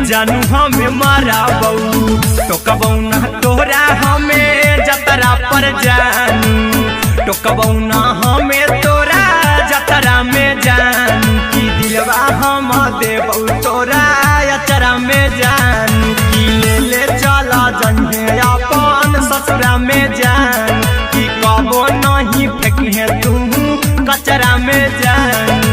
जानू हमें मारा बऊ टोकबऊ ना तोरा हमें जतरा पर जानू टोकबऊ ना हमें तोरा जतरा में जानू की दिलवा हम देबऊ तोरा अचरा में जानू की ले चला जन्हे अपन ससुरा में जानू की कबो नहीं फेंके तू कचरा में जानू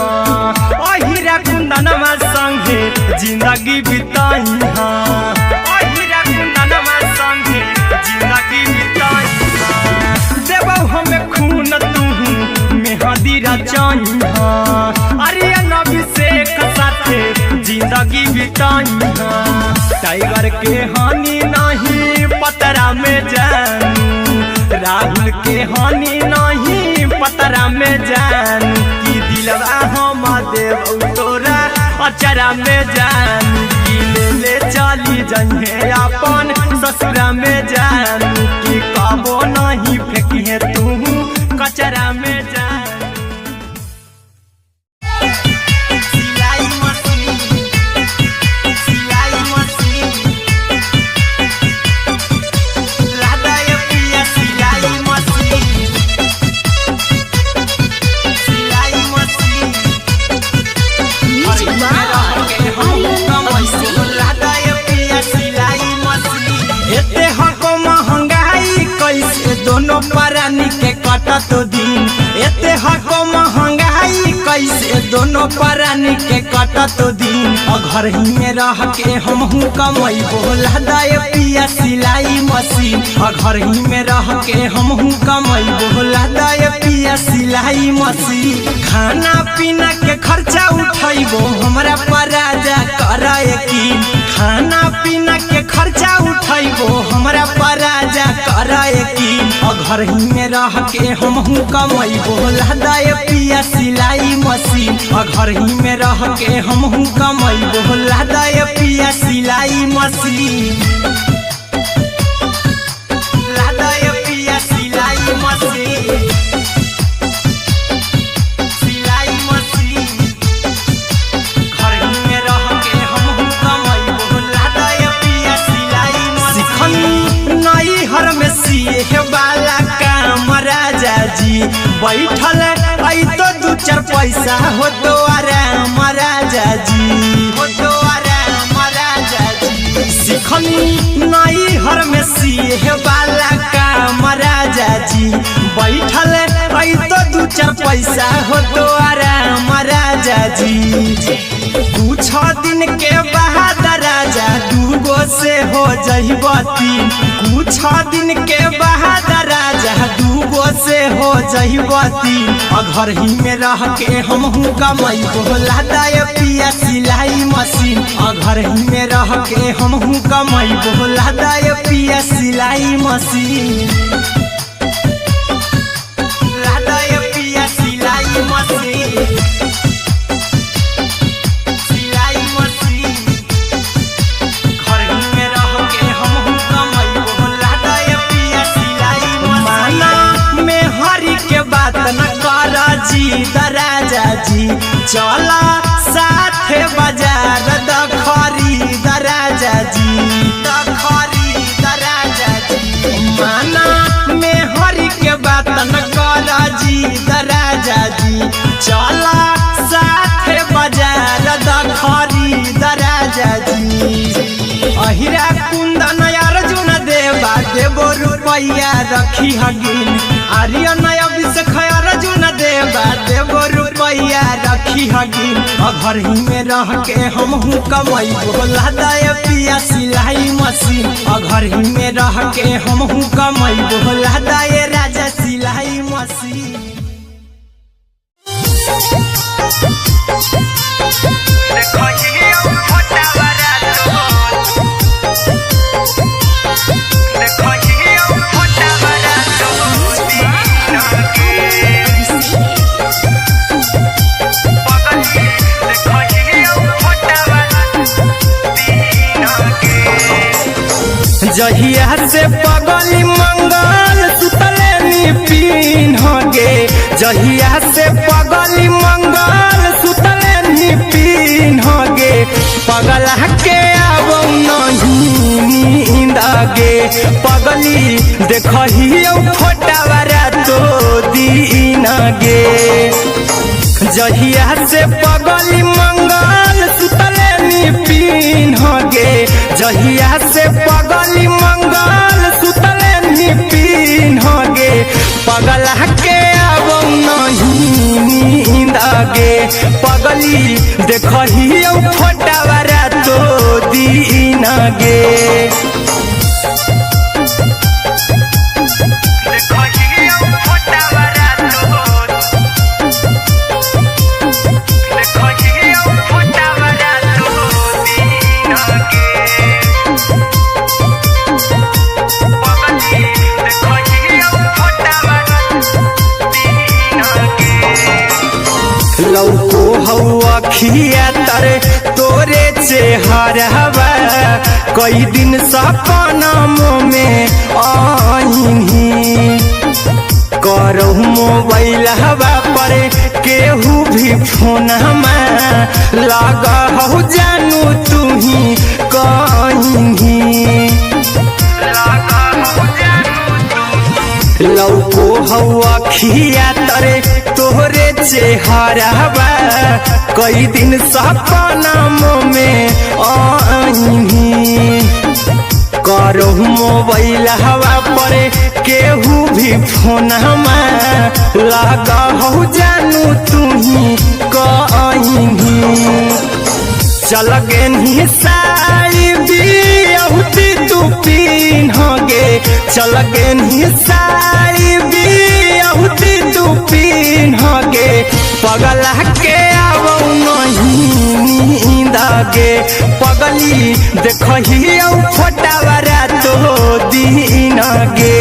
अहिरा कुंदनमा संगे जिंदगी बिताई अहिरा कुंदनमा संगे जिंदगी बिताई देबौ हमें खून तू मेहदी रचाई आर्यन अभिषेक साथे जिंदगी बिताई टाइगर के हानि नहीं पतरा में जानू राहुल के हानि नहीं पतरा में जानू की दिलवा हम देबौ तोरा अचरा में जानू की ले चली जन्हे अपन ससुरा में जानू की कबो नहीं फेंकिए तू कचरा में जानू दोनों परानी के कटत दिन एते हको महंगाई कैसे दोनों परानी के कटत दिन घर ही में रह के हमहू कमाई बोला दाए पिया सिलाई मशीन घर ही में रह के हमहू कमाई बोला दाए पिया सिलाई मशीन खाना पीना के खर्चा उठाइबो हमरा पराजा कराए की खाना पीना के खर्चा उठाइबो हमरा पराजा कराए की घर ही में रह के हमहू कमाई बोला दाए पिया सिलाई मशीन घर ही में रह के हमहू कमाई बोला दाए पिया सिलाई मशीन लादाए पिया सिलाई मशीन सिलाई मशीन घर ही में रह के हमहू कमाई बोला दाए पिया सिलाई मशीन नई हर में सीहे वाला काम राजा जी बैठल आई तो दू चार पैसा हो तो आराम राजा जी हो तो आराम राजा जी सिखनी नई हर में सीहे वाला काम राजा जी बैठल आई तो दू चार पैसा हो तो आराम राजा जी कुछ दिन के बाद राजा दूगो से हो जइबो तीन कुछ दिन के बाद राजा दूगो से हो जइबो तीन घर ही में रह के हमहू कमाई बोला दाए पिया सिलाई मशीन घर ही में रह के हमहू कमाई बोला दाए पिया सिलाई मशीन लादाए पिया सिलाई मशीन राजा जी चला साथे बाजार द खरीद राजा जी द खरीद राजा जी माना में हरी के बात न कर जी द राजा जी चला साथे बाजार द खरीद राजा जी अहिरा कुंदन अर्जुन देवा देबो रुपया रखी हगिन आर्यन अभिषेक अर्जुन देवा देबो रुपया रखी हगिन घर ही में रह के हमहू कमाई बोला दाए पिया सिलाई मशीन घर ही में रह के हमहू कमाई बोला दाए राजा सिलाई मशीन जहिया से पगली मंगल सुतले निपिन गे जहिया से पगली मंगल सुतले निपिन गे पगला के आवो नहीं नींद गे पगली देखहियो फोटावारा तो दीन गे जहिया से पगली मंगल सुतले निपिन गे जहिया से पगली मंगल सुतले निपिन गे पगला के आवो नहीं नींद गे पगली देखहियो फोटावारा तो दीन गे लौको हवा खिया तरे तोरे चेहरवा कई दिन सपना में आईनी करहु मोबाइल हवा पर केहू भी फोन लगा हो जानू तू ही कहीं लौको हवा खिया तरे तोहरे चेहरवा कई दिन सपना में आईनी करहु मोबाइल हवा पर केहू भी फोन लगा हो जानू तू ही कहीं चल गे साड़ी बिहुती तू पीन गे चल गे साड़ी बिहुती तू पीन गे पगला के आवो नहीं नींद गे पगली देखहियो फोटावारा तो दीन गे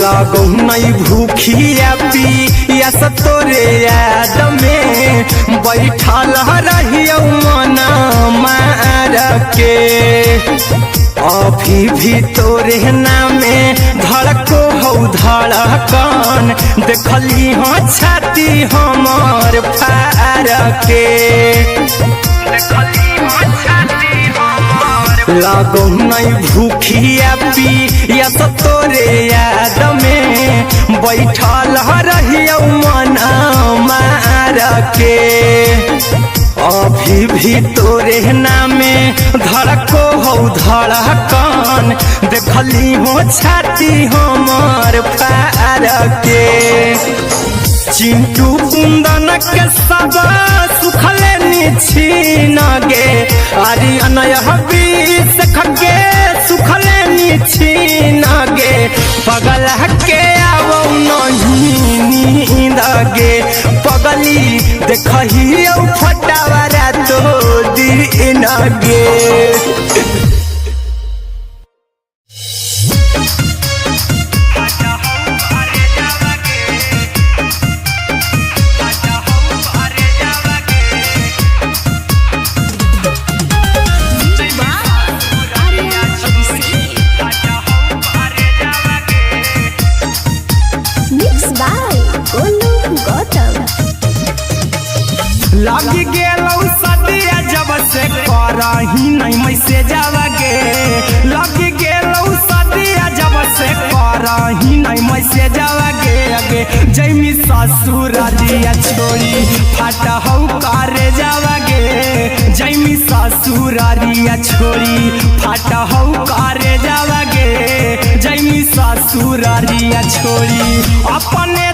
लागो नहीं भूखिया पिया तोरे याद में बैठल रहियो मन मार के अभी भी तोरे नामे धड़को हो धड़कन देखली हो छाती हमार फार के लागो नहीं भूखिया पिया तोरे याद में बैठल रहियो मन मार के अभी भी तोरे नामे धड़को हो धड़कन देखली हो छाती हमार फार के चिंटू कुंदन के सब सुखले निछीन गे आर्यन हबीस खगे सुखले निछीन गे पगला के आवो नहीं नींद गे पगली देखहियो फोटावारा तो दीन गे लगी गेलौ सदिया जब से करही नहीं मैसेजवा गे लगी गेलौ सदिया जब से करही नहीं मैसेजवा गे अगे जैमी ससुरारिया छोड़ी फाटा हौ करे जावा गे जैमी ससुरारिया छोड़ी फाटा हौ करे जावा गे जैमी ससुरारिया छोड़ी अपने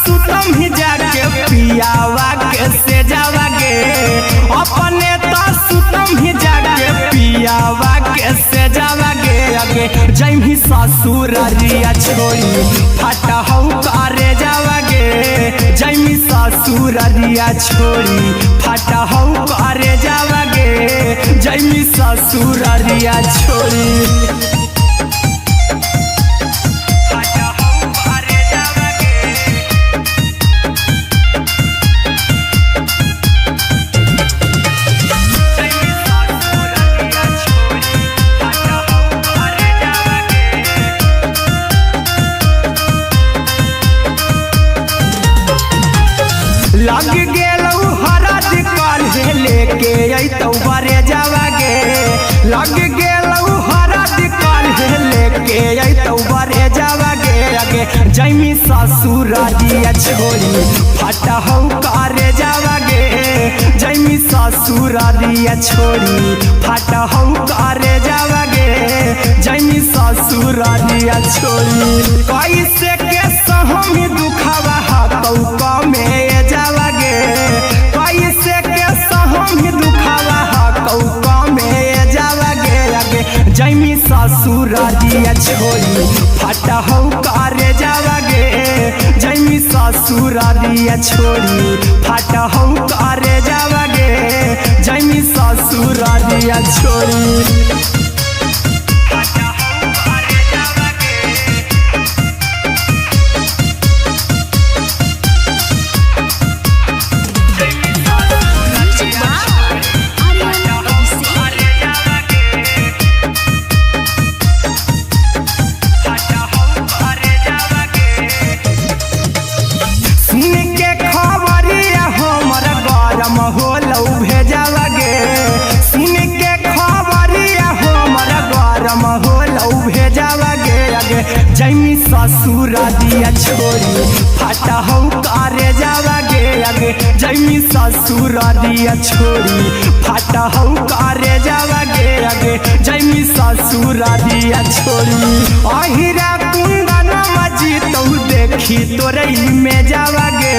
सुतम ही जाके पियावा के से जावा गे अपने सुतम ही जाके पियावा के से जावा गे अगे जैमी ससुरारिया छोड़ी फाटा हौ करे जावा गे जैमी ससुररिया छोड़ी फाटा हऊ करे जावागे जैमी ससुररिया छोड़ी लग गेलऊ हरद काल्हे लेके अइतौ बरे जावागे लग गेलऊ हरद काल्हे लेके अइतौ बरे जावागे अगे जैमी ससुररिया छोड़ी फाटा हऊ करे जावागे जैमी ससुररिया छोड़ी फाटा हऊ करे जावागे जैमी ससुररिया छोड़ी कैसे के सहमी दुखावा हाथौ कमे जावागे कैसे के सहमी दुखावा कौका में जावागे आगे जैमी ससुररिया छोड़ी फाटा हऊ करे जावागे जैमी ससुररिया छोड़ी फाटा हऊ करे जावागे जैमी ससुररिया छोड़ी जैमी ससुररिया छोड़ी फाटा हऊ करे जावागे आगे जैमी ससुररिया छोड़ी फाटा हऊ करे जावागे आगे जैमी ससुररिया छोड़ी अहिरा कुंदन मजी तू देखी तोरई में जावागे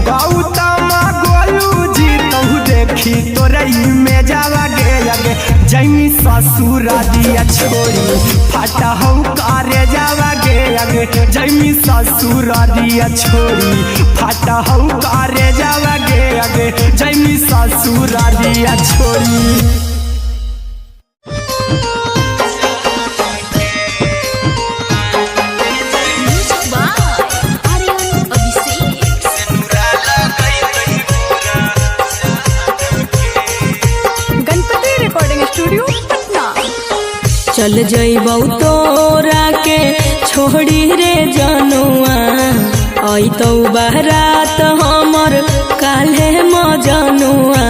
गौतम गोलू जी तू देखी तोरई में जावागे आगे जैमी ससुररिया छोड़ी फाटा हऊ करे जावागे आगे जैमी ससुररिया छोड़ी फाटा हऊ करे जावागे आगे जैमी ससुररिया छोड़ी चल जइबौ तोरा के छोड़ी रे जनुआ अइतौ बारात हमर काल्हे मजनुआ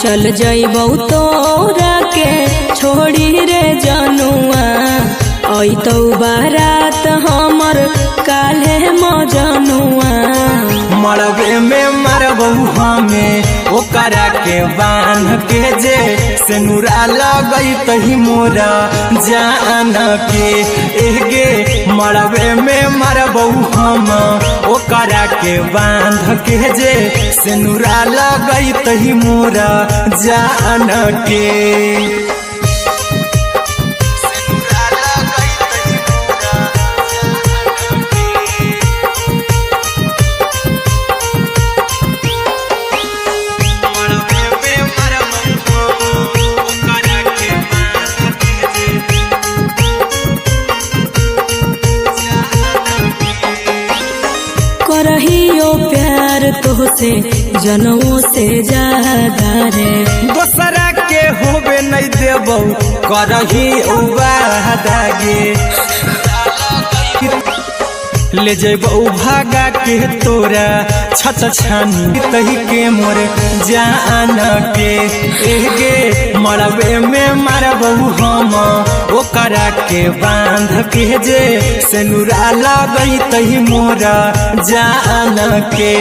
चल जइबौ तोरा के छोड़ी रे जनुआ अइतौ बारात हमर काल्हे मजनुआ मरबे में मरबौ हमें ओकरा के बांध के जे सेनुरा लगई तही मोरा जान के एगे मरबे में मरबौ हम ओकरा के बांध के जे सेनुरा लगई तही मोरा जान के करहियो प्यार तोहसे जनों से ज्यादा रे दोसरा के होबे नहीं देबौ करही उबादागे ले जेबौ भागा के तोरा छत छानी तही के मोर जान के एगे मरबे में मरबौ हम ओकरा के बांध के जे सेनुरा लगई तही मोरा जान के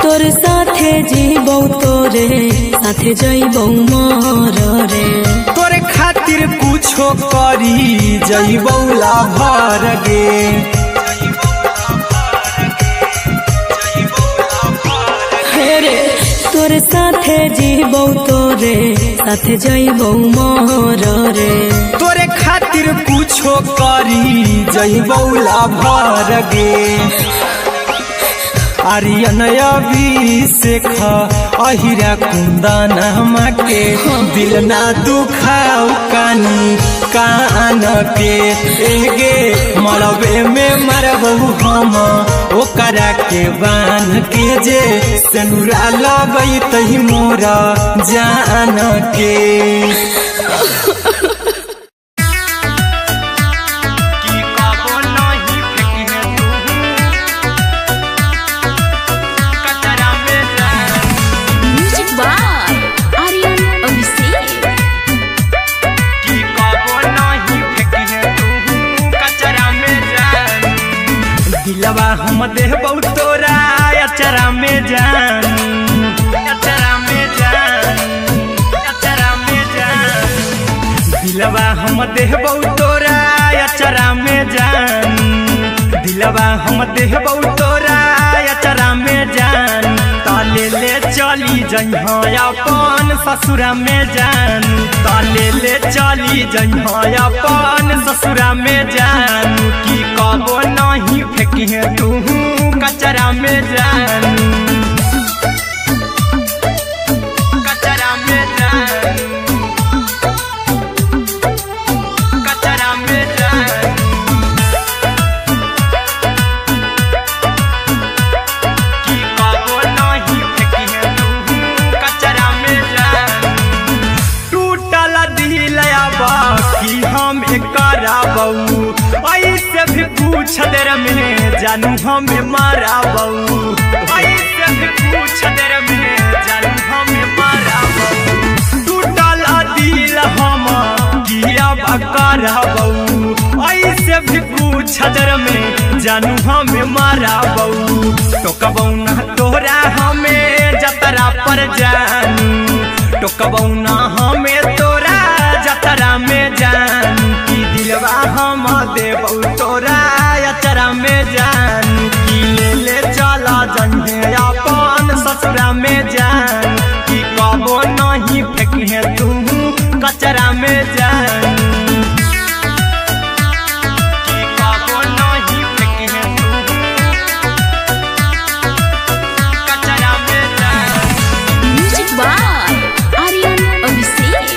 तोर साथे जीव जइबौ तोरे साथे जइबौ मोर रे तोरे खातिर कुछो करी जइबौ लाभर गे रे तोरे साथे जीबौ तोरे साथे जइबौ मोर रे तोरे खातिर कुछो करी जइबौ लाभर गे आर्यन अभिषेक अहिरा कुंदन के दिल ना दुखाऊ कानी कान के एगे मरबे में मरबहू हम ओकरा के बान के जे सनुरा लगई तही मोरा जान के दिलवा हम देबौ तोरा अचरा में जान अचरा में जान अचरा में जान दिलवा हम देबौ तोरा अचरा में जान दिलवा हम देबौ तोरा अचरा में जान ताले ले चली जइहा अपन ससुरा में जान ताले ले चली जइहा अपन ससुरा में जान की कबो नहीं फेंकी तू कचरा में जान कचरा में जान कचरा में जान की कबो नहीं फेंकी तू कचरा में जान टूटल दिल बाकी हम कराबू ऐसे भी पूछ देर में जानू हमें माराबू ऐसे भी पूछ देर में जानू हमें माराबू टूटल दिल हम किया कराबू ऐसे भी पूछ देर में जानू हमें माराबू टोकबौ ना तोरा हमें जतरा पर जानू टोकबौ ना हमें तोरा जतरा में जान की दिलवा हम देबौ तोरा अचरा में जान की ले चला जन्हे अपन ससुरा में जान की कबो नहीं फेंके तू कचरा में जान की कबो नहीं फेंके तू कचरा में जान म्यूजिक बाय आर्यन अभिषेक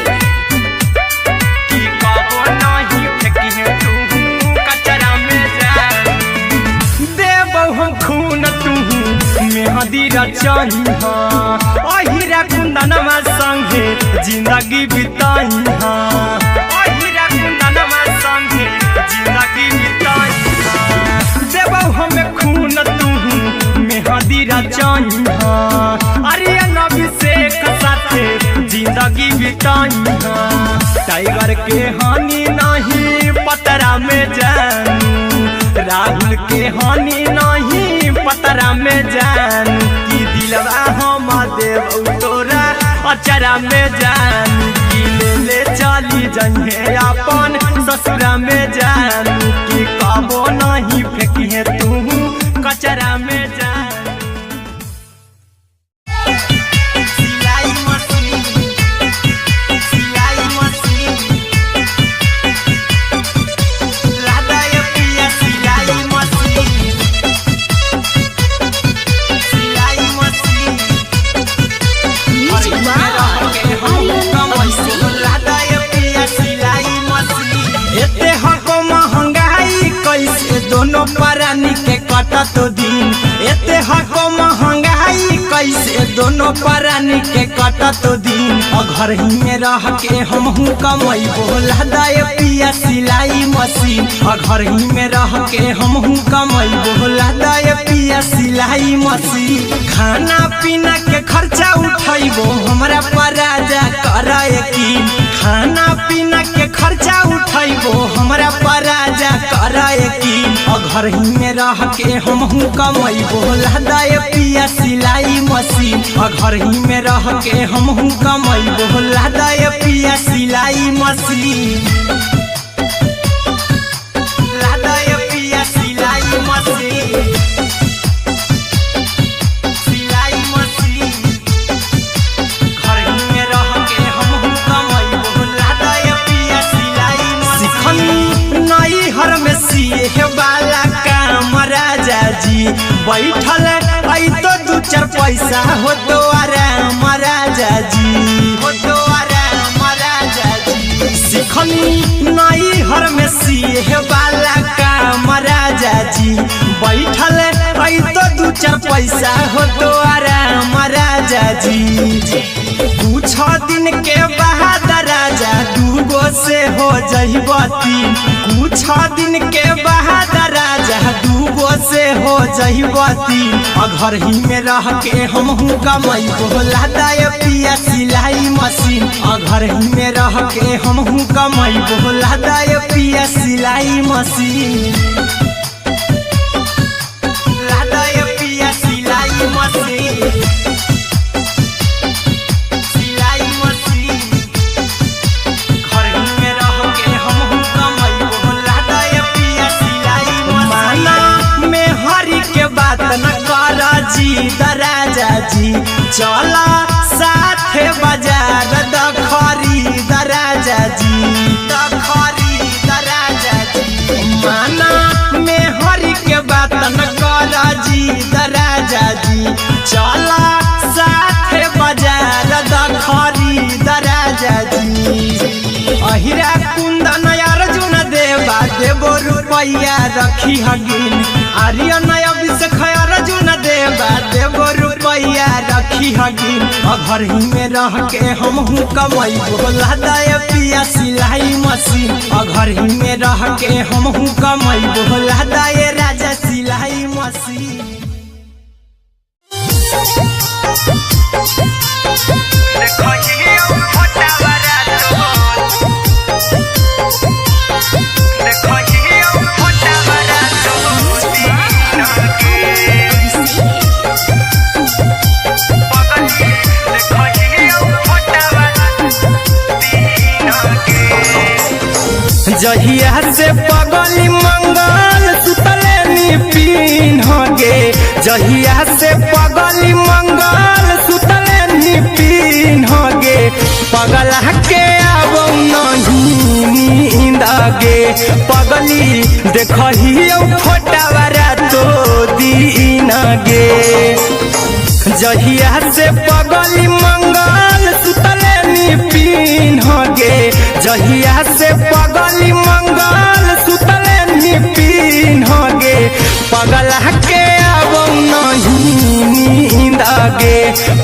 मेहदी रचही अहिरा कुंदनमा संगे जिंदगी बिताई अहिरा कुंदनमा संगे जिंदगी बिताई देबौ हमें खून तू मेहदी रचही आर्यन अभिषेक साथे जिंदगी बिताई टाइगर के हानि नहीं पतरा में जानू राहुल के हानि नहीं पतरा में जान की दिलवा हम देबौ तोरा अचरा में जान की ले चली जइहे अपन ससुरा में जान की कबो नहीं फेंकी तू कचरा में जान दोनों परानी के कटत दिन एते हको महंगाई कैसे दोनों परानी के कटत दिन घर ही में रह के हमहू कमई बोला दाय पिया सिलाई मशीन घर ही में रह के हमहू कमई बोला दाय पिया सिलाई मशीन खाना पीना के खर्चा उठाइबो हमरा पर राजा कर यकीन। खाना पीना के खर्चा उठाइबो हमरा पर राजा कर यकीन। घर ही में रह के हमहू कमैबो लहदाय पिया सिलाई मशीन। घर ही में रह के हमहू कमैबो लहदाय पिया सिलाई मशीन। लहदाय पिया सिलाई मशीन। सिलाई मशीन घर ही में रह के हमहू कमैबो लहदाय पिया सिलाई मशीन। सिखनी नई हर में सिए वाला काम राजा जी बैठल आई तो दू चार पैसा हो तो आराम राजा जी। हो तो आराम राजा जी। सिखनी नई हर में सिए वाला काम राजा जी बैठल आई तो दू चार पैसा हो तो आराम राजा जी। कुछ दिन के बाद राजा दूगो से हो जइबो तीन। कुछ दिन के बाद राजा दूगो से हो जइबो तीन। घर ही में रह के हमहू कमैबो लहदाय पिया सिलाई मशीन। घर ही में रह के हमहू कमैबो लहदाय पिया सिलाई मशीन। लहदाय पिया सिलाई मशीन। सिलाई मशीन घर ही में रह के हमहू कमैबो लहदाय पिया सिलाई मशीन। माना में हरी के बात न कर जी दराजा जी चला साथे बाजार द खरीद राजा जी। द खरीद राजा जी। माना में हरी के बात न कर जी दराजा जी चला साथे बाजार द खरीद राजा जी। अहिरा कुंदन अर्जुन देवा देबो रुपैया रखी हगिन। आर्यन अभिषेक अर्जुन देवा देबो रुपैया रखी हगिन। घर ही में रह के हमहू कमैबो लहदाय पिया सिलाई मशीन। घर ही में रह के हमहू कमैबो लहदाय राजा सिलाई मशीन। जहिया से पगली मंगल सुतले निपिन गे। जहिया से पगली मंगल सुतले निपिन गे। पगला के आबो नहीं नींद गे। पगली देखही फोटावारा तो दीन गे। जहिया से पगली मंगल सुतले निपिन गे। जहिया से पगली मंगल सुतले निपिन गे। पगला के आबो नहीं नींद गे।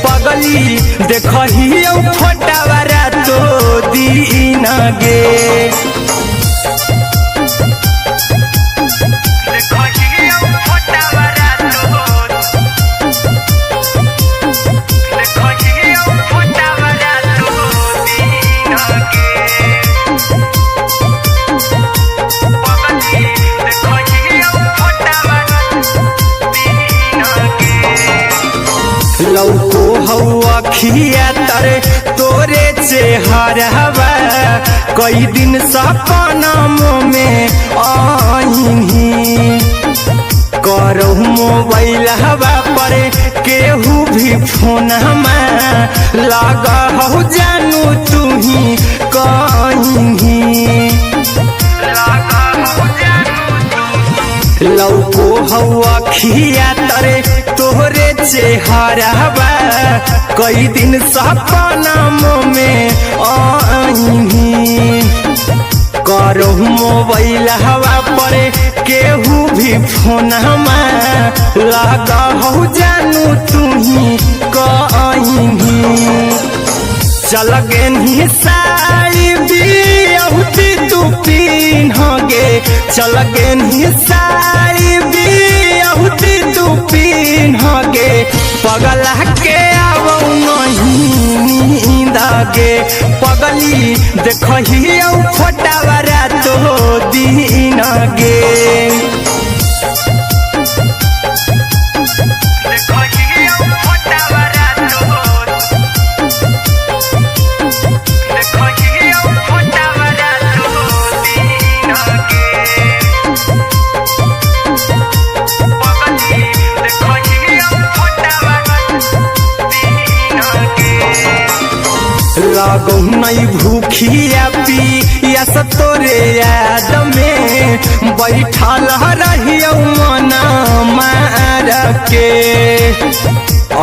पगली देखही फोटावारा तो दीन गे। लौको हवा खिया तरे तोरे चेहरवा कई दिन सपना में आईनी। करहु मोबाइल हवा पर केहू भी फोन लगा हो जानू तू ही कहीं। लौको हवा खिया तरे तोहरे चेहरवा कई दिन सपना में आईनी। करहु मोबाइल हवा पर केहू भी फोन लगा हो जानू तू ही कहीं। चल गेनी साड़ी बियाहुती तू पीन गे। चल गेनी साड़ी बियाहुती तू पीन गे। पगला के आवो गे पगली देखही फोटावा रातो दिन गे लागो नहीं भूखिया पिया तोरे याद में बैठल रहियो मना मार के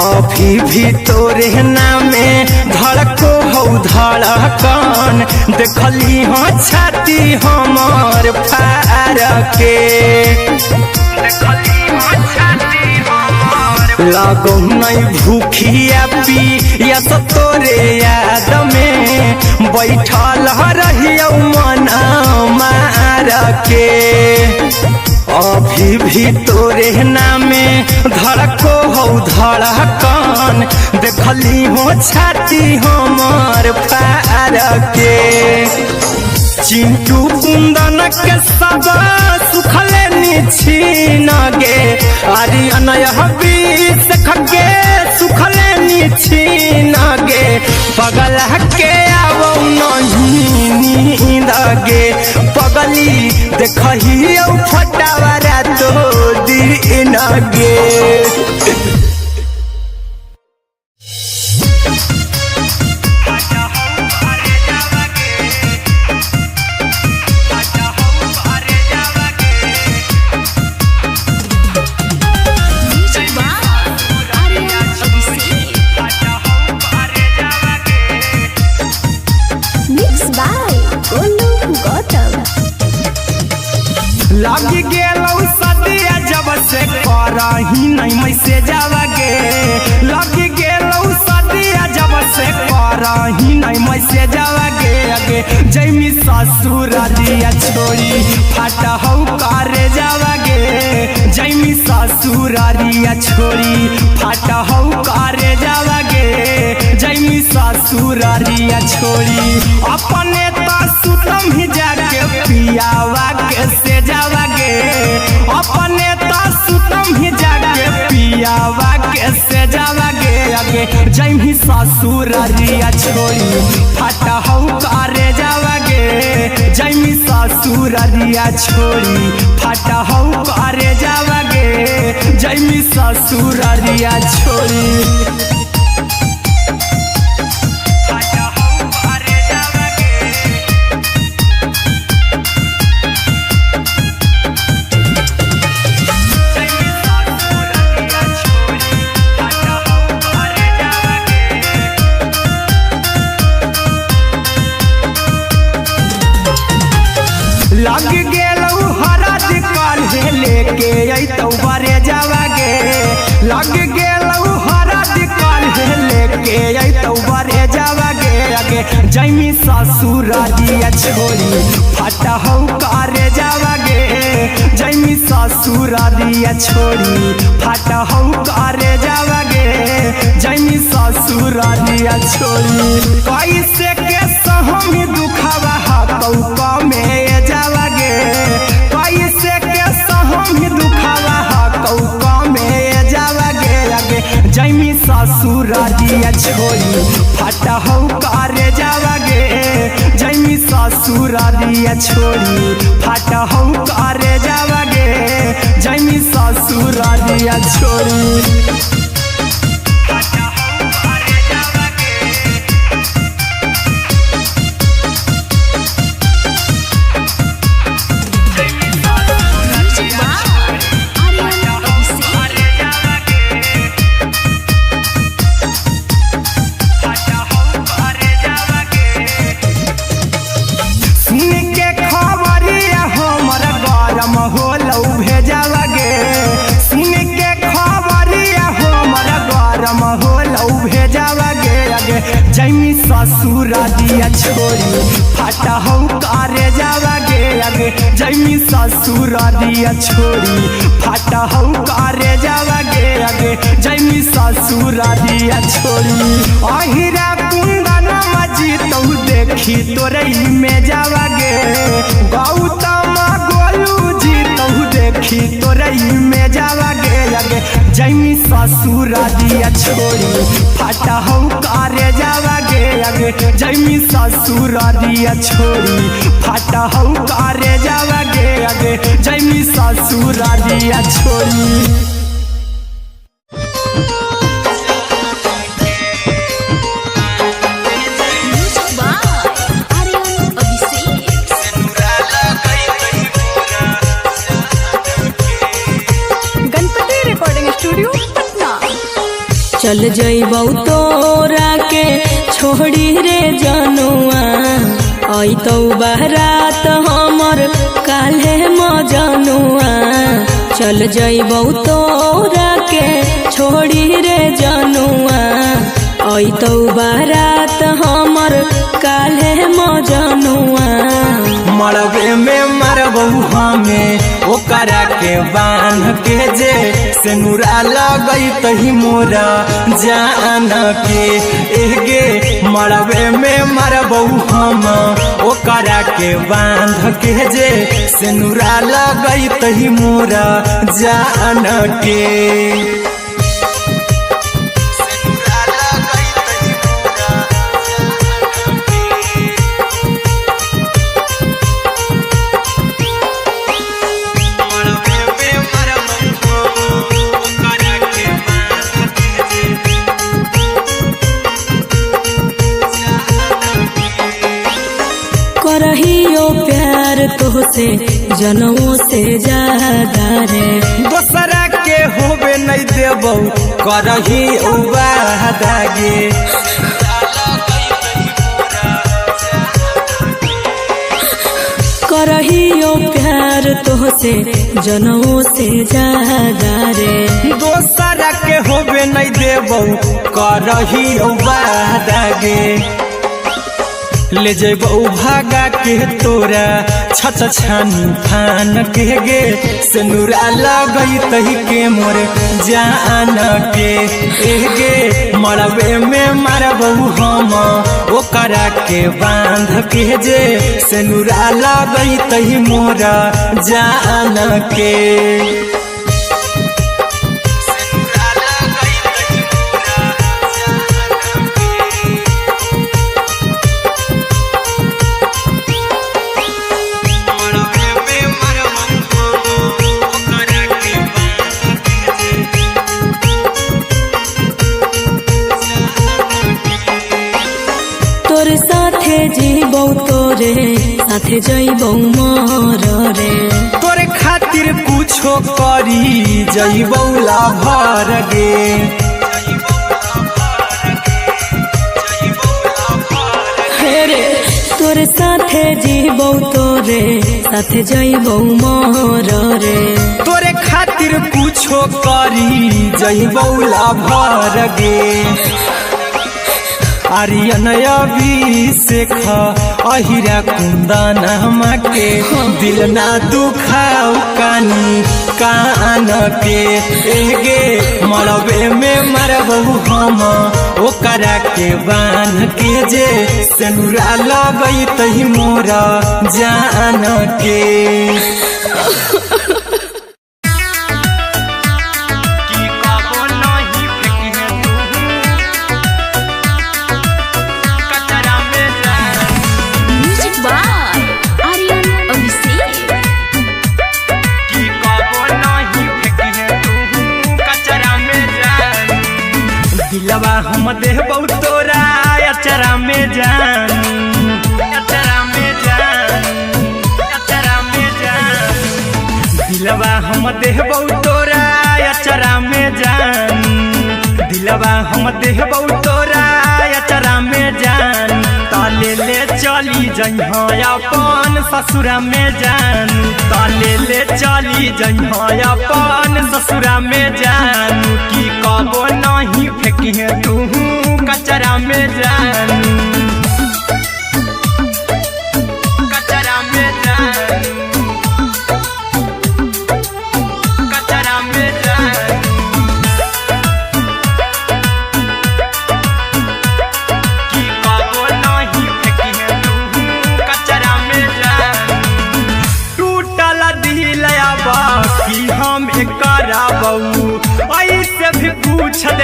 अभी भी तोरे नामे धड़को हो धड़कन देखली हो छाती हमार फार के लागो नहीं भूखिया पिया तोरे याद में बैठल रहियो मना मार के अभी भी तोरे नामे धड़को हो धड़कन देखली हो छाती हमार फार के चिंटू कुंदन के सब सुखले निछीन गे आर्यन हबीस खगे सुखले निछीन गे पगल के आवो नहीं नींद गे पगली देखही फटावा रातो दिन गे लग गेलौ सदिया जब से करही नहीं मैसेजवा गे लग गेलौ सदिया जब से करही नहीं मैसेजवा गे अगे जैमी ससुर दिया छोड़ी फाटा हौ करे जावा गे जैमी ससुर दिया छोड़ी फाटा हौ करे जावा गे जैमी ससुर दिया छोड़ी अपने तो सुतम ही जाके पियावा के से जावा गे अपने तो सुतम ही जाके पियावा के से जावा गे अगे जैमी ससुर दिया छोड़ी फाटा हौ करे जावा गे जैमी ससुर दिया छोड़ी फाटा हौ करे जावा गे जैमी ससुर दिया छोड़ी लग गेलौ हरद काल्हे लेके अइतौ बरे जावा गे लग गेलौ हरद काल्हे लेके अइतौ बरे जावा गे अगे जैमी ससुर दिया छोड़ी फाटा हौ करे जावा गे जैमी ससुर दिया छोड़ी फाटा हौ करे जावा गे जैमी ससुर दिया छोड़ी कैसे के सहमी दुखावा हकौ में जावा गे कैसे के सहमी दुखावा हकौ में जावा गे अगे जैमी ससुर दिया छोड़ी फाटा हौ करे जावा गे जैमी ससुर दिया छोड़ी फाटा हौ करे जावा गे जैमी ससुर दिया छोड़ी जैमी ससुर दिया छोड़ी फाटा हौ करे जावा गे अगे जैमी ससुर दिया छोड़ी फाटा हौ करे जावा गे अगे जैमी ससुर दिया छोड़ी अहिरा कुंदन देखी तोरे में जावागे गौतम गोलू जी तहु देखी तोरे में जावागे लगे जैमी ससुर दिया छोड़ी फाटा हो करे जावागे लगे जैमी ससुर दिया छोड़ी फाटा हो करे जावागे लगे जैमी ससुर दिया छोड़ी। चल जइबौ तोरा के छोड़ी रे जनुआ आई तो बारात हमर काल्हे मजनुआ चल जइबौ तोरा के छोड़ी रे जनुआ आई तो बारात हमर काल्हे मजनुआ मरबे में मरबू हमें ओकरा के बांध के जे सेनुरा लगई तही मोरा जान के एगे मरबे में मरबू हम ओकरा के बांध के जे सेनुरा लगई तही मोरा जान के। करहियो प्यार तोहसे जनमों से ज्यादा रे दोसरा के होबे नहीं देबौ करही उबादागे करहियो प्यार तोहसे जनमों से ज्यादा रे दोसरा के होबे नहीं देबौ करही उबादागे ले जेबौ भागा के तोरा छछ छानी फान के गे सेनुरा लगई तही के मोर जान के एगे मरबे में मरबौ हम ओकरा के बांध के जे सेनुरा लगई तही मोरा जान के। तोरे साथे जीबौ तोरे साथे जइबौ मोर रे तोरे खातिर कुछो करी जइबौ लाभर गे रे तोरे साथे जीबौ तोरे साथे जइबौ मोर रे तोरे खातिर कुछो करी जइबौ लाभर गे आर्यन अभिषेक अहिरा कुंदन के दिल ना दुखाऊ कानी कान के एगे मरबे में मरबू हम ओकरा के बांध के जे सेनुरा लगई तही मोरा जान के। दिलवा हम देबौ तोरा अचरा में जान अचरा में जान अचरा में जान दिलवा हम देबौ तोरा अचरा में जान दिलवा हम देबौ तोरा अचरा में जान ताले ले चली जइहा अपन ससुरा में जान ताले ले चली जइहा अपन ससुरा में जान की कबो नहीं फेंकी तू कचरा में जान कचरा में जान कचरा में जान की कबो नहीं फेंकी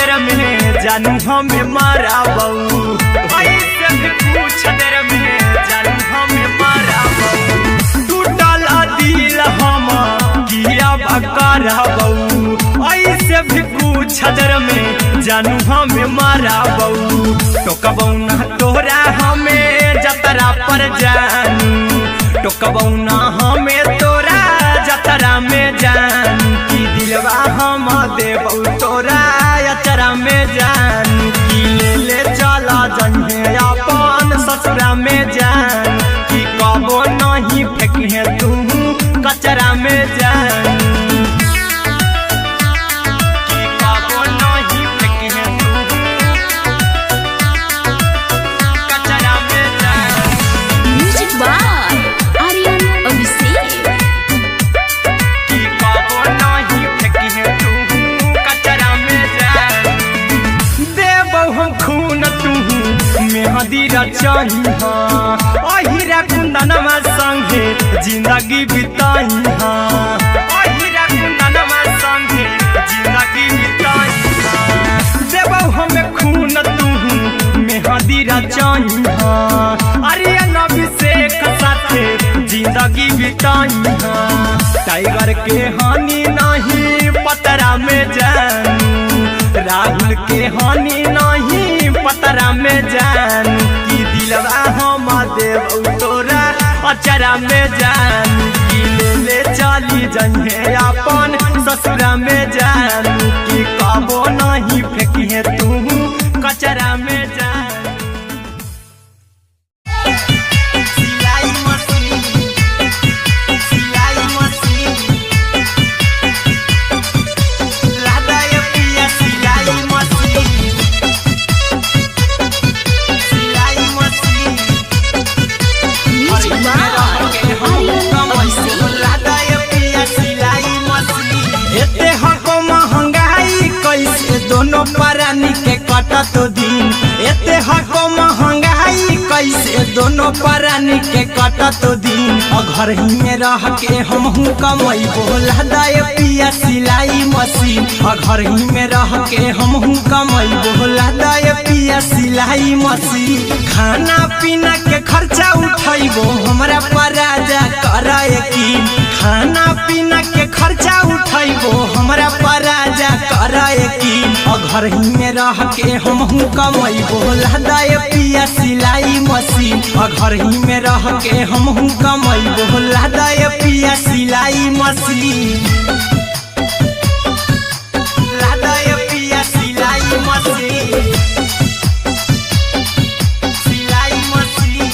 देर में जानू हमें मारा बहू ऐसे भी पूछ देर में जानू हमें मारा बहू टूटल दिल हम किया बकरा बहू ऐसे भी पूछ देर में जानू हमें मारा बहू टोकबौ ना तोरा हमें जतरा पर जानू टोकबौ ना हमें तोरा जतरा में जान की दिलवा हम देबौ तोरा अचरा में जान की ले चला जन्हे अपन ससुरा में जान की कबो नहीं फेंके तू कचरा में जान की कबो नहीं फेंके तू कचरा में जान। Music by Aryan Abhishek. मेहदी रचाई अहिरा कुंदनमा संगे जिंदगी बिताई अहिरा कुंदनमा संगे जिंदगी बिताई देबौ हमें खून तू मेहदी रचाई आर्यन अभिषेक साथे जिंदगी बिताई टाइगर के हानि नहीं पतरा में जानू राहुल के हानि नहीं पतरा में जान की दिलवा हम देबौ तोरा अचरा में जान की ले चली जन्हे अपन ससुरा में जान की कबो नहीं फेंकिए तू कचरा में जान। दोनों परानी के कटत दिन एते हको महंगाई कैसे दोनों परानी के कटत दिन घर ही में रह के हमहू कमई बोला दाय पिया सिलाई मशीन घर ही में रह के हमहू कमई बोला दाय पिया सिलाई मशीन खाना पीना के खर्चा उठैबो हमरा पराजा कराए की खाना पीना के खर्चा उठैबो हमरा पराजा कराए की घर ही में रह के हमहू कमई बोला दाय पिया सिलाई मशीन घर ही में रह के हमहू कमई बोला दाय पिया सिलाई मशीन लादाय पिया सिलाई मशीन सिलाई मशीन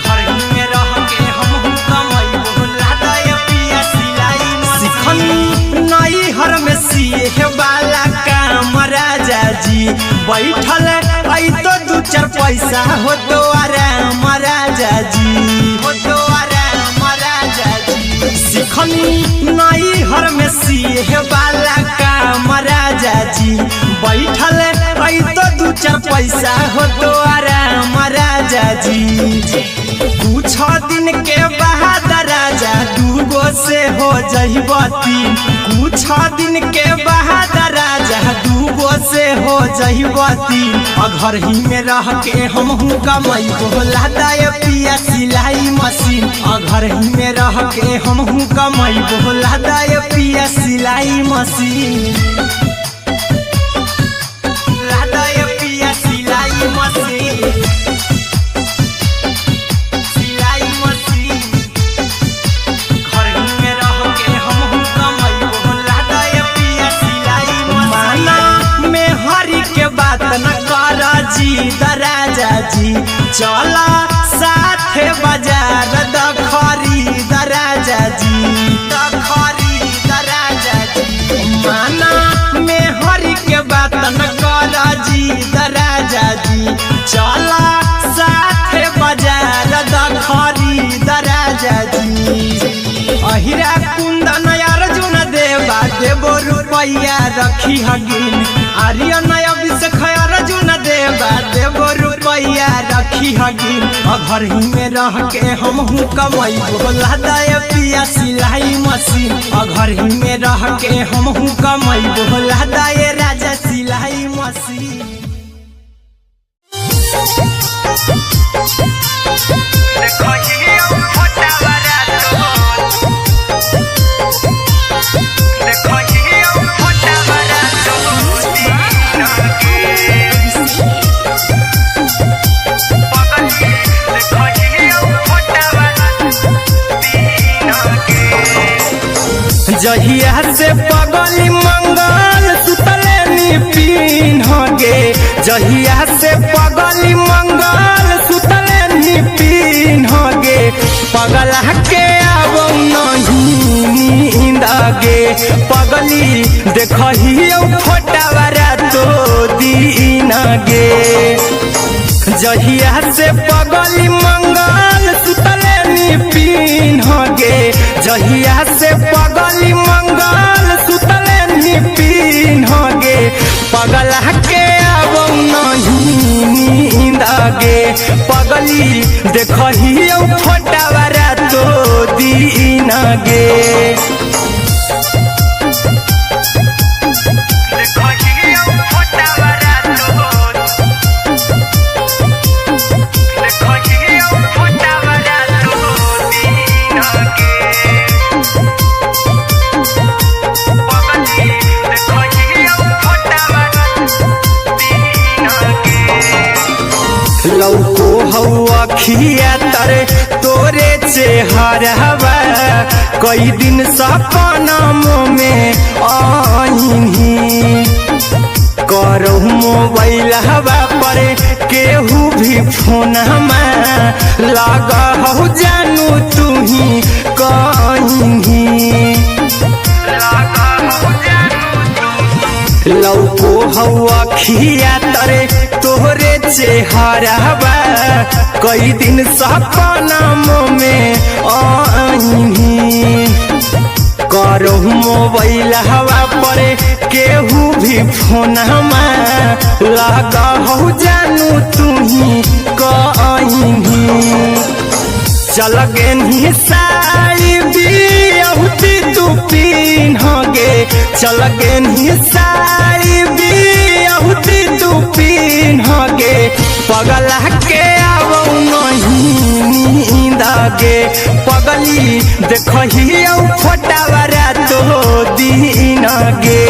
घर ही में रह के हमहू कमई बोला दाय पिया सिलाई मशीन नई हर में सिए वाला काम राजा जी बैठल आई तो दू चार पैसा हो तो आराम राजा जी हो तो आराम राजा जी सिखनी नई हर में सिए वाला काम राजा जी बैठल आई तो दू चार पैसा हो तो आराम राजा जी कुछ दिन के बाद राजा दूगो से हो जइबो तीन कुछ दिन के बाद राजा दूगो से हो जइबो तीन घर ही में रह के हमहू कमई बोला दाय पिया सिलाई मशीन घर ही में रह के हमहू कमई बोला दाय पिया सिलाई मशीन लादाय पिया सिलाई मशीन राजा जी चला साथे बाजार द खरीद राजा जी द खरीद राजा जी माना में हरी के बात न कर जी द राजा जी चला साथे बाजार द खरीद राजा जी अहिरा कुंदन अर्जुन देवा देबो रुपया रखी हगिन आर्यन अभिषेक अर्जुन देवा देबो रुपया रखी हगिन घर ही में रह के हमहू कमई बोला दाय पिया सिलाई मशीन घर ही में रह के हमहू कमई बोला दाय राजा जहिया से पगली मंगल सुतले निपिन गे जहिया से पगली मंगल सुतले निपिन गे पगला के आबो नहीं नींद गे पगली देखही फोटावारा तो दीन गे जहिया से पगली मंगल सुतले निपिन गे जहिया से पगली मंगल सुतले निपिन गे पगला के आबो नहीं नींद गे पगली देखही फोटावारा तो दीन गे लौको हवा खिया तरे तोरे चेहरवा कई दिन सपना में आईनी करो मोबाइल हवा पर केहू भी फोन लगा हो जानू तू ही कहीं लौको हवा खिया तरे तोहरे चेहरवा कई दिन सपना में आईनी करो मोबाइल हवा पर केहू भी फोन लगा हो जानू तू ही कहीं चल गे साई बिहुती तू पीन गे चल गे साई बिहुती तू पीन गे पगला के आबो नहीं नींद गे पगली देखही फोटावारा तो दीन गे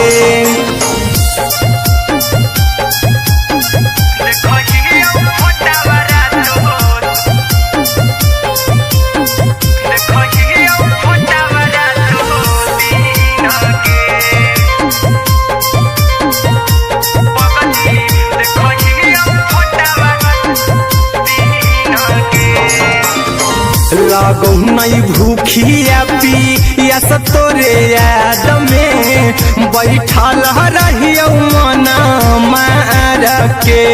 लागो नहीं भूखिया पिया तोरे याद में बैठल रहियो मना मार के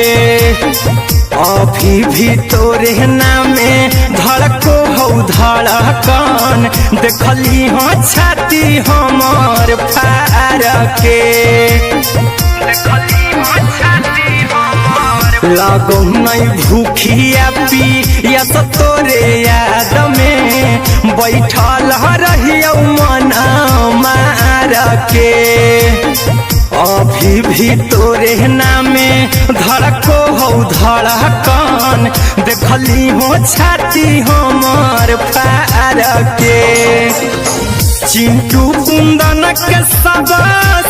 अभी भी तोरे नामे धड़को हो धड़कन देखली हो छाती हमार फार के लागो नहीं भूखिया पिया तोरे याद में बैठल रहियो मना मार के अभी भी तोरे नामे धड़को हो धड़कन देखली हो छाती हमार फार के चिंटू कुंदन के सब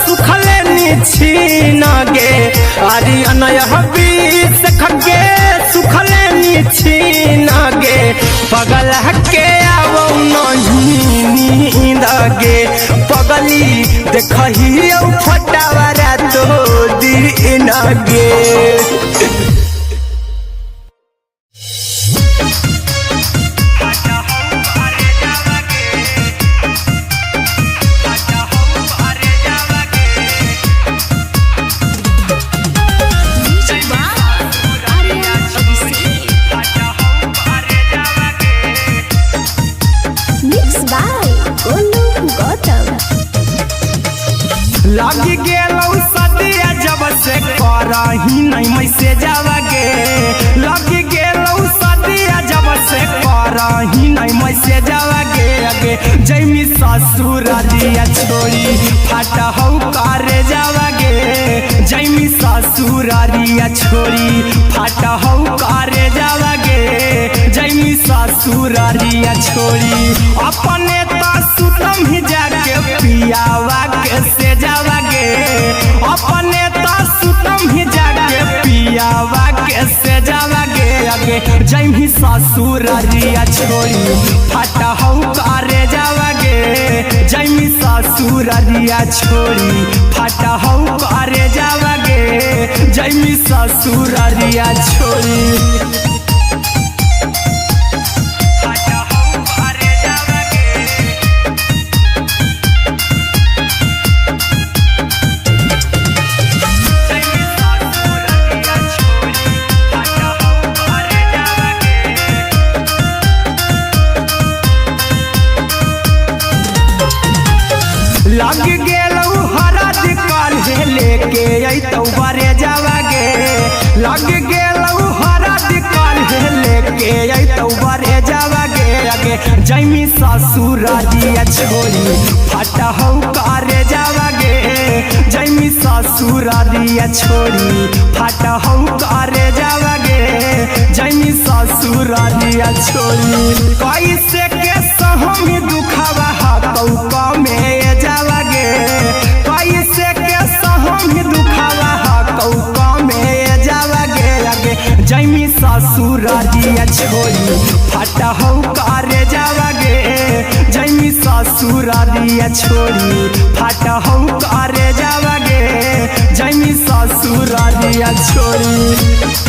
सुखले निछीन गे आर्यन हबीस खगे सुखले निछीन गे पगला के आबो नहीं नींद गे पगली देखही फोटावारा तो दीन गे लागी गेलौ सदिया जब से करही नहीं मैसेजवा गे लागी गेलौ सदिया जब से करही नहीं मैसेजवा गे अगे जैमी ससुरालिया छोड़ी फाटा हौ करे जावा गे जैमी ससुरालिया छोड़ी फाटा हौ करे जावा गे जैमी ससुरालिया छोड़ी अपने तो सुतम ही जाके पियावा के से जावा गे अपने तो सुतम ही जाके पियावा के से जावा गे अगे जैमी ससुरालिया छोड़ी फाटा हौ करे जावा गे जैमी ससुररिया छोड़ी फाटा हौ करे जावागे जैमी ससुररिया छोड़ी लग गेलौ हरद काल्हे लेके अइतौ बरे जावागे लग गेलौ हरद काल्हे लेके अइतौ बरे जावागे अगे जैमी ससुररिया छोड़ी फाटा हौ करे जावागे जैमी ससुररिया छोड़ी फाटा हौ करे जावागे जैमी ससुररिया छोड़ी कैसे के सहमी दुखावा हतौ कमे जावागे कैसे के सहमी दुखावा हतौ कमे जावागे अगे जैमी ससुररिया छोड़ी फाटा हौ करे जावागे जैमी ससुररिया छोड़ी फाटा हौ करे जावागे जैमी ससुररिया छोड़ी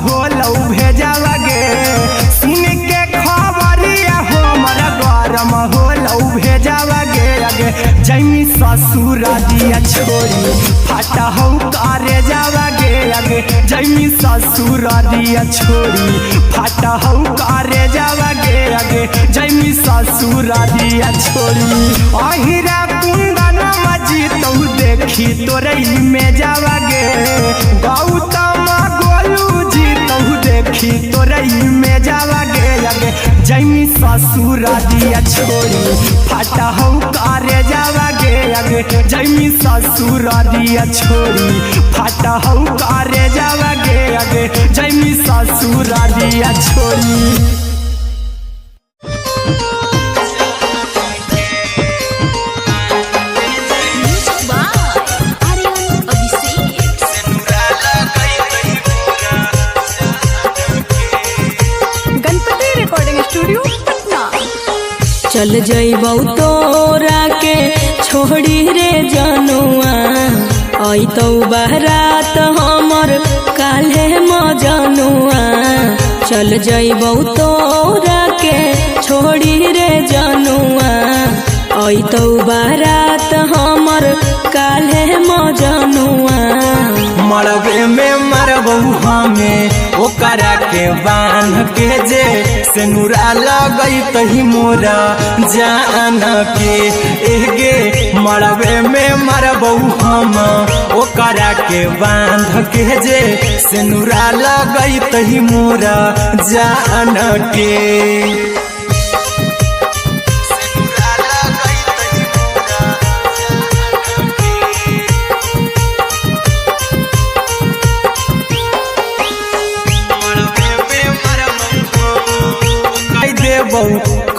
होलौ भेजावागे सुन के खबरिया हमर गरम होलौ भेजावागे अगे जैमी ससुररिया छोड़ी फाटा हौ करे जावागे अगे जैमी ससुररिया छोड़ी फाटा हौ करे जावागे अगे जैमी ससुररिया छोड़ी अहिरा कुंदन मजीतौ देखी तोरई में जावागे गौतम देखी तोरई में जावागे अगे जैमी ससुररिया छोड़ी फाटा हौ करे जावागे अगे जैमी ससुररिया छोड़ी फाटा हौ करे जावागे अगे जैमी ससुररिया छोड़ी चल जइबौ तोरा के छोड़ी रे जनुआ अइतौ बारात हमर काल्हे मजनुआ चल जइबौ तोरा के छोड़ी रे जनुआ अइतौ बारात हमर काल्हे मजनुआ मरबे में मरबौ हमें ओकरा के बांध के जे सेनुरा लगैतहि मोरा जान के एगे मरबे में मरबौ हम ओकरा के बांध के जे सेनुरा लगैतहि मोरा जान के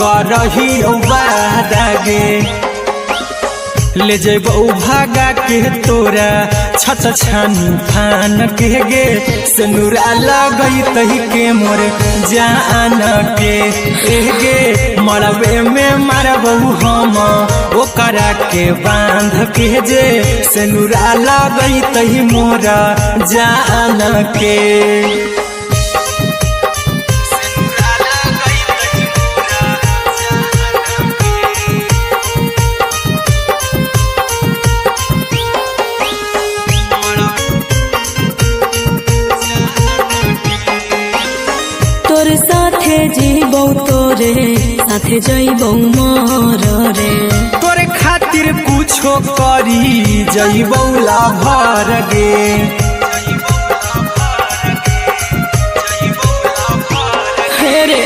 करही बादागे ले जेबौ भागा के तोरा छत छानी फान के गे सेनुरा लगैतहि के मोर जान के एगे मरबे में मरबौ हम ओकरा के बांध के जे सेनुरा लगैतहि मोरा जान के जीबौ तोरे साथे जइबौ मोर रे तोरे खातिर कुछो करी जइबौ लाभर गे रे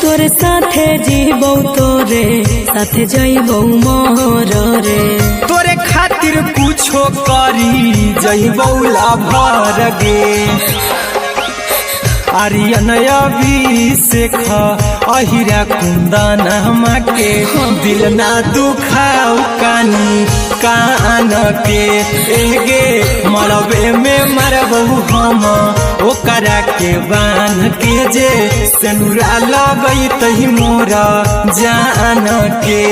तोरे साथे जीबौ तोरे साथे जइबौ मोर रे तोरे खातिर खातिर कुछो करी जइबौला भर गे आर्यन अभिषेक अहिरा कुंदन के दिल ना दुखाऊ कानी कान के एगे मरबे में मरबहू हम ओकरा के बान के जे सेनुरा लगई तही मोरा जान के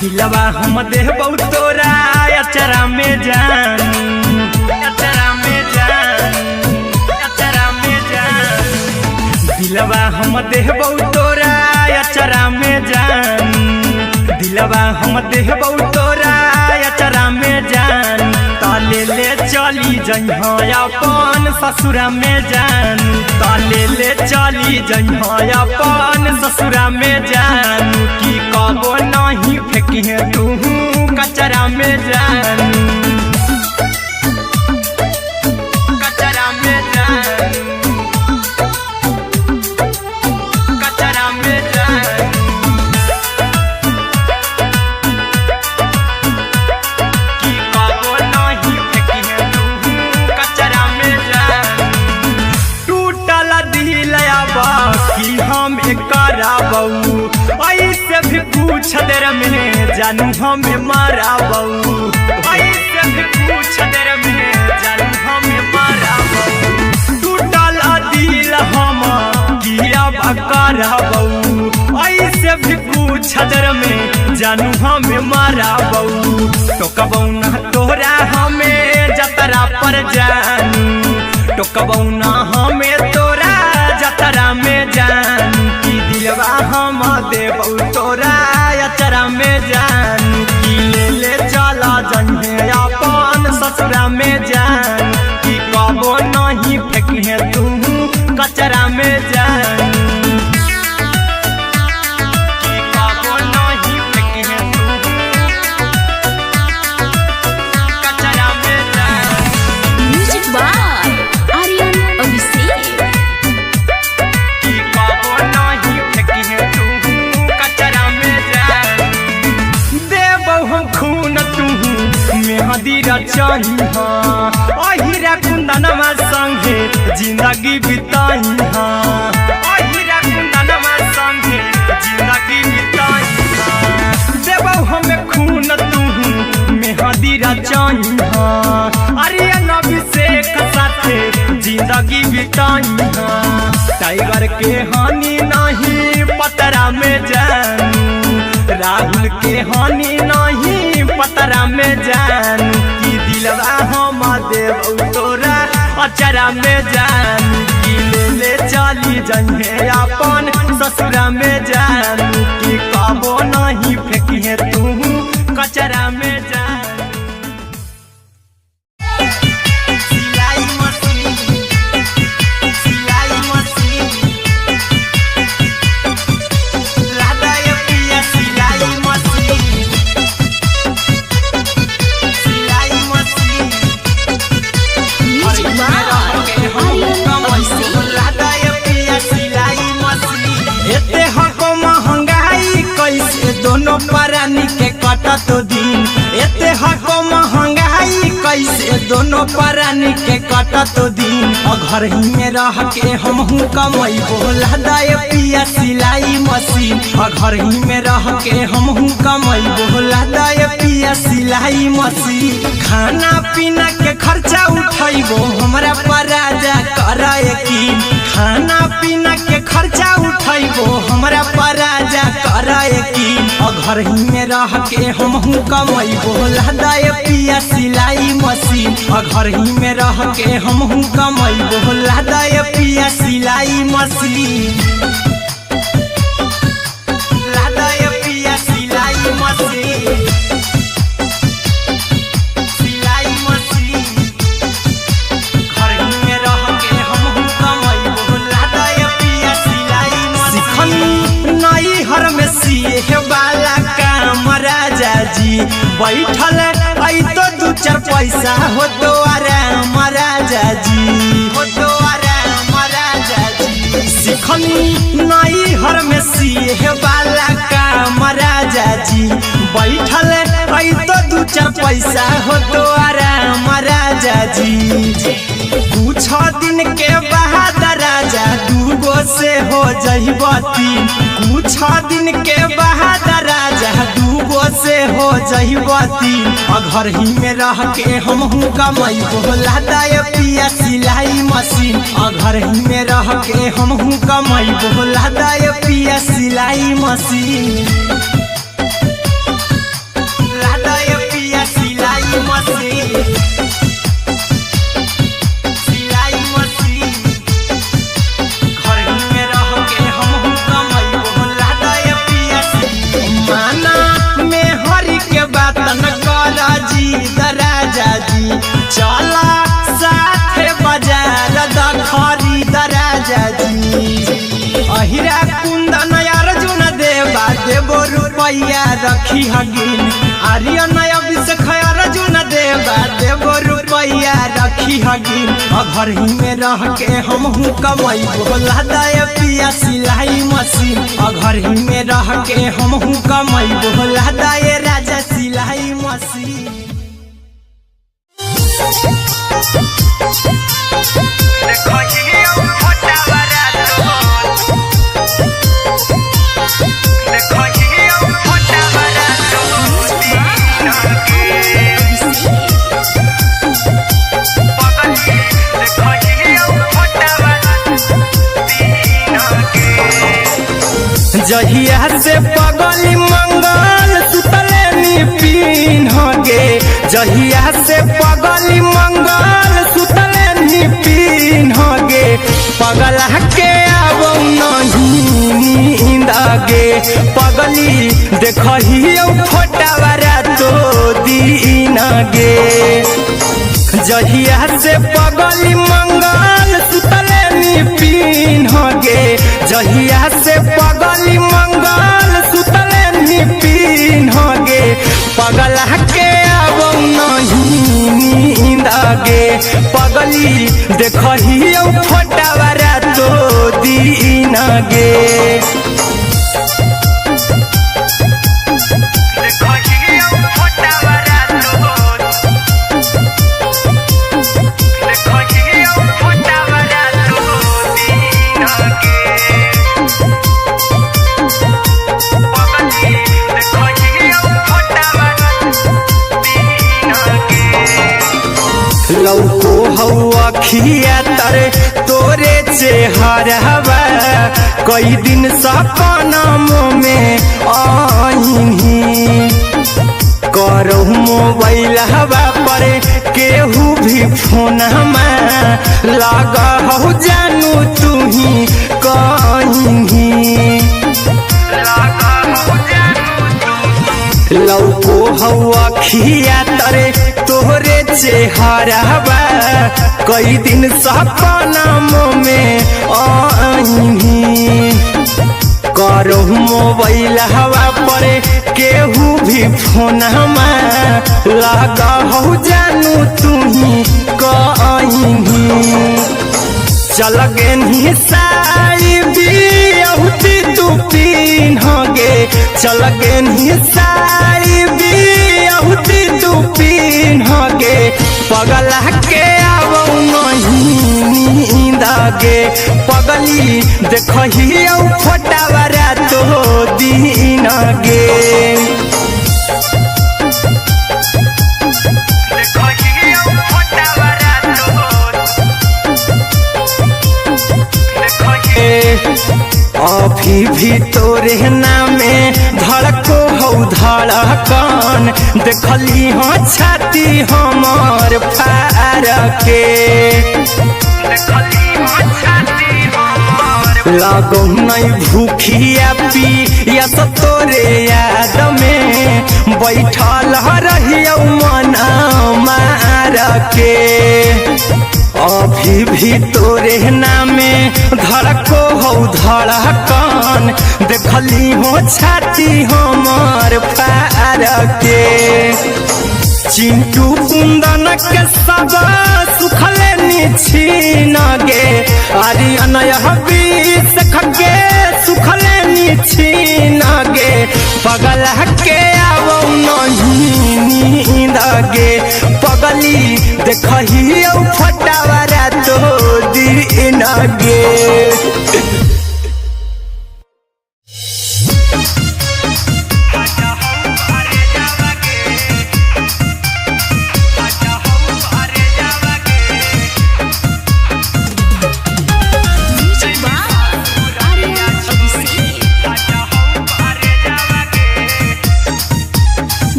दिलवा हम देबौ तोरा अचरा में जान अचरा में जान अचरा में जान दिलवा हम देबौ तोरा अचरा में जान दिलवा हम देबौ तोरा अचरा में जान ताले ले चली जइहा अपन ससुरा में जान ताले ले चली जइहा अपन ससुरा में जान की कबो नहीं फेंकिहे तू कचरा में जान कचरा में जान कचरा में जान की कबो नहीं फेंकिहे तू कचरा में जान टूटल दिल आबा की हम कराबौ ऐसे भी पूछ देर में जानू हमें माराबौ ऐसे भी पूछ देर में जानू हमें माराबौ टूटल दिल हम किया कराबौ ऐसे भी पूछ देर में जानू हमें माराबौ टोकबौ ना तोरा हमें जतरा पर जानू टोकबौ ना हमें तोरा जतरा में जानू की दिलवा हम देबौ तोरा अचरा में जान की ले चला जइहे अपन ससुरा में जान की कबो नहीं फेंकिहे तू कचरा में जान की कबो नहीं फेंकिहे तू कचरा में जान म्यूजिक बाय आर्यन अभिषेक की कबो नहीं फेंकिहे तू कचरा में जान देबौ हम खून तू मेहदी रचइहा अहिरा कुंदनमा संगे जिंदगी बिताइहा अहिरा कुंदनमा संगे जिंदगी बिताइहा देबौ हम खून तू मेहदी रचइहा आर्यन अभिषेक साथे जिंदगी बिताइहा टाइगर के हानि नहीं पतरा में जानू राहुल के हानि नहीं पतरा में जानू की दिलवा हम देबौ तोरा अचरा में जानू की ले चली जइहे अपन ससुरा में जानू की कबो नहीं फेंकिहे तू कचरा में जानू सिलाई मशीन सिलाई मशीन लादा ये पिया सिलाई मशीन सिलाई machine music by Aryan Abhishek लादा ये पिया सिलाई मशीन एते हको महंगाई कैसे दोनों परानी के कटत दिन एते हको महंगाई कैसे दोनों परानी के कटत दिन घर ही में रह के हमहू कमैबो लादा ये पिया सिलाई मशीन घर ही में रह के हमहू कमैबो लादा ये पिया सिलाई मशीन खाना पीना के खर्चा उठैबो हमरा पराजा करे की खाना पीना के खर्चा उठैबो हमरा पराजा करे की घर ही में रह के हमहू कमैबो लादा ये पिया सिलाई मशीन घर ही में रह के हमहू कमैबो लादा ये पिया सिलाई मशीन लादा ये पिया सिलाई मशीन सिलाई मशीन घर ही में रह के हमहू कमैबो लादा ये पिया सिलाई मशीन बैठल आई तो दू चार पैसा हो तो आराम राजा जी, हो तो आराम राजा जी। सिखनी नई हर में सीहे वाला काम राजा जी, बैठल आई तो दू चार पैसा हो तो आराम राजा जी। कुछ दिन के बाद राजा दूगो से हो जहिबती, कुछ दिन के बाद राजा दूगो से हो जहिबती। घर ही में रह के हमहू कमाई बोला दाय पिया सिलाई मशीन, घर ही में रह के हमहू कमाई बोला दाय पिया सिलाई मशीन, लादाय पिया सिलाई मशीन, सिलाई मशीन। घर ही में रह के हमहू कमाई बोला दाय पिया माना में हरि के बात न कर जी दराजा जी, चला साथे बाजार द खरीद राजा जी। अहिरा कुंदन अर्जुन देवा देवो रुपैया रखी हगिन, आर्यन अभिषेक अर्जुन देवा देवो रुपैया रखी हगिन। घर ही में रह के हमहू कमाई बोला दाय पिया सिलाई मशीन, घर ही में रह के हमहू कमाई बोला दाय राजा सिलाई मशीन। जहिया से पगली मंगल सुतले निपिन गे, जहिया से पगली मंगल सुतले निपिन गे। पगला के अब नहीं नींद गे, पगली देखही फोटावारा तो दीन गे। जहिया से पगली मंगल सुतले निपिन गे, जहिया से पगली मंगल सुतले निपिन गे। पगला के अब नहीं नींद गे, पगली देखही फोटावारा तो दीन गे। लौको हवा खिया तरे तोरे चेहरवा, कई दिन सपना में आईनी। करहु मोबाइल हवा पर केहू भी फोन लगा हो जानू तू ही कहीं। लौको हवा खिया तरे तोहरे चेहरवा, कई दिन सपना में आईनी। करहु मोबाइल हवा पर केहू भी फोन लगा हो जानू तू ही कहीं। चल गे साई बिहुती तू पीन गे, चल गे साई बिहुती तू पीन गे। पगला के अब नहीं नींद गे, पगली देखही फोटावारा तो दीन गे। अभी भी तोरे नामे धड़को हो धड़कन, देखली हाँ छाती हमर फार के। लागो नहीं भूखिया पिया तो तोरे याद में, बैठल रहियो मन मार के। अभी भी तोरे नामे धड़को हो धड़कन देखली हो छाती हमर फार के चिंटू कुंदन के सब सुखले निछीन गे आर्यन बीस खगे सुखले निछीन गे पगल के आवो नहीं नींद गे पगली देखही फटावरा तो दिन गे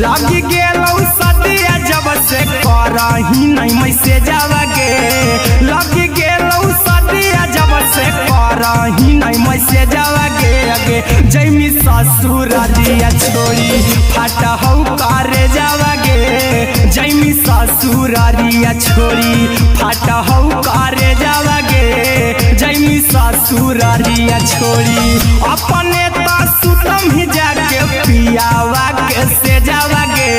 लगी गेलौ सदिया जब से करही नहीं मैसेजवा गे लगी गेलौ सदिया जब से करही नहीं मैसेजवा गे अगे जैमी ससुरारिया छोड़ी फाटा हौ करे जावा गे जैमी ससुरारिया छोड़ी फाटा हौ करे जावा गे जैमी ससुरारिया छोड़ी अपने तो सुतम ही जाके पियावा के से जावा गे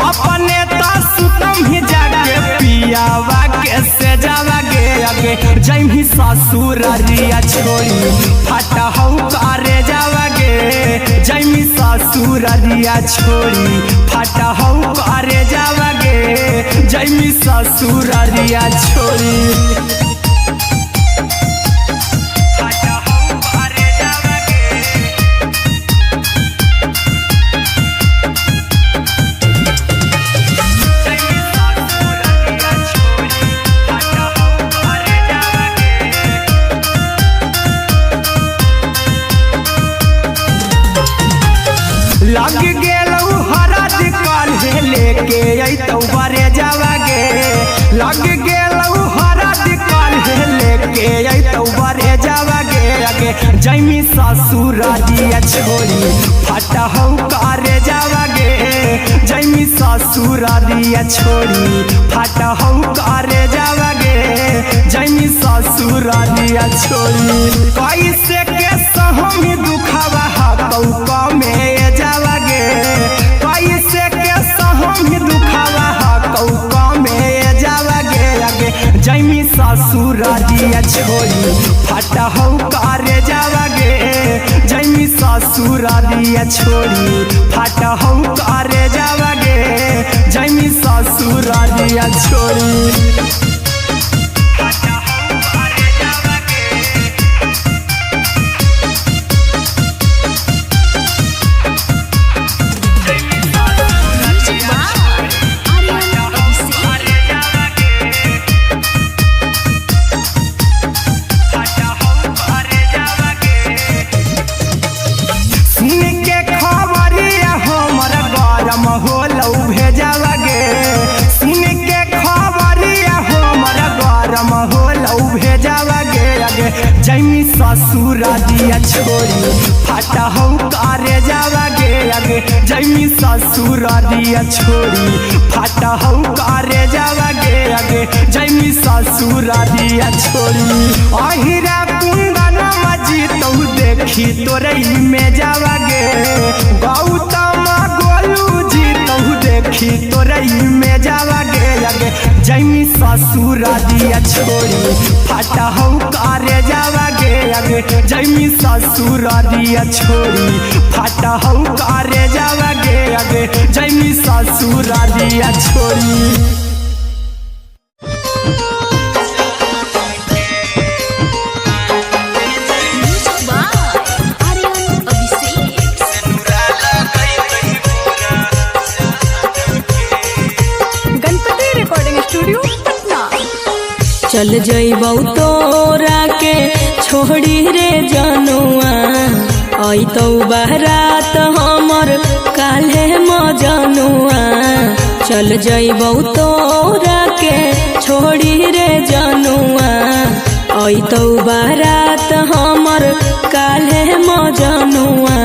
अपने तो सुतम ही जाके पियावा के से जावा गे अगे जैमी ससुरारिया छोड़ी फाटा हौ करे जावा गे जैमी ससुरारिया छोड़ी फाटा हौ करे जावा गे जैमी ससुरारिया छोड़ी लग गेलौ हरद काल्हे लेके अइतौ बरे जावा गे लग गेलौ हरद काल्हे लेके अइतौ बरे जावा गे अगे जैमी ससुरारिया छोड़ी फाटा हौ करे जावा गे जैमी ससुरारिया छोड़ी फाटा हौ करे जावा गे जैमी ससुरारिया छोड़ी कैसे के सहम दुखवा हतौ कमे जावा गे कैसे के सहम दुखवा हतौ कमे जावा गे अगे जैमी ससुरारिया छोड़ी फाटा हौ करे जावा गे जैमी ससुरारिया छोड़ी फाटा हौ करे जावा गे जैमी ससुरारिया छोड़ी जैमी ससुरारिया छोड़ी फाटा हौ करे जावा गे अगे जैमी ससुरारिया छोड़ी फाटा हौ करे जावा गे अगे जैमी ससुरारिया छोड़ी अहिरा कुंदन मजी तो देखी तोरई में जावा गे गौतम गोलू जी तो देखी तोरई में जावा गे अगे जैमी ससुरारिया छोड़ी फाटा हौ करे जावा गे अगे जैमी ससुरारिया छोड़ी फाटा हौ करे जावा गे अगे जैमी ससुरारिया छोड़ी चल जइबौ तोरा के छोड़ी रे जनुआ अइतौ बारात हमर काल्हे मजनुआ चल जइबौ तोरा के छोड़ी रे जनुआ अइतौ बारात हमर काल्हे मजनुआ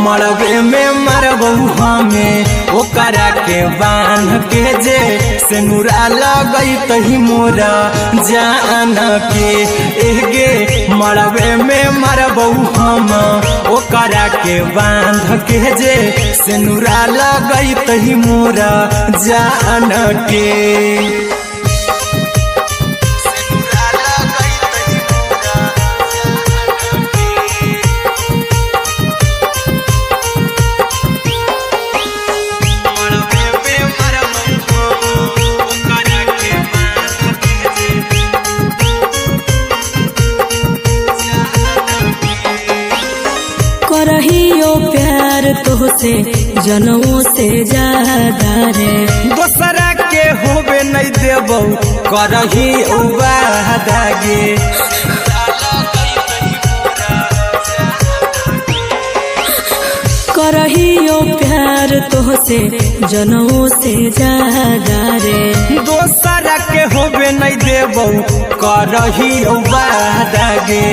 मरबे में मरब मरबहू हमें ओकरा के बांध के जे सेनुरा लगई तही मोरा जान के एगे मरबे में मरबहू हम ओकरा के बांध के जे सेनुरा लगई तही मोरा जान के करहियो प्यार तोहसे जनमों से ज्यादा रे दोसरा के होबे नहीं देबो करही वादा गे करहियो प्यार तोहसे जनमों से ज्यादा रे दोसरा के होबे नहीं देबो करही वादा गे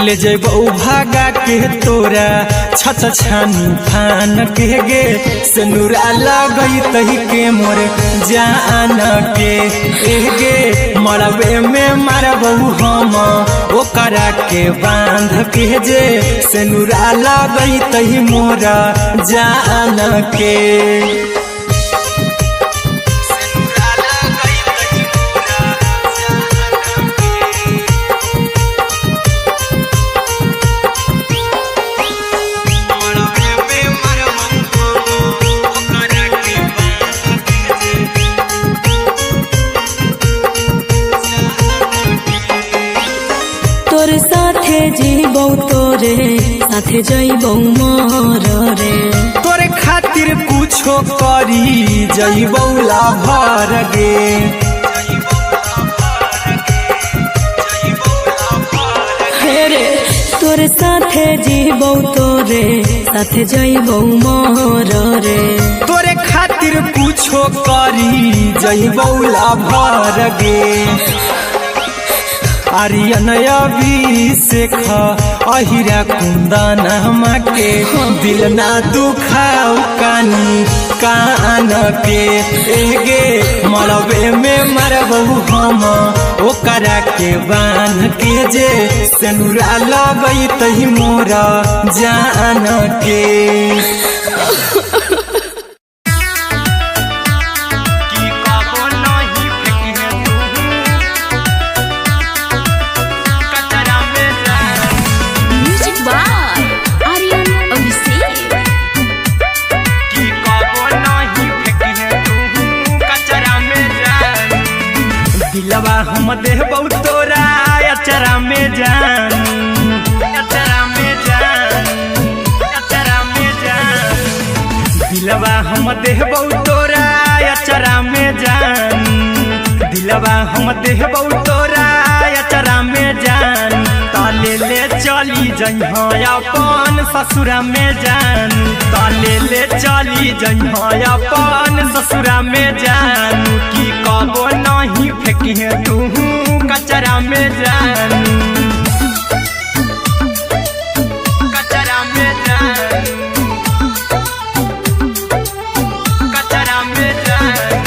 ले जेबो भागा के तोरा छछ छानी फान के गे सेनुरा लगई तही के मोर जान के एगे मरबे में मरबहू हम ओकरा के बांध के जे सेनुरा लगई तही मोरा जान के तोरे साथे जीबौ तोरे साथे जइबौ मर रे तोरे खातिर कुछो करी जइबौ लाभर गे हेरे तोरे साथे जीबौ तोरे साथे जइबौ मर रे तोरे खातिर कुछो करी जइबौ लाभर गे आर्यन अभिषेक अहिरा कुंदन के दिल ना दुखाओ कानी कान के एगे मरबे में मरबहू हम ओकरा के बांध के जे सेनुरा लगई तही मोरा जान के दिलवा हम देबौ तोरा अचरा में जान अचरा में जान अचरा में जान दिलवा हम देबौ तोरा अचरा में जान दिलवा हम देबौ तोरा अचरा में जान ताले ले चली जइहा अपन ससुरा में जान ताले ले चली जइहा अपन ससुरा में जान की कबो नहीं फेंकिहे तू कचरा में जान कचरा में जान कचरा में जान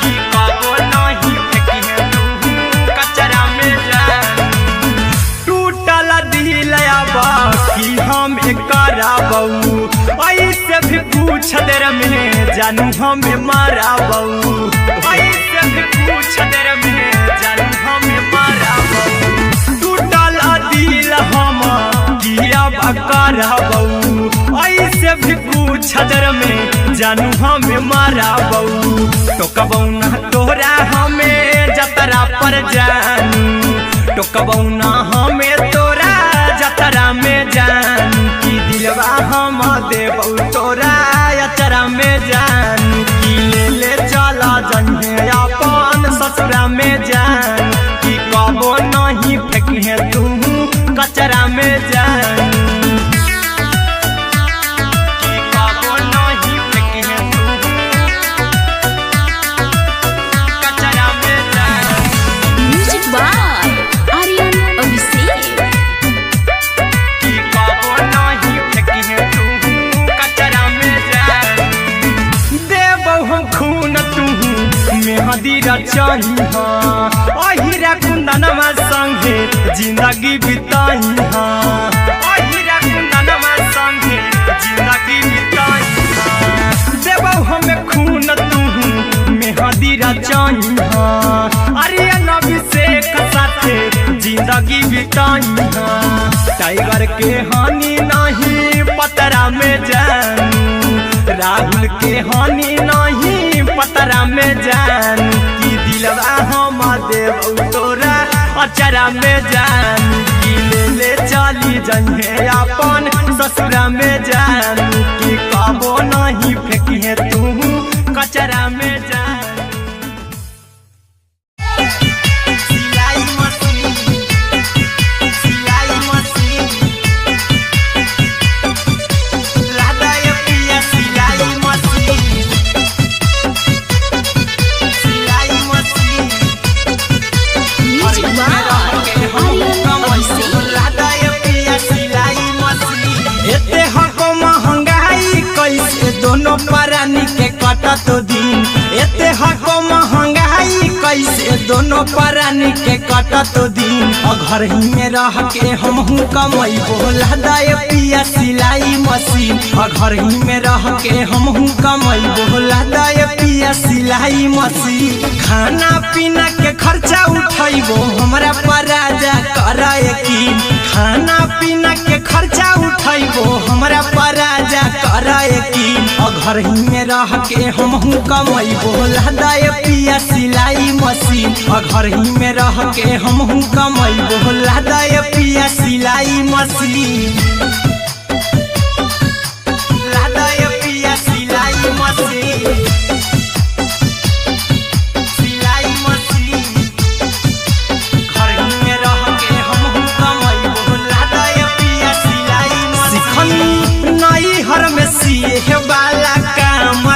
की कबो नहीं फेंकिहे तू कचरा में जान टूटल दिल बाकी हम कराबू ऐसे भी पूछ देर में जानू हमें माराबू ऐसे भी पूछ देर में जानू हमें माराबू टूटल दिल हम किया कराबू ऐसे भी पूछ देर में जानू हमें माराबू टोकबू ना तोरा हमें जतरा पर जानू टोकबू ना हमें तोरा जतरा में जान की दिलवा हम देबौ तोरा अचरा में जान की ले चला जइहे अपन ससुरा में जान की कबो नहीं फेंकिहे तू कचरा में जान की कबो नहीं फेंकिहे तू कचरा में जान म्यूजिक बाय आर्यन अभिषेक जिंदगी बिताई हाँ हीरा कुंदनमा संगे जिंदगी बिताई हाँ देबौ हमें खून तू मेहदी रचाई हाँ आर्यन अभिषेक साथे जिंदगी बिताई हाँ टाइगर के हानि नहीं पतरा में जानू राहुल के हानि नहीं पतरा में जानू की दिलवा हम देव तोरा अचरा में जानू की ले चली जइहे अपन ससुरा में जानू की कबो नहीं फेंकिए तू कचरा में जानू परानी के कटा तो दिन एते हको महंगाई कैसे दोनों परानी के कटा तो दिन घर ही में रह के हमहू कमाई बोला दाए पिया सिलाई मशीन घर ही में रह के हमहू कमाई बोला दाए पिया सिलाई मशीन खाना पीना के खर्चा उठाइबो हमरा पराजा कराए की खाना पीना के खर्चा उठाइबो हमरा पराजा कराए की घर ही में रह के हमहू कमाई बोला दाए पिया सिलाई मशीन घर ही में रह के हमहू कमाई बोला दाए पिया सिलाई मशीन लादाए पिया सिलाई मशीन सिलाई मशीन घर ही में रह के हमहू कमाई बोला दाए पिया सिलाई मशीन नई हर में सिए वाला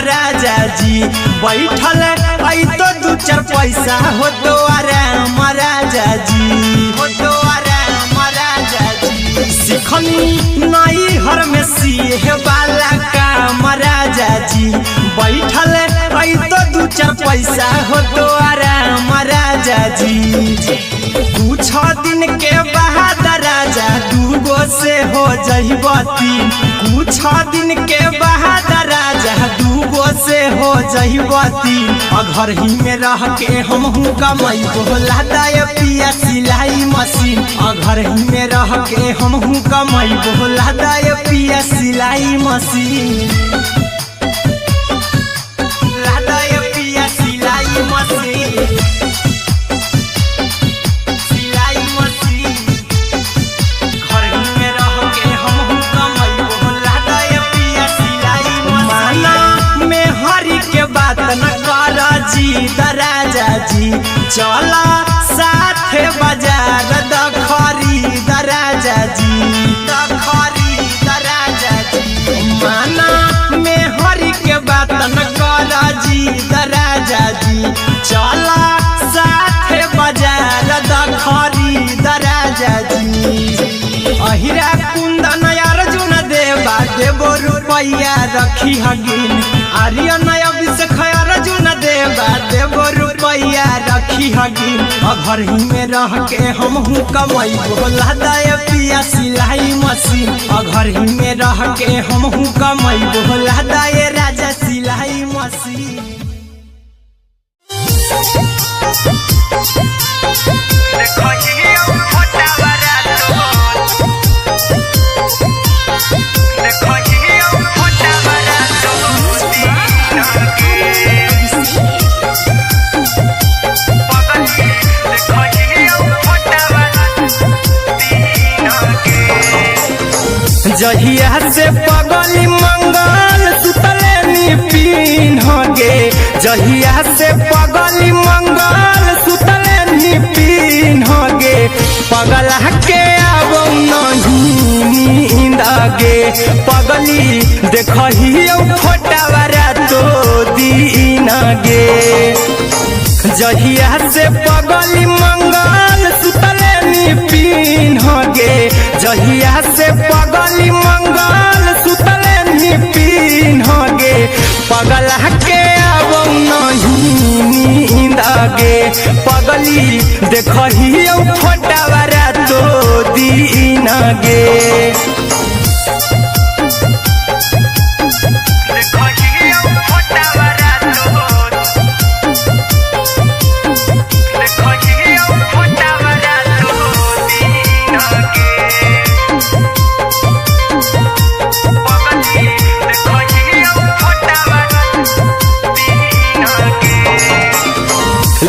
राजा जी बैठल आई तो दू चार पैसा हो तो आराम राजा जी हो तो आराम राजा जी सिखनी नई हर में सिए वाला काम राजा जी बैठल आई तो दू चार पैसा हो तो आराम राजा जी कुछ दिन के बाद राजा दूगो से हो जहिबती कुछ दिन के बाद राजा दूगो से हो जहिबती घर ही में रह के हमहू कमाई बोला दाए पिया सिलाई मशीन घर ही में रह के हमहू कमाई बोला दाए पिया सिलाई मशीन लादाए पिया सिलाई मशीन राजा जी चला साथे बाजार द खरीद राजा जी द खरीद राजा जी माना में हरी के बात न कर जी द राजा जी चला साथे बाजार द खरीद राजा जी अहिरा कुंदन अर्जुन देवा देबो रुपया रखी हगिन आर्यन अभिषेक अर्जुन देवा देबो रुपया रखी हगिन घर ही में रह के हमहू कमाई बोला दाए पिया सिलाई मशीन घर ही में रह के हमहू कमाई बोला दाए राजा सिलाई मशीन जहिया से पगली मंगल सुतले पीन गे जहिया से पगली मंगल सुतले पीन गे पगला के आबो नहीं नींद गे पगली देखहियो फोटावा तो दीन गे जहिया से पगली मंगल सुतले पीन गे जहिया से पगली मंगल सुतले पीन गे पगला के आबो नहीं नींद गे पगली देखही फोटावारा तो दीन गे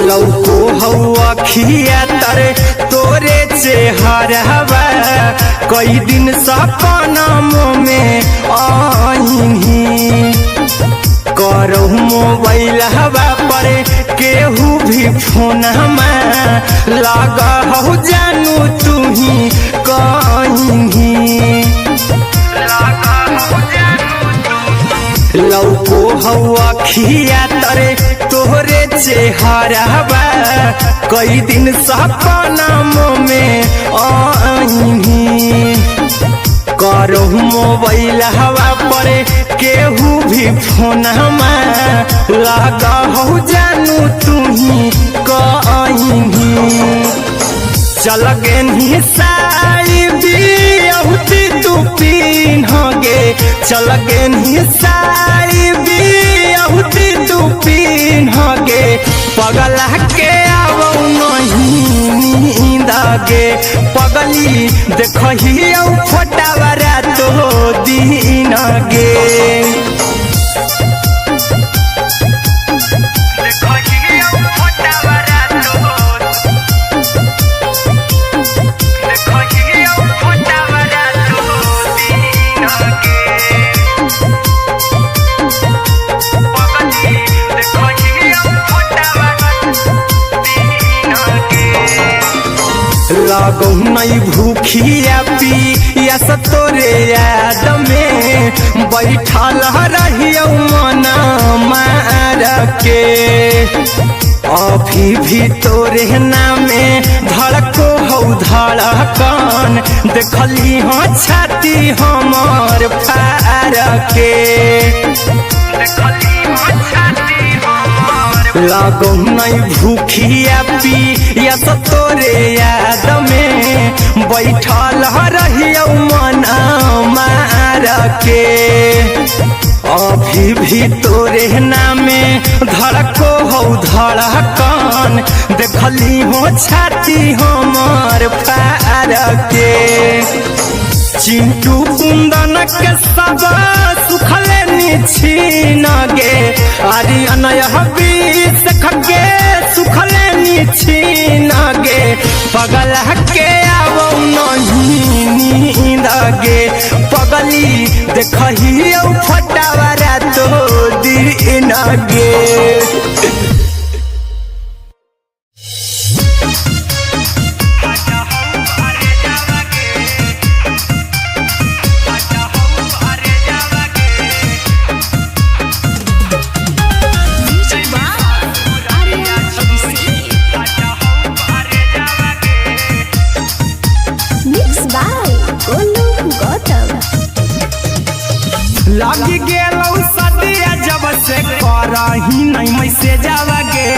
लौको हवा खिया तरे तोरे चेहरवा कई दिन सपनों में आईनी करो मोबाइल हवा पर केहू भी फोन लगा हो जानू तू ही कहीं लौको हवा खिया तरे तोहरे चेहरवा कई दिन सपनों में आईनी करो मोबाइल हवा पर केहू भी फोन लगा हो जानू तू ही कहीं चल गे साड़ी बिहुती तू पिन्हगे चल गे साड़ी बिहुती तू पिन्हगे पगला के आवो नहीं नींद गे पगली देखही फोटावारा तो दीन गे लागो नहीं भूखिया पिया तोरे याद में बैठल रहियो मन मार के अभी भी तोरे नामे धड़को हो धड़कन देखली हाँ छाती हमार फार के लागो नहीं भूखिया पिया तोरे याद में बैठल रहियो मन मार के अभी भी तोरे नामे धड़को हो धड़कन देखली हो छाती हमार फार के चिंटू कुंदन के सब सुखले निछीन गे आर्यन बीस खगे सुखले निछीन गे पगला के आवो नहीं नींद गे पगली देखही फोटावारा तो दीन गे लगी गेलौ सदिया जब से करही नहीं मैसेजवा गे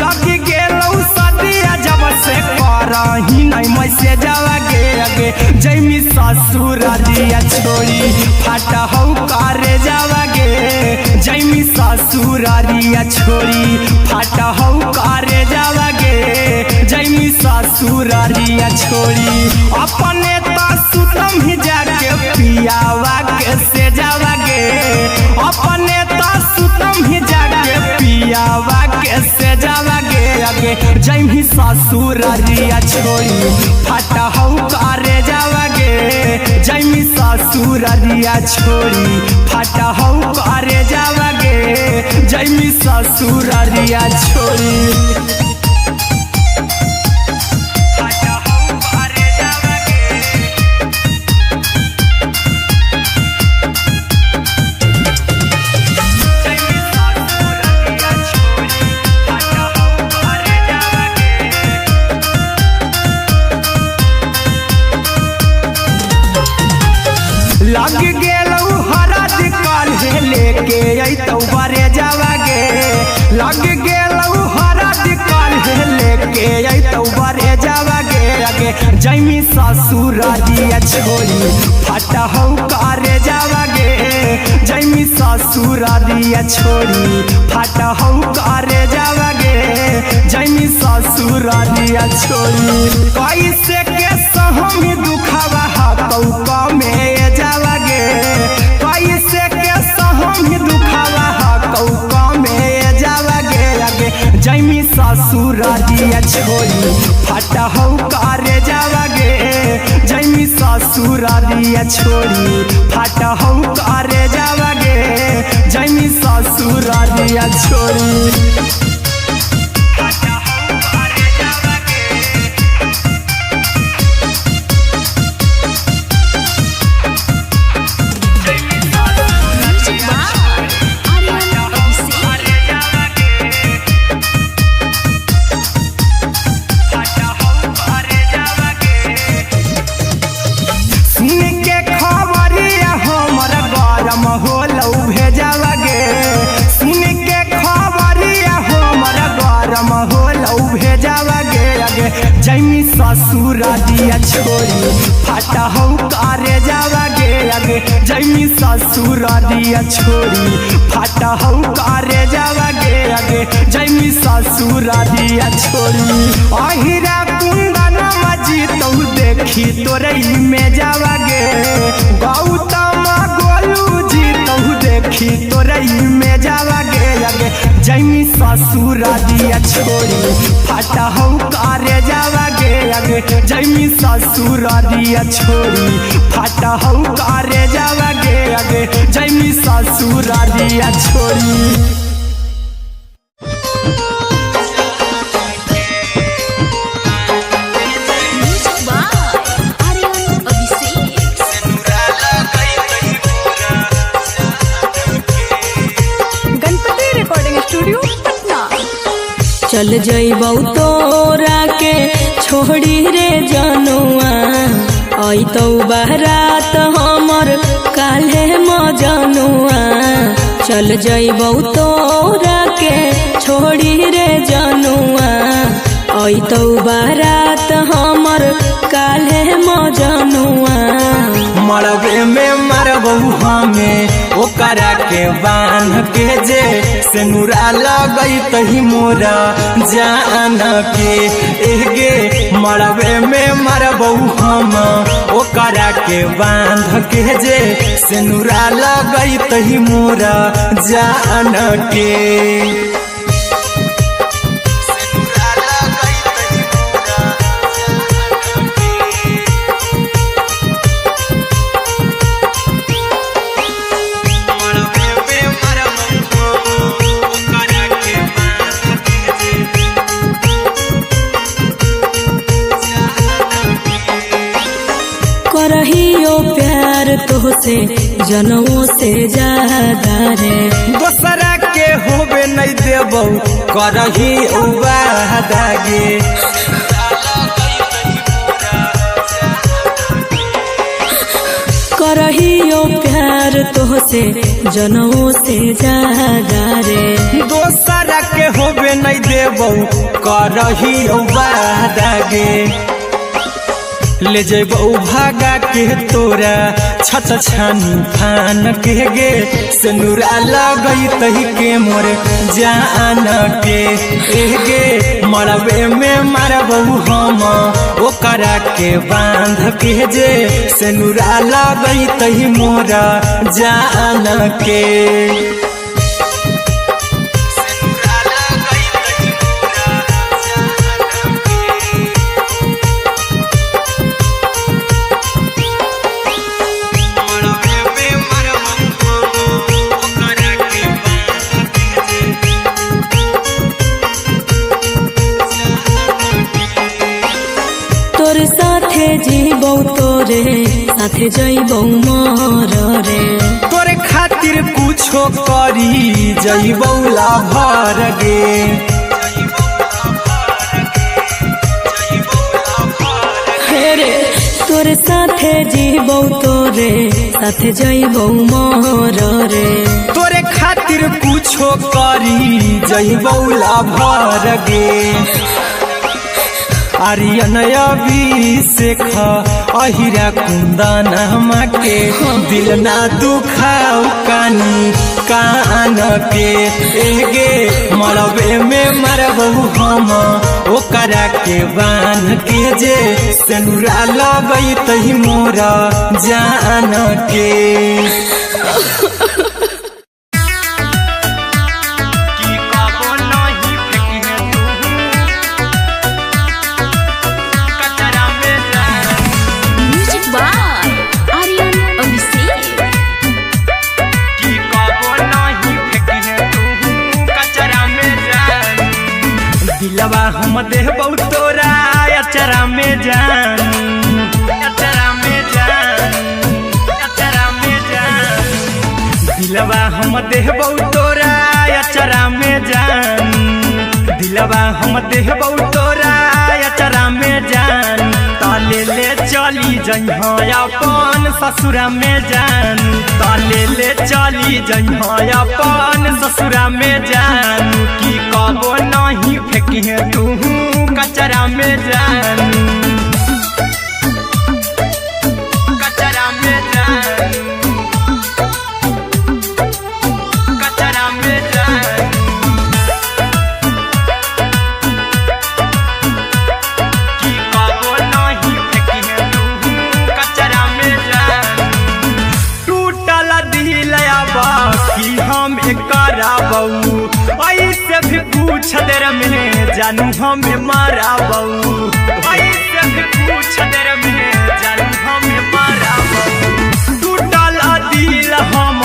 लगी गेलौ सदिया जब से करही नहीं मैसेजवा गे अगे जैमी ससुरारिया छोड़ी फाटा हौ करे जावा गे जैमी ससुरारिया छोड़ी फाटा हौ करे जावा गे जैमी ससुरारिया छोड़ी अपने तो सुतम ही जाके पियावा के से जावा गे अपने तो सुतम ही जाके पियावा के से जावा गे अगे जैमी ससुरारिया छोड़ी फाटा हौ करे जावा गे जैमी ससुरारिया छोड़ी फाटा हौ करे जावा गे जैमी ससुरारिया छोड़ी लग गेलौ हरद काल्हे लेके अइतौ बरे जावा गे लग गेलौ हरद काल्हे लेके जैमी ससुरारिया छोड़ी फटा हौ करे जावागे जैमी ससुरारिया छोड़ी फटा हौ करे जावागे जैमी ससुरारिया छोड़ी कैसे के सहमी दुखावा हतौ कमे जावागे कैसे के सहमी दुखावा हतौ कमे जावागे आगे जैमी ससुरारिया छोड़ी फटा हौ करे जावागे जैमी ससुरारिया छोड़ी फटा हौ करे जावागे जैमी ससुरारिया छोड़ी जैमी ससुरारिया छोड़ी फटा हौ करे जावागे आगे जैमी ससुरारिया छोड़ी फटा हौ करे जावागे आगे जैमी ससुरारिया छोड़ी अहिरा कुंदन मजी तो देखी तोरई में जावागे गौतम गोलू जी तो देखी तोरई में जावागे आगे जैमी ससुरारिया छोड़ी फटा हौ करे जावागे आगे जैमी ससुरारिया छोड़ी फटा हौ करे जावागे आगे जैमी ससुरारिया छोड़ी चल जइबौ तोरा के छोड़ी रे जनुआ अइतौ बारात हमर काल्हे मजनुआ चल जइबौ तोरा के छोड़ी रे जनुआ अइतौ बारात हमर काल्हे मजनुआ मरबे में मरबौ हमें ओकरा के बांध के जे सेनुरा लगई तही मोरा जान के एगे मरबे में मरबौ हम ओकरा के बांध के जे सेनुरा लगई तही मोरा जान के करहियो प्यार तोहसे जनमों से ज्यादा रे दोसरा के होबे नहीं देबौ करही उबादागे करहियो प्यार तोहसे जनमों से ज्यादा रे दोसरा के होबे नहीं देबौ करही उबादागे ले जेबौ भागा के तोरा छत छानी फान के गे सेनुरा लगई तही के मोर जान के गे मरबे में मरबौ हम ओकरा के बांध के जे सेनुरा लगई तही मोरा जान के जीबौ तोरे साथे जइबौ मोर रे तोरे खातिर कुछो करी जइबौ लाभर गे रे तोरे साथे जीबौ तोरे साथे जइबौ मोर रे तोरे खातिर कुछो करी जइबौ लाभर गे आर्यन अभिषेक अहिरा कुंदन के दिल ना दुखाऊ कानी कान के एगे मरबे में मरबू हम ओकरा के बांध के जे सेनुरा लगई तही मोरा जान के दिलवा हम देबौ तोरा अचरा में जान अचरा में जान अचरा में जान दिलवा हम देबौ तोरा अचरा में जान दिलवा हम देबौ तोरा अचरा में जान ताले ले चली जइहा अपन ससुरा में जान ताले ले चली जइहा अपन ससुरा में जान की कबो नहीं फेंकिहे तू कचरा में जान कचरा में जान कचरा में जान की कबो नहीं फेंकिहे तू कचरा में जान टूटल दिल बाकी हम कराबू ऐसे भी पूछ देर में जानू हमें माराबू ऐसे भी पूछ देर में जानू हमें माराबू टूटल दिल हम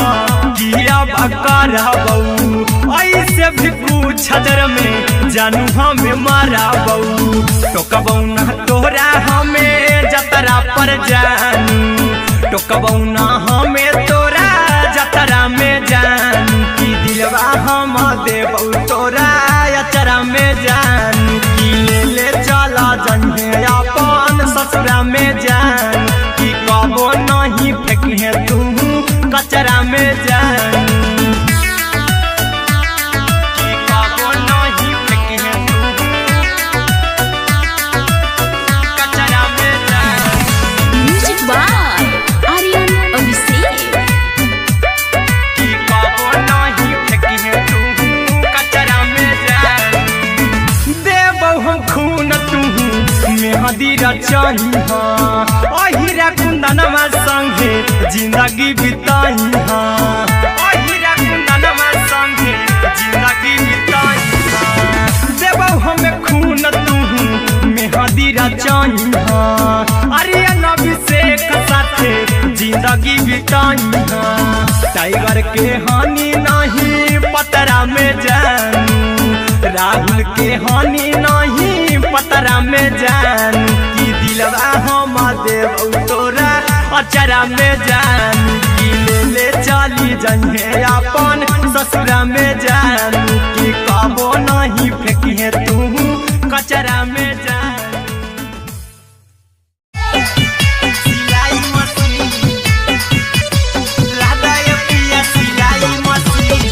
किया कराबू ऐसे भी पूछ देर में जानू हमें माराबू टोकबौ ना तोरा हमें जतरा पर जानू टोकबौ ना हमें तोरा जतरा में जानू की दिलवा हम देबौ तोरा अचरा में जान की ले चला जइहे अपन ससुरा में जान की कबो नहीं फेंकिहे तू कचरा में जान की कबो नहीं फेंकिहे तू कचरा में जान म्यूजिक बाय आर्यन अभिषेक की कबो नहीं फेंकिहे तू कचरा में जान देबौ हम खून तू मेहदी रचही अहिरा कुंदनमा संगे जिंदगी बिताई अहिरा कुंदनमा संगे जिंदगी बिताई देबौ हमें खून तू मेहदी रचही आर्यन अभिषेक साथे जिंदगी बिताई टाइगर के हानि नहीं पतरा में जानू राहुल के हानि नहीं पतरा में जानू की दिलवा हम देबौ तोरा अचरा में जानू की ले चली जइहे अपन ससुरा में जानू की कबो नहीं फेंकिहे तू कचरा में जानू सिलाई मशीन लादा ये पिया सिलाई मशीन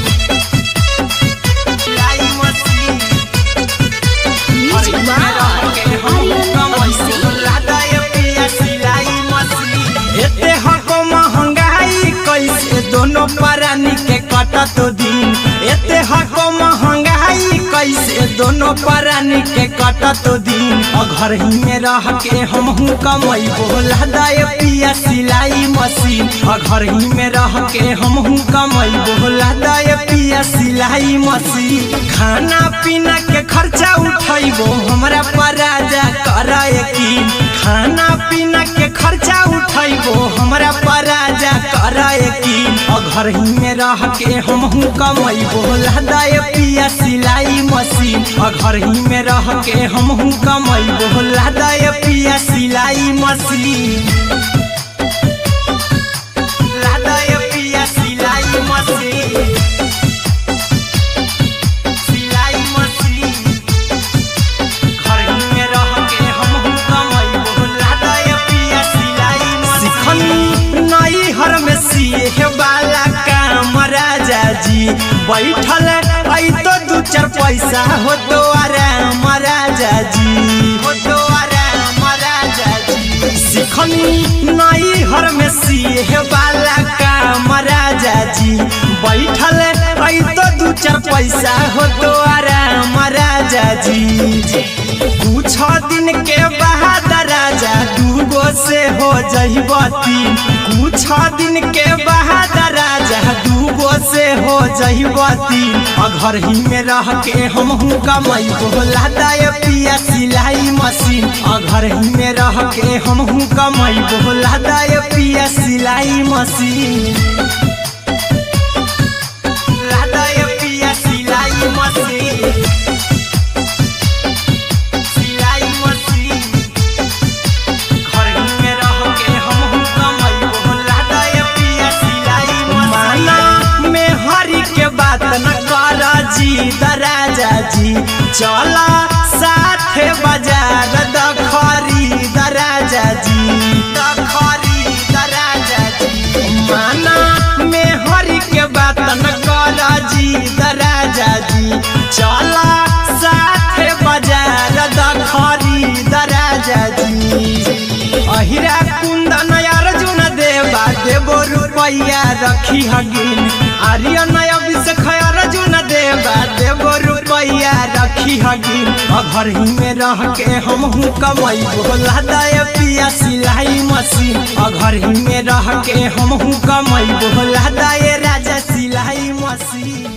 सिलाई machine music by Aryan Abhishek लादा ये पिया सिलाई मशीन एते हको महंगाई कैसे दोनों परानी के कटत दिन एते हको महंगाई कैसे दोनों परानी के कटत दिन घर ही में रह के हमहू कमैबो लादा ये पिया सिलाई मशीन घर ही में रह के हमहू कमैबो लादा ये पिया सिलाई मशीन खाना पीना के खर्चा उठैबो हमरा पर राजा करा यकीन खाना पीना के खर्चा उठैबो हमरा पर राजा करा यकीन घर ही में रह के हमहू कमैबो लादा ये पिया सिलाई मशीन घर ही में रह के हमहू कमैबो लादा ये पिया सिलाई मशीन लादा ये पिया सिलाई मशीन सिलाई मशीन घर ही में रह के हमहू कमैबो लादा ये पिया सिलाई मशीन नई हर में सिए वाला काम राजा जी बैठल आई तो दू चार पैसा हो तो आराम राजा जी हो तो सिखनी नई हर में सीहे वाला काम राजा जी बैठल आई तो दू चार पैसा हो तो आराम राजा जी कुछ दिन के बाद राजा दूगो से हो जहिबती कुछ दिन के बाद राजा दूगो से हो जहिबती घर ही में रह के हम कमाई बोला दाय पिया सिलाई मशीन घर ही में रह के हम कमाई बोला दाय पिया सिलाई मशीन लादाय पिया सिलाई मशीन सिलाई मशीन घर ही में रह के हम कमाई बोला दाय पिया सिलाई मशीन माना में हरी के बात न कर जी दराजा जी चला साथे बाजार दखरी दराजा जी दखरी दराजा जी माना में हरी के बात न कर जी दराजा जी चला साथे बाजार दखरी दराजा जी अहिरा कुंदन अर्जुन देवा देवो रुपया रखी हगिन आर्यन अभिषेक अर्जुन देवा देवो रुपया रखी हगिन घर ही में रह के हम कमाई बोला दाय पिया सिलाई मशीन घर ही में रह के हम कमाई बोला दाय राजा सिलाई मशीन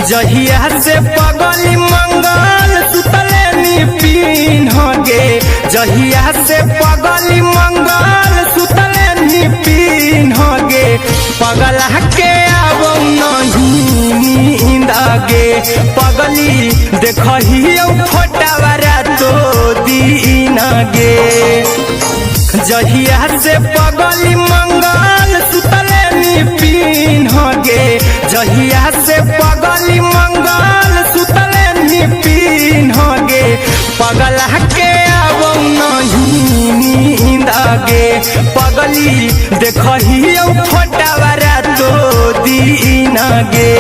जहिया से पगली मंगल सुतले निपिन गे जहिया से पगली मंगल सुतले निपिन गे पगला के आवो नहीं नींद गे पगली देखही फोटावारा तो दीन गे जहिया से पगली मंगल सुतले निपिन गे जहिया से पगली मंगल सुतले निपिन गे पगला के आवो नहीं नींद गे पगली देखही फोटावारा तो दीन गे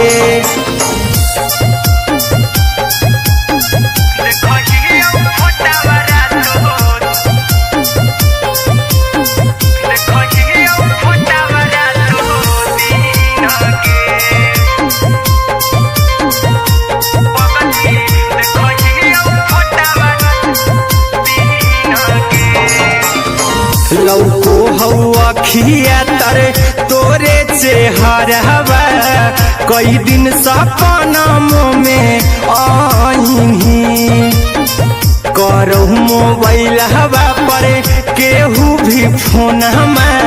लौको हवा खिया तर तोरे चेहरवा कई दिन सपना में आईनी करो मोबाइल हवा पर केहू भी फोन में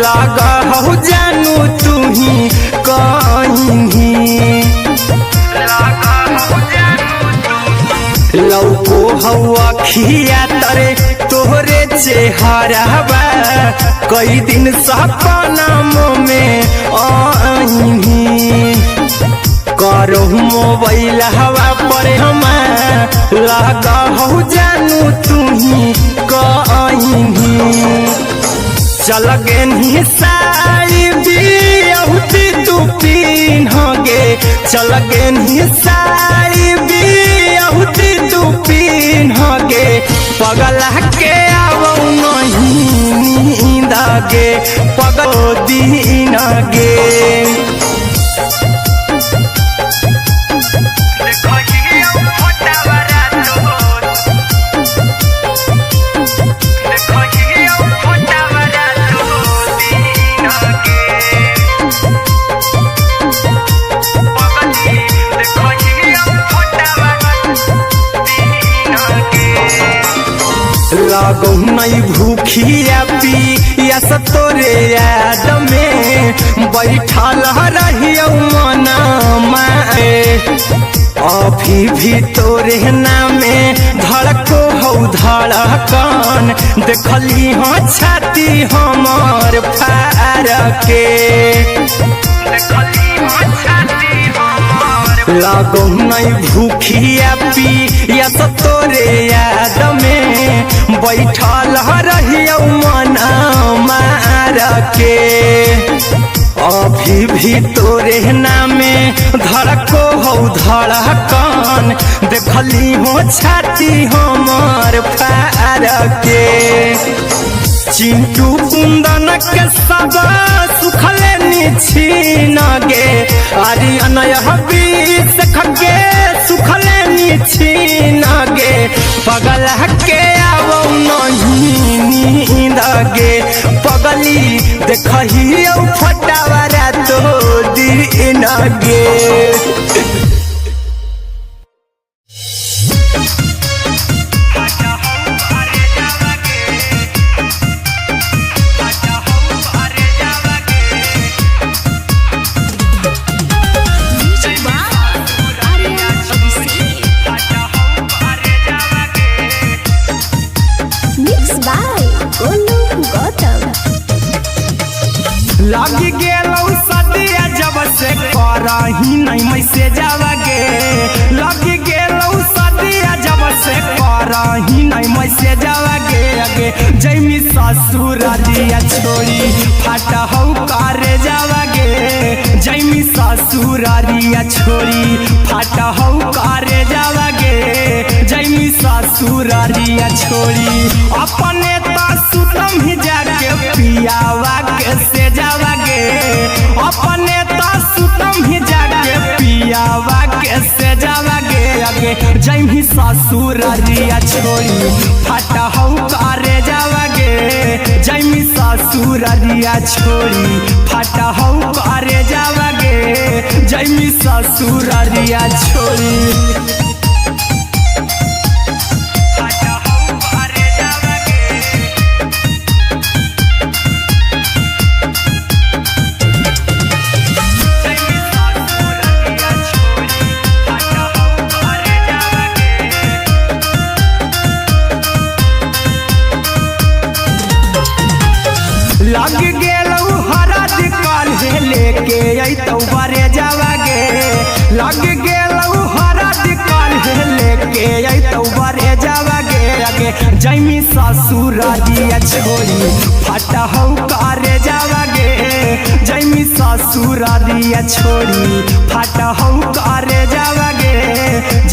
लगा हो जानू तू ही कहीं लौको हवा खिया तरे तोहरे चेहरवा कई दिन सपना में आईनी करो मोबाइल हवा पर हम लगा हो जानू तू ही कहीं चल गे साड़ी बिहुती तू पीन गे चल गे साड़ी बिहुती तू पीन गे पगला के आवो नहीं नींद गे पगल दीन गे लागो नहीं भूखिया पिया तोरे याद में बैठल रहियो मना माए अभी भी तोरे नामे धड़को हौ धड़कन देखली हो छाती हमर फार के लागो नहीं भूखिया पिया तो तोरे याद में बैठल रहियो मन मार के अभी भी तोरे नामे धड़को हौ धड़कन देखली हो छाती हमर फार के चिंटू कुंदन के सब सुखले निछीन गे आर्यन हबीस खगे सुखले निछीन गे पगल के आवो नहीं नींद गे पगली देखही फटावरा तो दिन गे लगी गेलौ सदिया जब से करही नहीं मैसेजवा गे लगी गेलौ सदिया जब से करही नहीं मैसेजवा गे अगे जैमी ससुर दिया छोड़ी फाटा हौ करे जावा गे जैमी ससुर दिया छोड़ी फाटा हौ करे जावा गे जैमी ससुर दिया छोड़ी अपने तो सुतम ही जाके पियावा के से जावा गे अपने तो सुतम ही जाके पियावा के से जावा गे अगे जैमी ससुर दिया छोड़ी फाटा हौ करे जावा गे जैमी ससुर दिया छोड़ी फाटा हौ करे जावा गे जैमी ससुर दिया छोड़ी लग गेलौ हरद काल्हे लेके अइतौ बरे जावा गे लग गेलौ हरद काल्हे लेके अइतौ बरे जावा गे अगे जैमी ससुर दिया छोड़ी फाटा हौ करे जावा गे जैमी ससुर दिया छोड़ी फाटा हौ करे जावा गे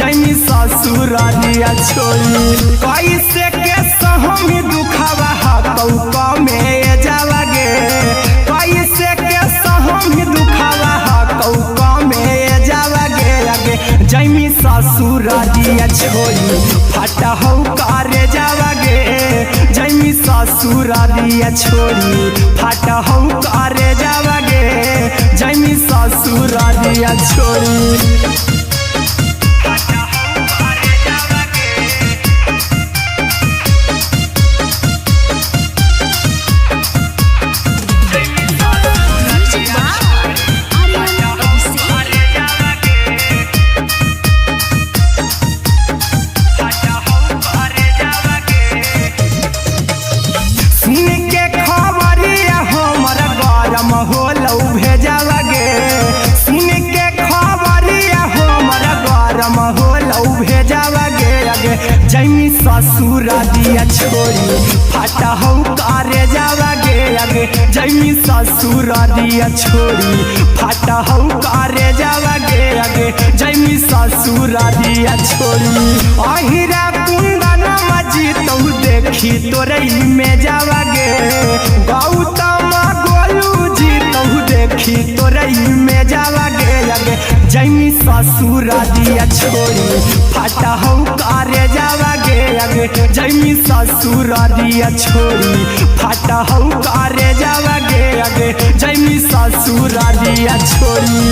जैमी ससुर दिया छोड़ी कैसे के सहमी दुखावा हतौ कमे जावा गे कैसे के सहमी दुखावा हतौ कमे जावा गे अगे जैमी ससुर दिया छोड़ी फाटा हौ करे जावा गे जैमी ससुर दिया छोड़ी फाटा हौ करे जावा गे जैमी ससुर दिया छोड़ी जैमी ससुर दिया छोड़ी फाटा हौ करे जावा गे अगे जैमी ससुर दिया छोड़ी फाटा हौ करे जावा गे अगे जैमी ससुर दिया छोड़ी अहिरा कुंदन मजी तौ देखी तोरे में जावा गे गौतम गोलू जी तौ देखी तोरे में जावा गे अगे जैमी ससुर दिया छोड़ी फाटा हौ करे जावा गे अगे जैमी ससुर दिया छोड़ी फाटा हौ करे जावा गे अगे जैमी ससुर दिया छोड़ी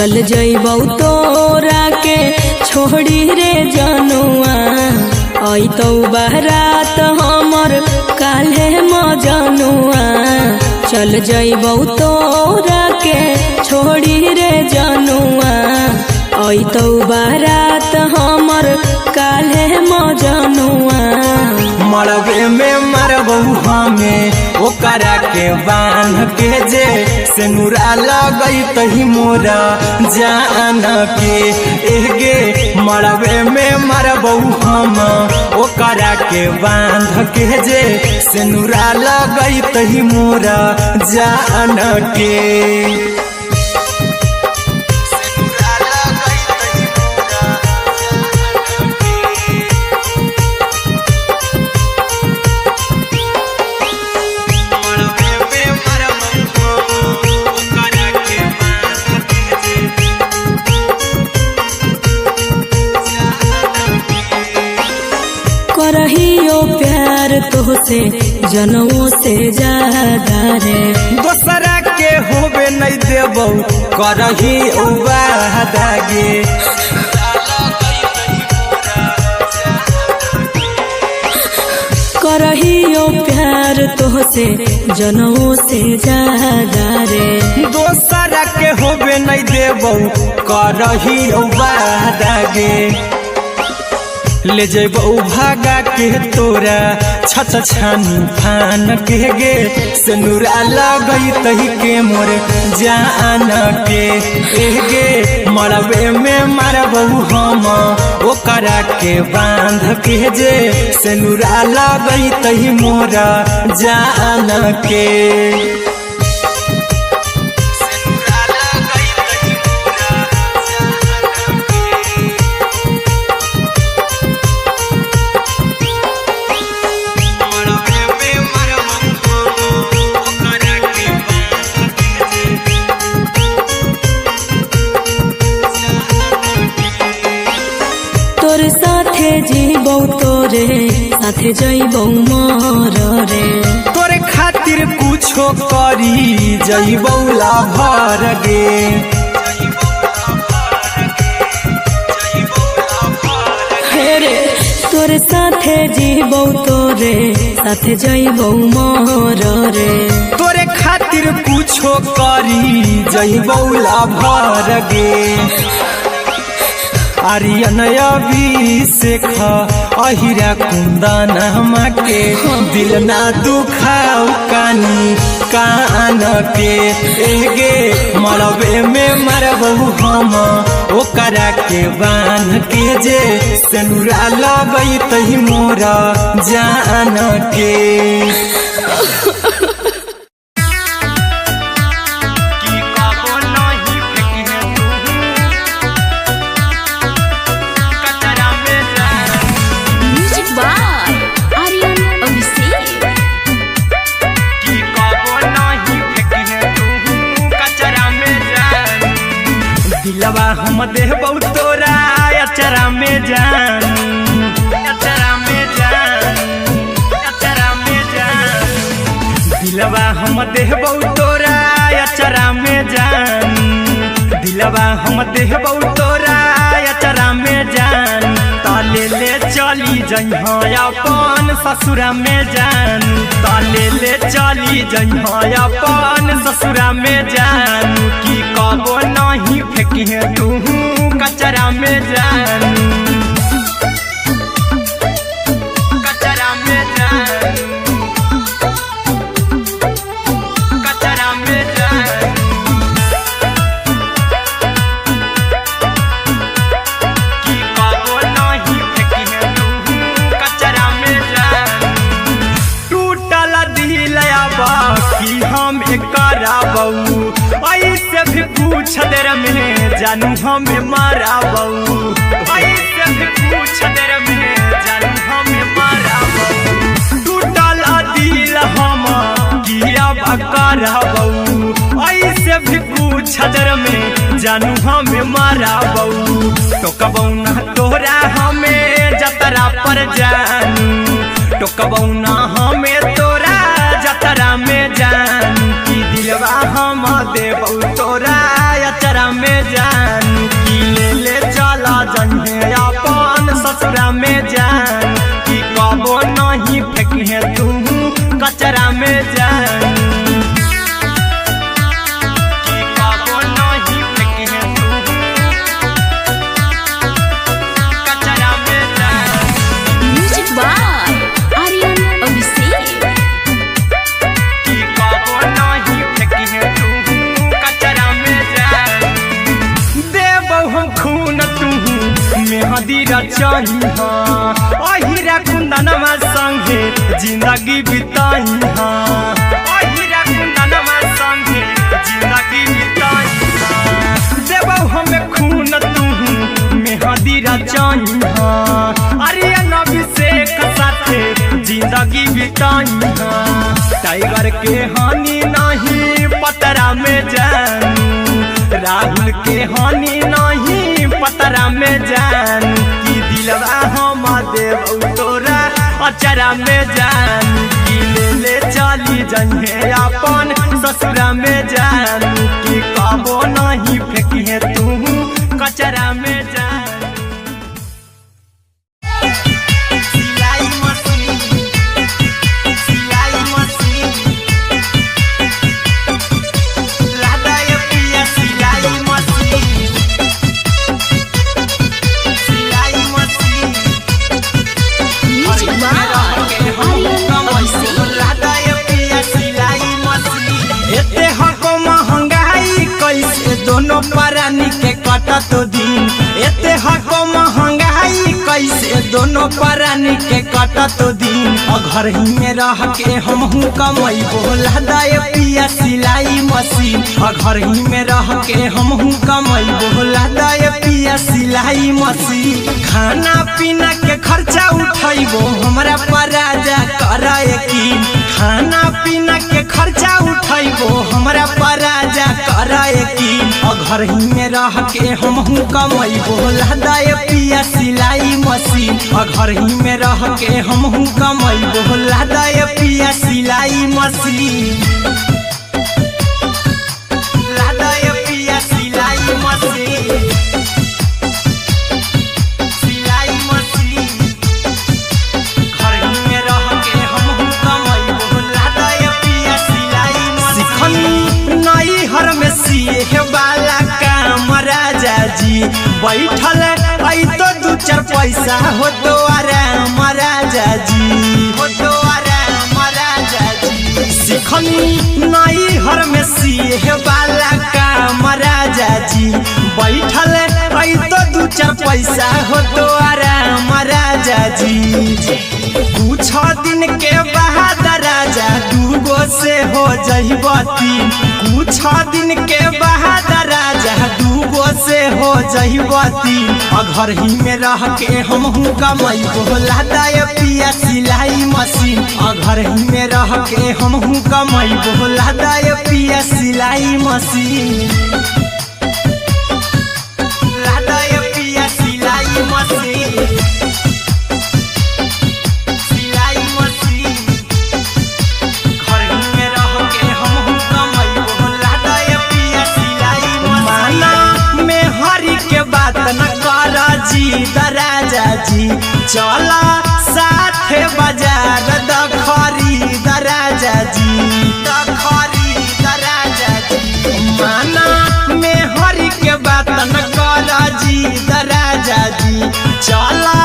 चल जइबौ तोरा के छोड़ी रे जनुआ अइतौ बारात हमर काल्हे मजनुआ चल जइबौ तोरा के छोड़ी रे जनुआ अइतौ बारात हमर काल्हे मजनुआ मरबे में मरबौ हमें ओकरा के बांध के जे सिनुरा लगैतही मोरा जान के एगे मरबे में मरबौ हम ओकरा के बांध के जे सिनुरा लगैतही मोरा जान के करहियो प्यार तोहसे जनमों से ज्यादा रे दोसरा के होबे नहीं देबौ करही वादा गे करहियो प्यार तोहसे जनमों से ज्यादा रे दोसरा के होबे नहीं देबौ करही वादा गे ले जेबौ भागा के तोरा छछ छानी फान के गे सिनुरा लगैतही के मोर जान के एगे मरबे में मरबौ हम ओकरा के बांध के जे सिनुरा लगैतही मोरा जान के तोरे साथे जीबौ तोरे साथे जइबौ मर रे तोरे खातिर कुछो करी जइबौ लाभर गे हेरे तोरे साथे जीबौ तोरे साथे जइबौ मर रे तोरे खातिर कुछो करी जइबौ लाभर गे आर्यन अभिषेक अहिरा कुंदन के दिल ना दुखाऊ कानी कान के एगे मरबे में मरबौ हम ओकरा के बांध के जे सिनुरा लगैतही मोरा जान के दिलवा हम देबौ तोरा अचरा में जान अचरा में जान अचरा में जान दिलवा हम देबौ तोरा अचरा में जान दिलवा हम देबौ तोरा अचरा में जान ताले ले चली जइहा अपन ससुरा में जान ताले ले चली जइहा अपन ससुरा में जान की कबो नहीं फेंकी तू कचरा में जान कचरा में जान कचरा में जान की कबो नहीं फेंकी तू कचरा में जान टूटल दिल बाकी हम कराबौ ऐसे भी पूछ देर में जानू हमें माराबौ ऐसे भी पूछ देर में जानू हमें माराबौ टूटल दिल हम किया कराबौ ऐसे भी पूछ देर में जानू हमें माराबौ टोकबौ ना तोरा हमें जतरा पर जानू टोकबौ ना हमें तोरा जतरा में जानू की दिलवा हम देबौ तोरा अचरा में जान मेहंदी रचाई अहिरा कुंदनमा संगे जिंदगी बिताई अहिरा कुंदनमा संगे जिंदगी बिताई देबो हमें खून तू मेहंदी रचाई आर्यन अभिषेक साथे जिंदगी बिताई टाइगर के हानि नहीं पतरा में जानू राहुल के हानि नहीं पतरा में जानू कि दिलवा हम देव तोरा अचरा में जानू कि ले चली जन्हे अपन ससुरा में जानू कि कबो नहीं फेंकिए तू कचरा में जानू दोनों परानी के कटत दिन एते हको महंगाई कैसे दोनों परानी के कटत दिन घर ही में रह के हमहू कमाई बोला दाए पिया सिलाई मशीन घर ही में रह के हमहू कमाई बोला दाए पिया सिलाई मशीन खाना पीना के खर्चा उठाइबो हमरा पराजा कराए की खाना पीना के खर्चा उठाइबो हमरा पराजा कराए की घर ही में रह के हमहू कमाई बोला दाए पिया सिलाई मशीन घर ही में रह के हमहू कमाई बोला दाए पिया सिलाई मशीन लादाए पिया सिलाई मशीन सिलाई मशीन घर ही में रह के हमहू कमाई बोला दाए पिया सिलाई मशीन नई हर में सिए वाला काम राजा जी बैठल आई तो दू चार पैसा हो तो आराम राजा जी हो तो आराम राजा जी सिखनी नई हर में सिए वाला काम राजा जी बैठल आई तो दू चार पैसा हो तो आराम राजा जी कुछ दिन के बाद राजा दूगो से हो जहिबती कुछ दिन के बाद राजा दूगो से हो जहिबती घर ही में रह के हमहू कमाई बोला दाए पिया सिलाई मशीन घर ही में रह के हमहू कमाई बोला दाए पिया सिलाई मशीन लादाए पिया सिलाई मशीन राजा जी चला साथे बाजार द खरीद राजा जी द खरीद राजा जी माना में हरी के बात न कर जी द राजा जी चला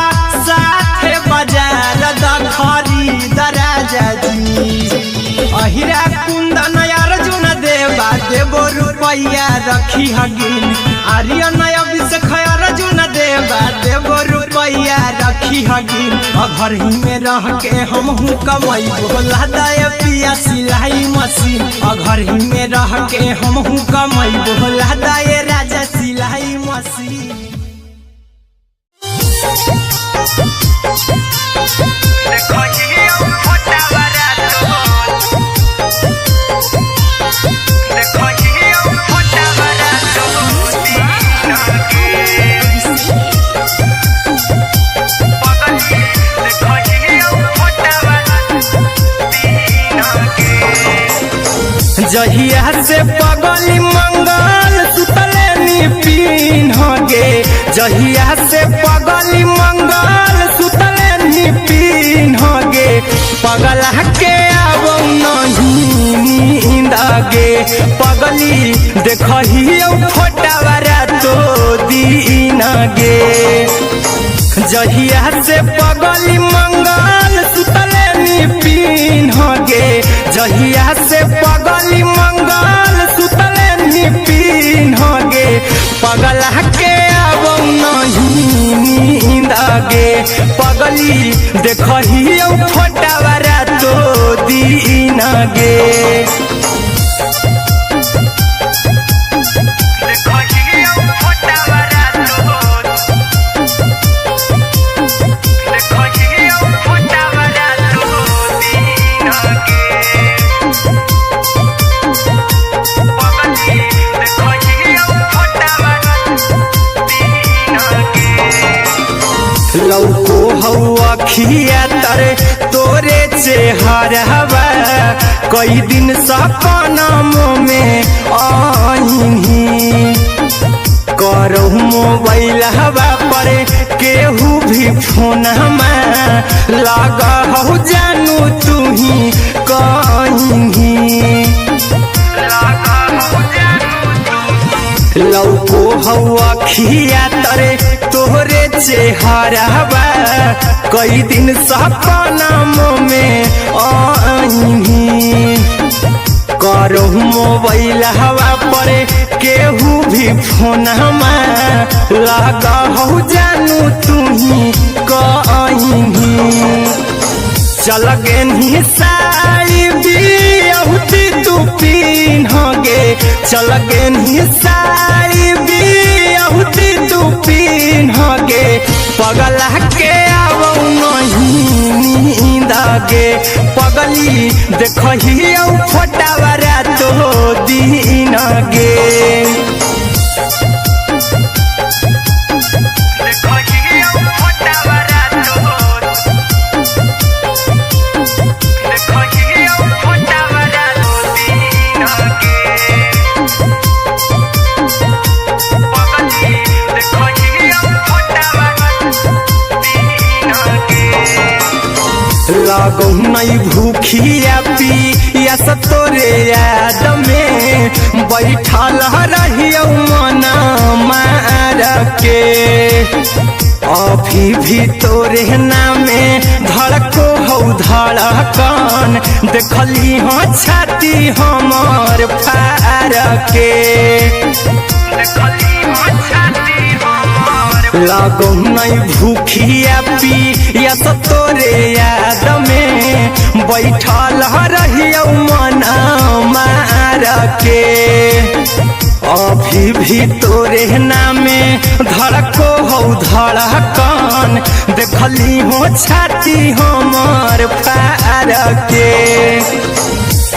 साथे बाजार द खरीद राजा जी अहिरा कुंदन अर्जुन देवा देबो रुपया रखी हगिन आर्यन अभिषेक अर्जुन देवा देबो रुपया रखी हगिन घर ही में रह के हमहू कमाई बोला दाए पिया सिलाई मशीन घर ही में रह के हमहू कमाई बोला दाए राजा सिलाई मशीन जहिया से पगली मंगल सुतले पीन गे जहिया से पगली मंगल सुतले पीन गे पगला के अब नहीं नींद गे पगली देखही फोटावारा तो दीन गे जहिया से पगली मंगल सुतले पीन गे जहिया से पगली मंगल सुतले पीन गे पगला के अब नहीं पगली देखही फोटावारा तो दीन गे लौको हवा खिया तरे तोरे चेहरवा कई दिन सपनों में आईनी करहु मोबाइल हवा पर केहू भी फोन लगा हो जानू तू ही कहीं लौको हवा खिया तरे तोहरे चेहरवा कई दिन सपनों में आईनी करहु मोबाइल हवा पर केहू भी फोन लगा हो जानू तू ही कहीं चल गेनी साड़ी बियहुती तू पीन्होगे चल गेनी साड़ी बियहुती तू पीन्होगे पगला के आवो नहीं नींद गे पगली देखही फोटावारा तो दीन गे लागो नहीं भूखिया पिया तोरे याद में बैठल रहियो मना मार के अभी भी तोरे नामे धड़को हो धड़कन देखली हो छाती हमर फार के लागो नहीं भूखिया पिया तोरे याद में बैठल रहियो मना मार के अभी भी तोरे नामे धड़को हो धड़कन देखली हो छाती हमर फार के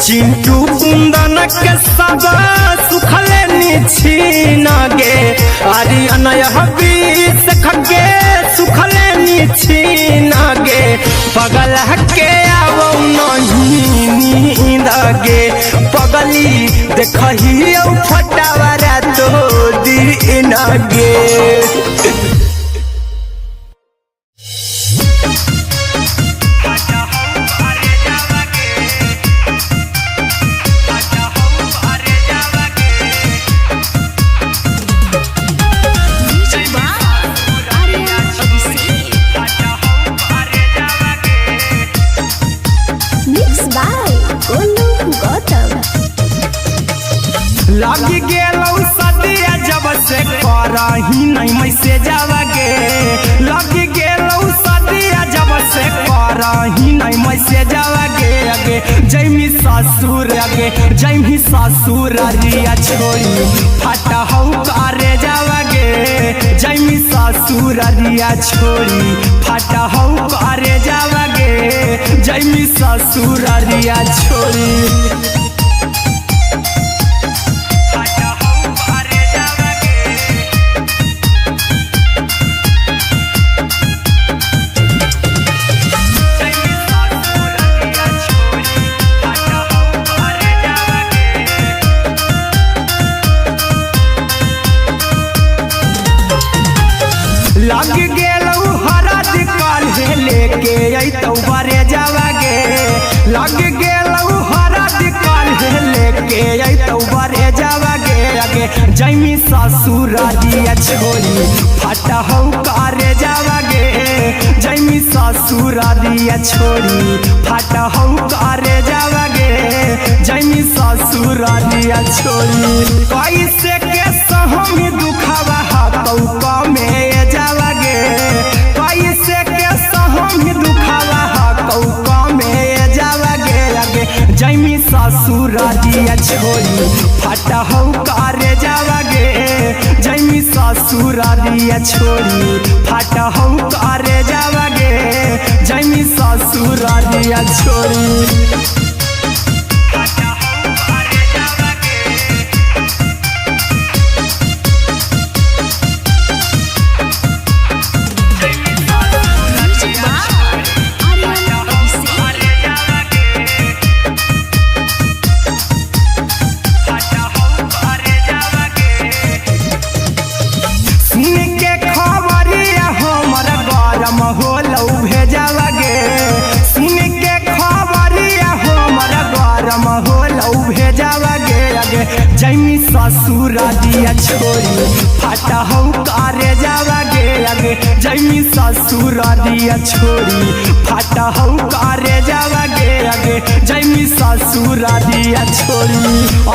चिंटू कुंदन के सब सुखले निछीन गे आर्यन हबीस खगे सुखले निछीन गे पगला के आवो नहीं नींद गे पगली देखही फोटावारा तो दीन गे लगी गेलौ सदिया जब से करही नहीं मैसेजवा गे लगी गेलौ सदिया जब से करही नहीं मैसेजवा गे अगे जैमी ससुर अगे जैमी ससुर रिया छोड़ी फटा हौ करे जावा गे जैमी ससुर रिया छोड़ी फटा हौ करे जावा गे जैमी ससुर रिया छोड़ी लग गेलौ हरद काल्हे लेके अइतौ बरे जावा गे लग गेलौ हरद काल्हे लेके अइतौ बरे जावा गे अगे जैमी ससुर रिया छोड़ी फटा हौ करे जावा गे जैमी ससुर रिया छोड़ी फटा हौ करे जावा गे जैमी ससुर रिया छोड़ी कैसे के सहमी दुखवा हतौ कमे जावा गे कैसे के सह ससुरारिया छोरी फटा हौ करे जावागे जैमी ससुरारिया छोरी फटा हौ करे जावागे जैमी ससुरारिया छोरी जैमी ससुरारिया छोरी फटा हौ करे जावागे आगे जैमी ससुरारिया छोरी फटा हौ करे जावागे आगे जैमी ससुरारिया छोरी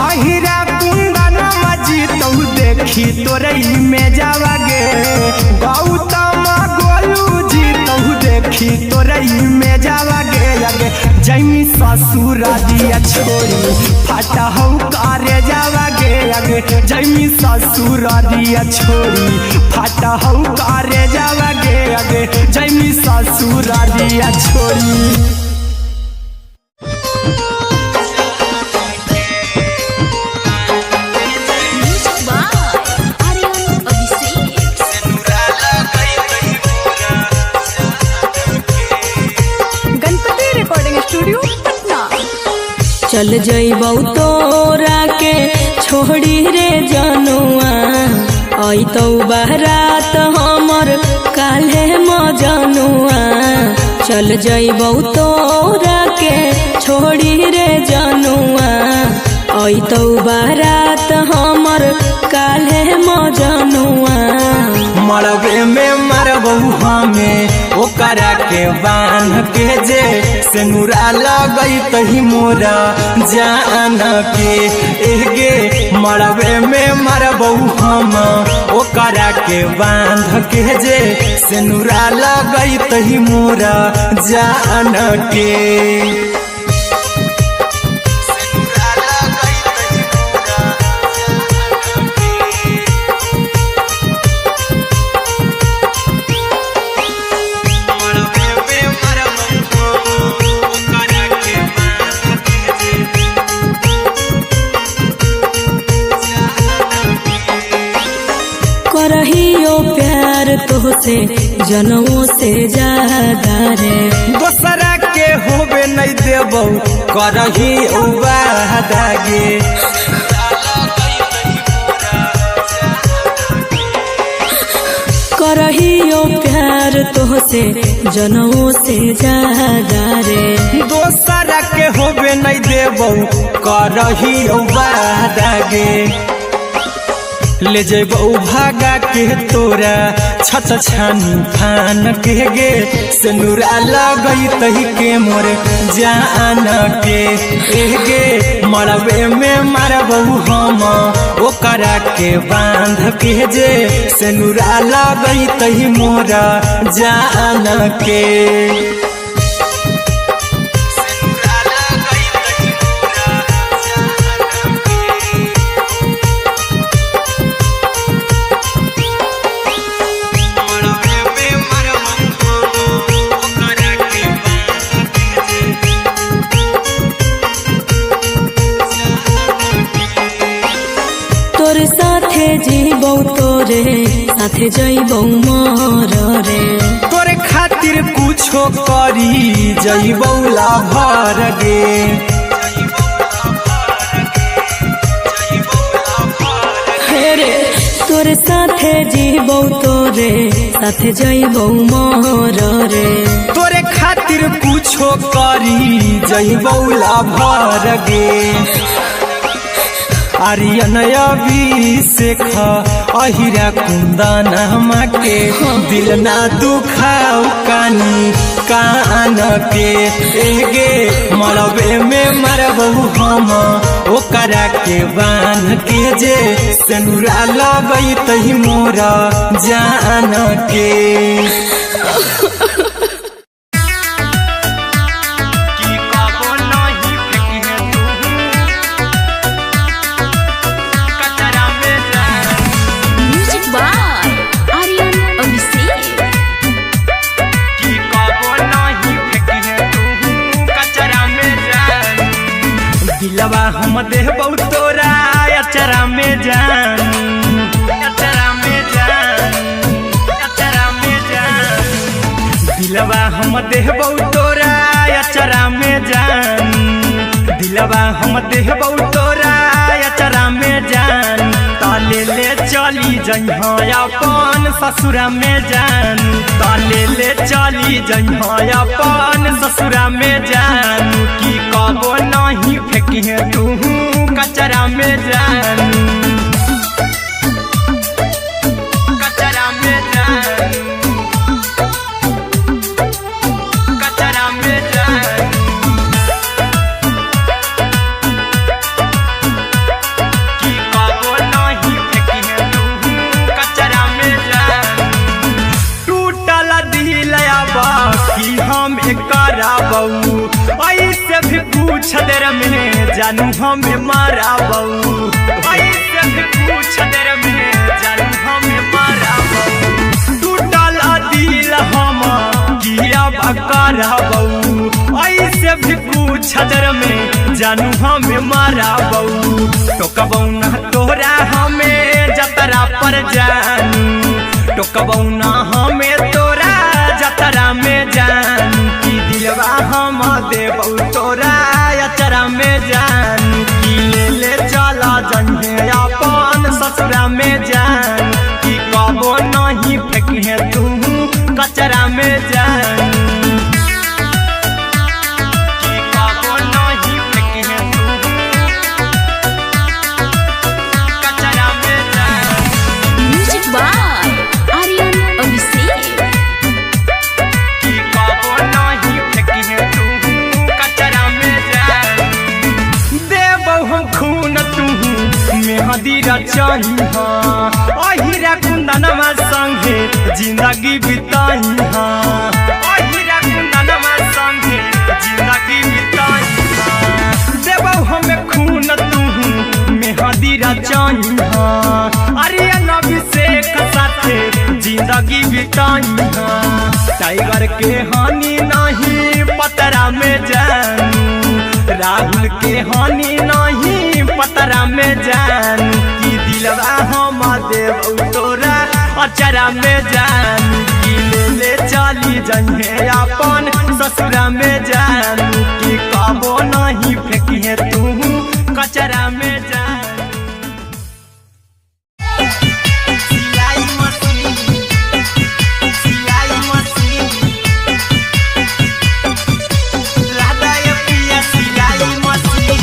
अहिरा कुंदन मजी तो देखी तोरई में जावागे गौतम गोलू जी तो देखी तोरई में जावागे आगे जैमी ससुरारिया छोरी फटा हौ करे जावागे आगे जैमी ससुरारिया छोरी फटा हौ करे जावागे आगे जैमी ससुरारिया छोरी चल जइबौ तोरा के छोड़ी रे जनुआ अइतौ बारात हमर काल्हे मजनुआ चल जइबौ तोरा के छोड़ी रे जनुआ अइतौ बारात हमर काल्हे मजनुआ मरबे में मरबौ हमें ओकरा के बांध के जे सेनुरा लगई तही मोरा जान के एगे मरबे में मरबौ हम ओकरा के बांध के जे सेनुरा लगई तही मोरा जान के करहियो प्यार तोहसे जनमों से ज्यादा रे दोसरा के होबे नहीं देबौ करही उबादागे करहियो प्यार तोहसे जनमों से ज्यादा रे दोसरा के होबे नहीं देबौ करही उबादागे ले जेबौ भागा के तोरा छत छानी फान के गे सेनुरा लगई तही के मोर जान के एगे मरबे में मरबौ हम ओकरा के बांध के जे सेनुरा लगई तही मोरा जान के तोर साथे जीबौ तोरे साथे जइबौ मोर रे तोरे खातिर कुछो करी जइबौ लाभर गे रे तोर साथे जीबौ तोरे साथे जइबौ मोर रे तोरे खातिर कुछो करी जइबौ लाभर गे आर्यन अभिषेक अहिरा कुंदन के दिल ना दुखाऊ कानी कान के एगे मरबे में मरबौ हम ओकरा के बांध के जे सेनुरा लगई तही मोरा जान के की कबो नहीं फेंकी है तू हम देहबौ तोरा अचरा में जान, दिलवा हम देहबौ तोरा अचरा में जान। ताले ले चली जइहा अपन ससुरा में जान, ताले ले चली जइहा अपन ससुरा में जान। की कबो नहीं फेंकिहे तू कचरा में जान, कचरा में जान, कचरा में जान। की कबो नहीं फेंकिहे तू कचरा में जान। टूटल दिलया बाकी हम कराबऊ, ऐसे भी पूछ देर में जानू हमें माराबऊ, ऐसे भी पूछ देर में जानू हमें माराबऊ। टूटल दिल हम किया कराबऊ, ऐसे भी पूछ देर में जानू हमें माराबऊ। टोकबऊ ना तोरा हमें जतरा पर जानू, टोकबऊ ना हमें तोरा जतरा में जानू। की दिलवा हम देबऊ तोरा अचरा में जानू। की ले चला जइहे अपन ससुरा में जान, की कबो नहीं फेंकिहे तू कचरा में जान, की कबो नहीं फेंकिहे तू कचरा में जान। Music by Aryan Abhishek. की कबो नहीं फेंकिहे तू कचरा में जान। देबौ हम खून तू मेहदी रचइहा, अहिरा कुंदनमा संगे जिंदगी बिताइहा, अहिरा कुंदनमा संगे जिंदगी बिताइहा। देबौ हमें खून तू मेहदी रचइहा, आर्यन अभिषेक साथे जिंदगी बिताइहा। टाइगर के हानि नहीं पतरा में जानू, राहुल के हानि नहीं पतरा में जानू। की दिलवा हम देबऊ तोरा अचरा में जानू। की ले चली जइहे अपन ससुरा में जानू, की कबो नहीं फेंकिहे तू कचरा में जानू। सिलाई मशीन, सिलाई मशीन, लादा ये पिया सिलाई मशीन,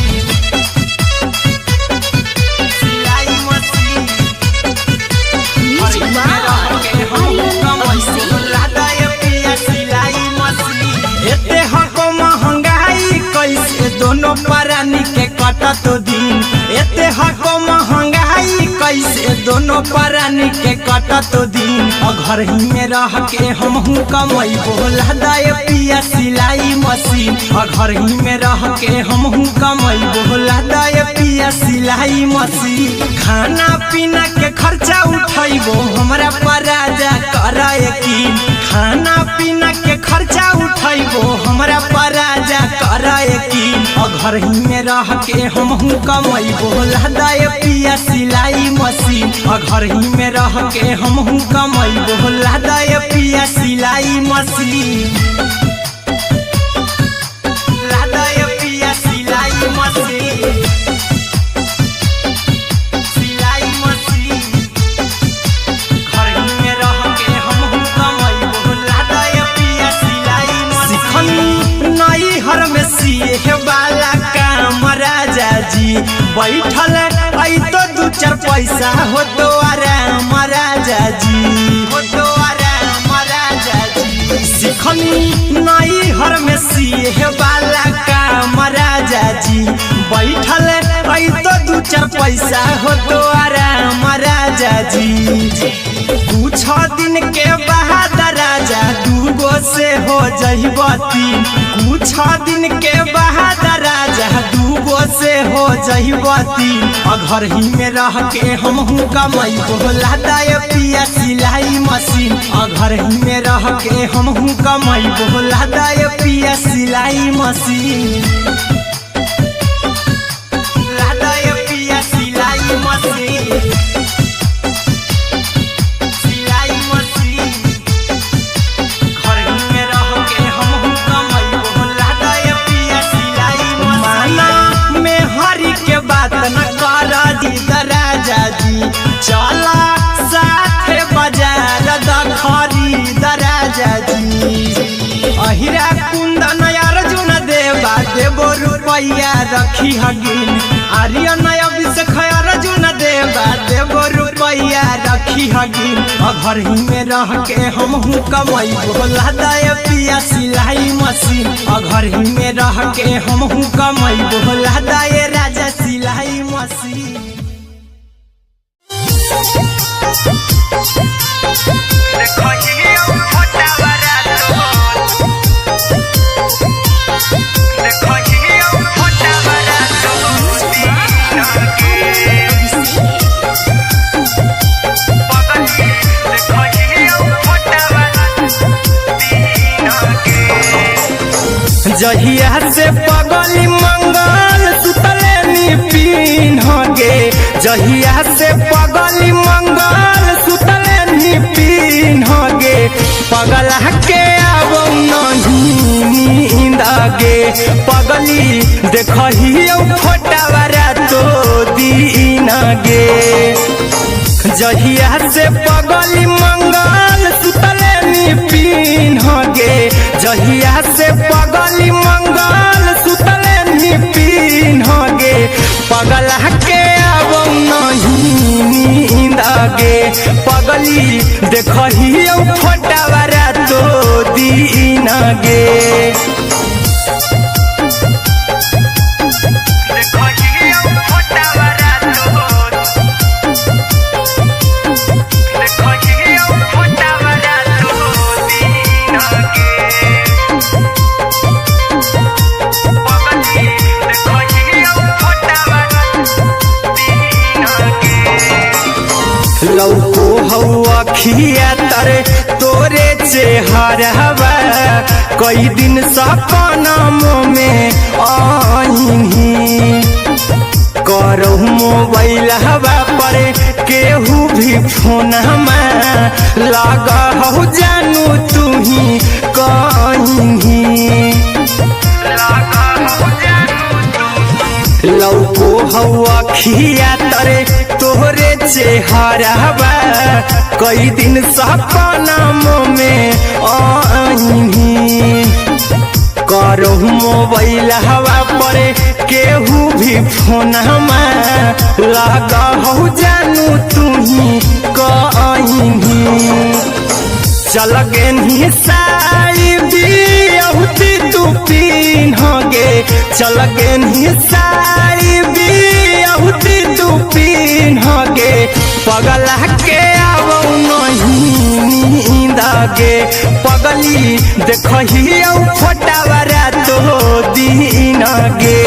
सिलाई machine. Music by Aryan Abhishek. लादा ये पिया सिलाई मशीन। एते हको महंगाई कैसे दोनों परानी के कटत दिन, एते हको महंगाई कैसे दोनों परानी के कटत दिन। घर ही में रह के हमहू कमैबो लादा ये पिया सिलाई मशीन, घर ही में रह के हमहू कमैबो लादा ये पिया सिलाई मशीन। खाना पीना के खर्चा उठैबो हमरा पर राजा करा यकीन, खाना पीना के खर्चा उठैबो हमरा पर राजा करा यकीन। घर ही में रह के हमहू कमैबो लादा ये पिया सिलाई मशीन, घर ही में रह के हमहू कमैबो लादा ये पिया सिलाई मशीन, लादा ये पिया सिलाई मशीन, सिलाई मशीन। घर ही में रह के हमहू कमैबो लादा ये पिया सिलाई मशीन। सिखनी नई हर में सिए वाला काम राजा जी, बैठल आई तो दू चार पैसा हो तो आराम राजा जी, हो तो आराम राजा जी। सिखनी नई हर में सिए वाला काम राजा जी, बैठल आई तो दू चार पैसा हो तो आराम राजा जी। कुछ दिन के बाद राजा दूगो से हो जहिबती, कुछ दिन के बाद राजा दूगो से हो जहिबती। घर ही में रह के हमहू कमैबो लादा ये पिया सिलाई मशीन, घर ही में रह के हमहू कमैबो लादा ये पिया सिलाई मशीन, लादा ये पिया सिलाई मशीन, सिलाई मशीन। घर ही में रह के अहिरा कुंदन अर्जुन देवा देवो रुपैया रखी हगिन आर्यन अभिषेक अर्जुन देवा देवो रुपैया रखी हगिन घर ही में रह के हम कमाई भोला दाय पिया सिलाई मशीन घर ही में रह के हम कमाई भोला दाय राजा सिलाई मशीन जहिया से पगली मंगल सुतले निपिन गे जहिया से पगली मंगल सुतले निपिन गे पगला के अब नहीं नींद गे पगली देखही फोटावारा तो दीन गे जहिया से पगली मंगल सुतले निपिन गे जहिया से पगली मंगल सुतले निपिन गे पगला के अब नहीं नींद गे पगली देखही फोटावारा तो दीन गे लौको हवा खिया तरे तोरे चेहरवा कई दिन सपनों में आईनी करो मोबाइल हवा पर केहू भी फोन लगा हो जानू तू ही कहीं लौको हवा खिया तरे तोहरे चेहरवा कई दिन सपनों में आईनी करो मोबाइल हवा पर केहू भी फोन लगा हो जानू तू ही कहीं चल गे साड़ी बिहुती तू पीन गे चल गे साड़ी बिहुती तू पीन गे पगला के अब नहीं नींद गे पगली देखही फोटावारा तो दीन गे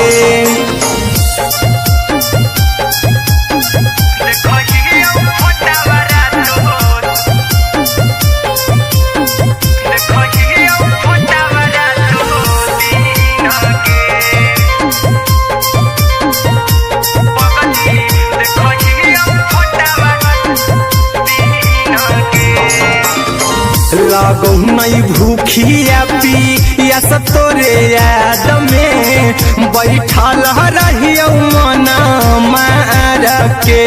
लागो नहीं भूखिया पिया तोरे याद में बैठल रहियो मन मार के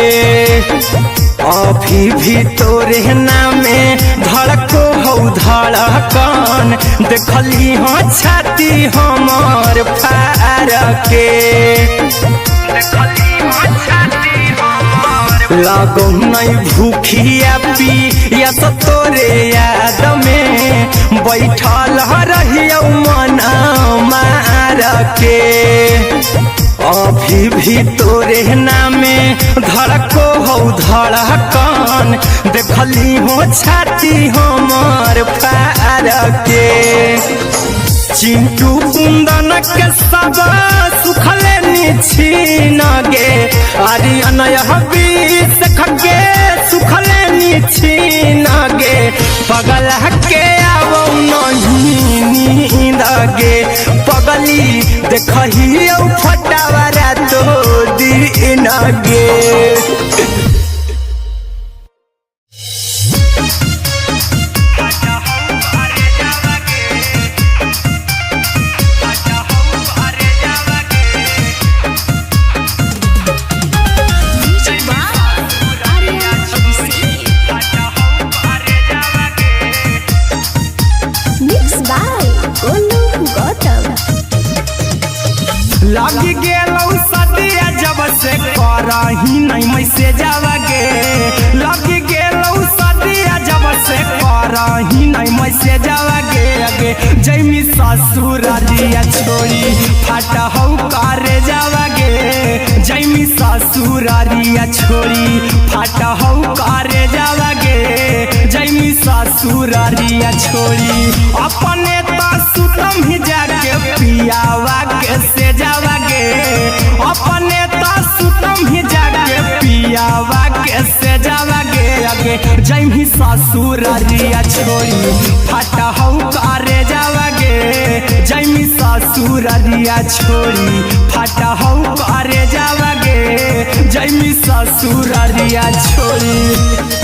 अभी भी तोरे नामे धड़को हो धड़कन देखली हो छाती हमर फार के लागो नहीं भूखिया पिया तोरे याद में बैठल रहियो मन मार के अभी भी तोरे नामे धड़को हो धड़कन देखली हो छाती हमर फार के चिंटू कुंदन के सब सुखले छीन गे आर्यन अभिषेक के सुखले छीन गे पगला के अब नहीं नींद गे पगली देखही फटावारा तो दीन गे करही नहीं मैसे जावागे लग गेलौ सदिया जब से करही नहीं मैसे जावागे अगे जैमी ससुरारिया छोड़ी फाटा हौ करे जावागे जैमी ससुरारिया छोड़ी फाटा हौ करे जावागे जैमी ससुरारिया छोड़ी अपने तो सुतम ही जाके पियावा के से जावागे अपने तो सुतम ही जाके पियावा के से जावागे अगे जैमी ससुरारिया छोड़ी फाटा हौ करे जावागे जैमी ससुरारिया छोड़ी फाटा हौ करे जावागे जैमी ससुरारिया छोड़ी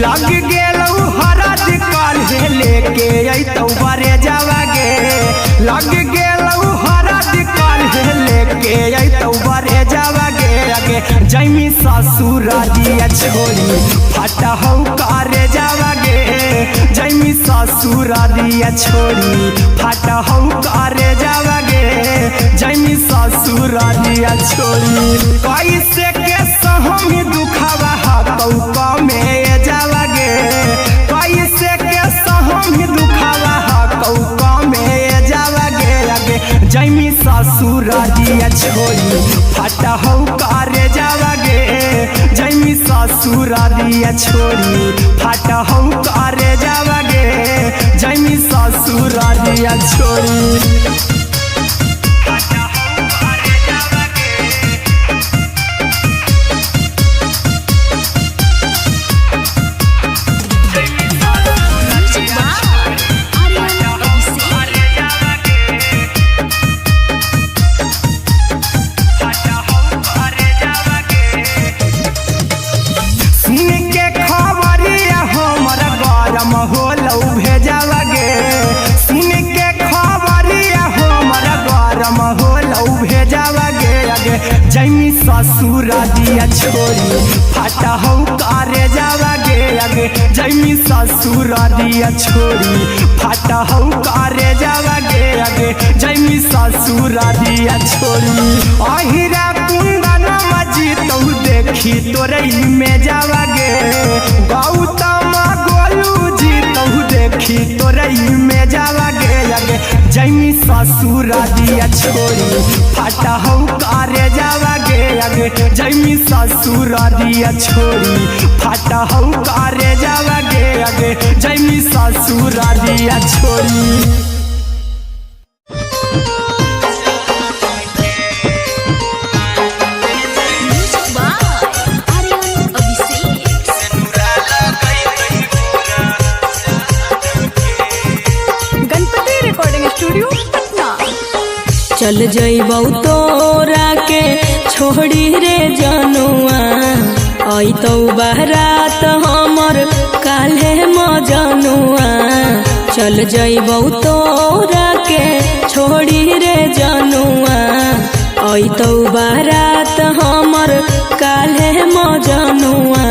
लग गेलौ हरद काल्हे लेके अइतौ बरे जावागे लग गेलौ हरद काल्हे लेके अइतौ बरे जावागे अगे जैमी ससुरारिया छोड़ी फाटा हौ करे जावागे जैमी ससुरारिया छोड़ी फाटा हौ करे जावागे जैमी ससुरारिया छोड़ी कैसे के सहम दुखावा हतौ कमे जावागे कैसे के सहम दुखावा हतौ कमे जावागे अगे जैमी ससुरारिया छोड़ी फाटा हौ करे जावागे जैमी ससुरारिया छोड़ी फाटा हौ करे जावागे जैमी ससुरारिया छोड़ी जैमी ससुरारिया छोड़ी फाटा हौ करे जावागे अगे जैमी ससुरारिया छोड़ी फाटा हौ करे जावागे अगे जैमी ससुरारिया छोड़ी अहिरा कुंदन मजी तौ देखी तोरई में जावागे गौतम गोलू जी तौ देखी तोरई में जावागे अगे जैमी ससुरारिया छोड़ी फाटा हौ करे जावागे अगे जैमी ससुरारिया छोड़ी फाटा हौ करे जावागे अगे जैमी ससुरारिया छोड़ी चल जइबौ तोरा के छोड़ी रे जनुआ अइतौ बारात हमर काल्हे मजनुआ चल जइबौ तोरा के छोड़ी रे जनुआ अइतौ बारात हमर काल्हे मजनुआ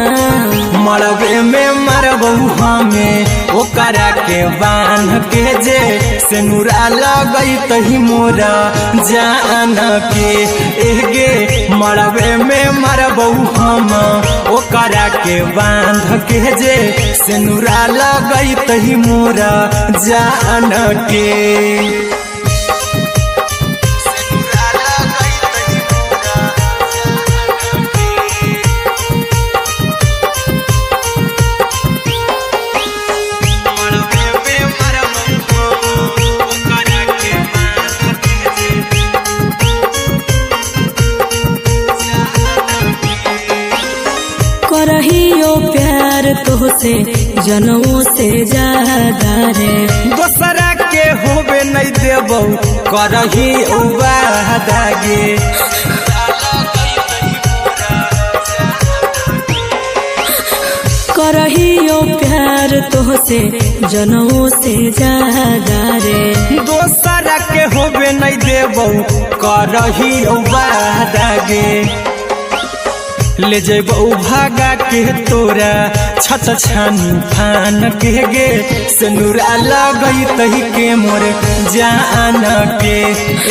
मरबे में मरबौ हमें ओकरा के बांध के जे सेनुरा लगई तही मोरा जान के एगे मरबे में मरबौ हम ओकरा के बांध के जे सेनुरा लगई तही मोरा जान के करहियो प्यार तोहसे जनमों से ज्यादा रे दोसरा के होबे नहीं देबौ करही वादागे करहियो प्यार तोहसे जनों से ज्यादा रे। दोसरा के होबे नहीं देबौ करही वादागे ले जेबौ भागा के तोरा छत छानी फान के गे सिनुरा लगई तही के मोर जान के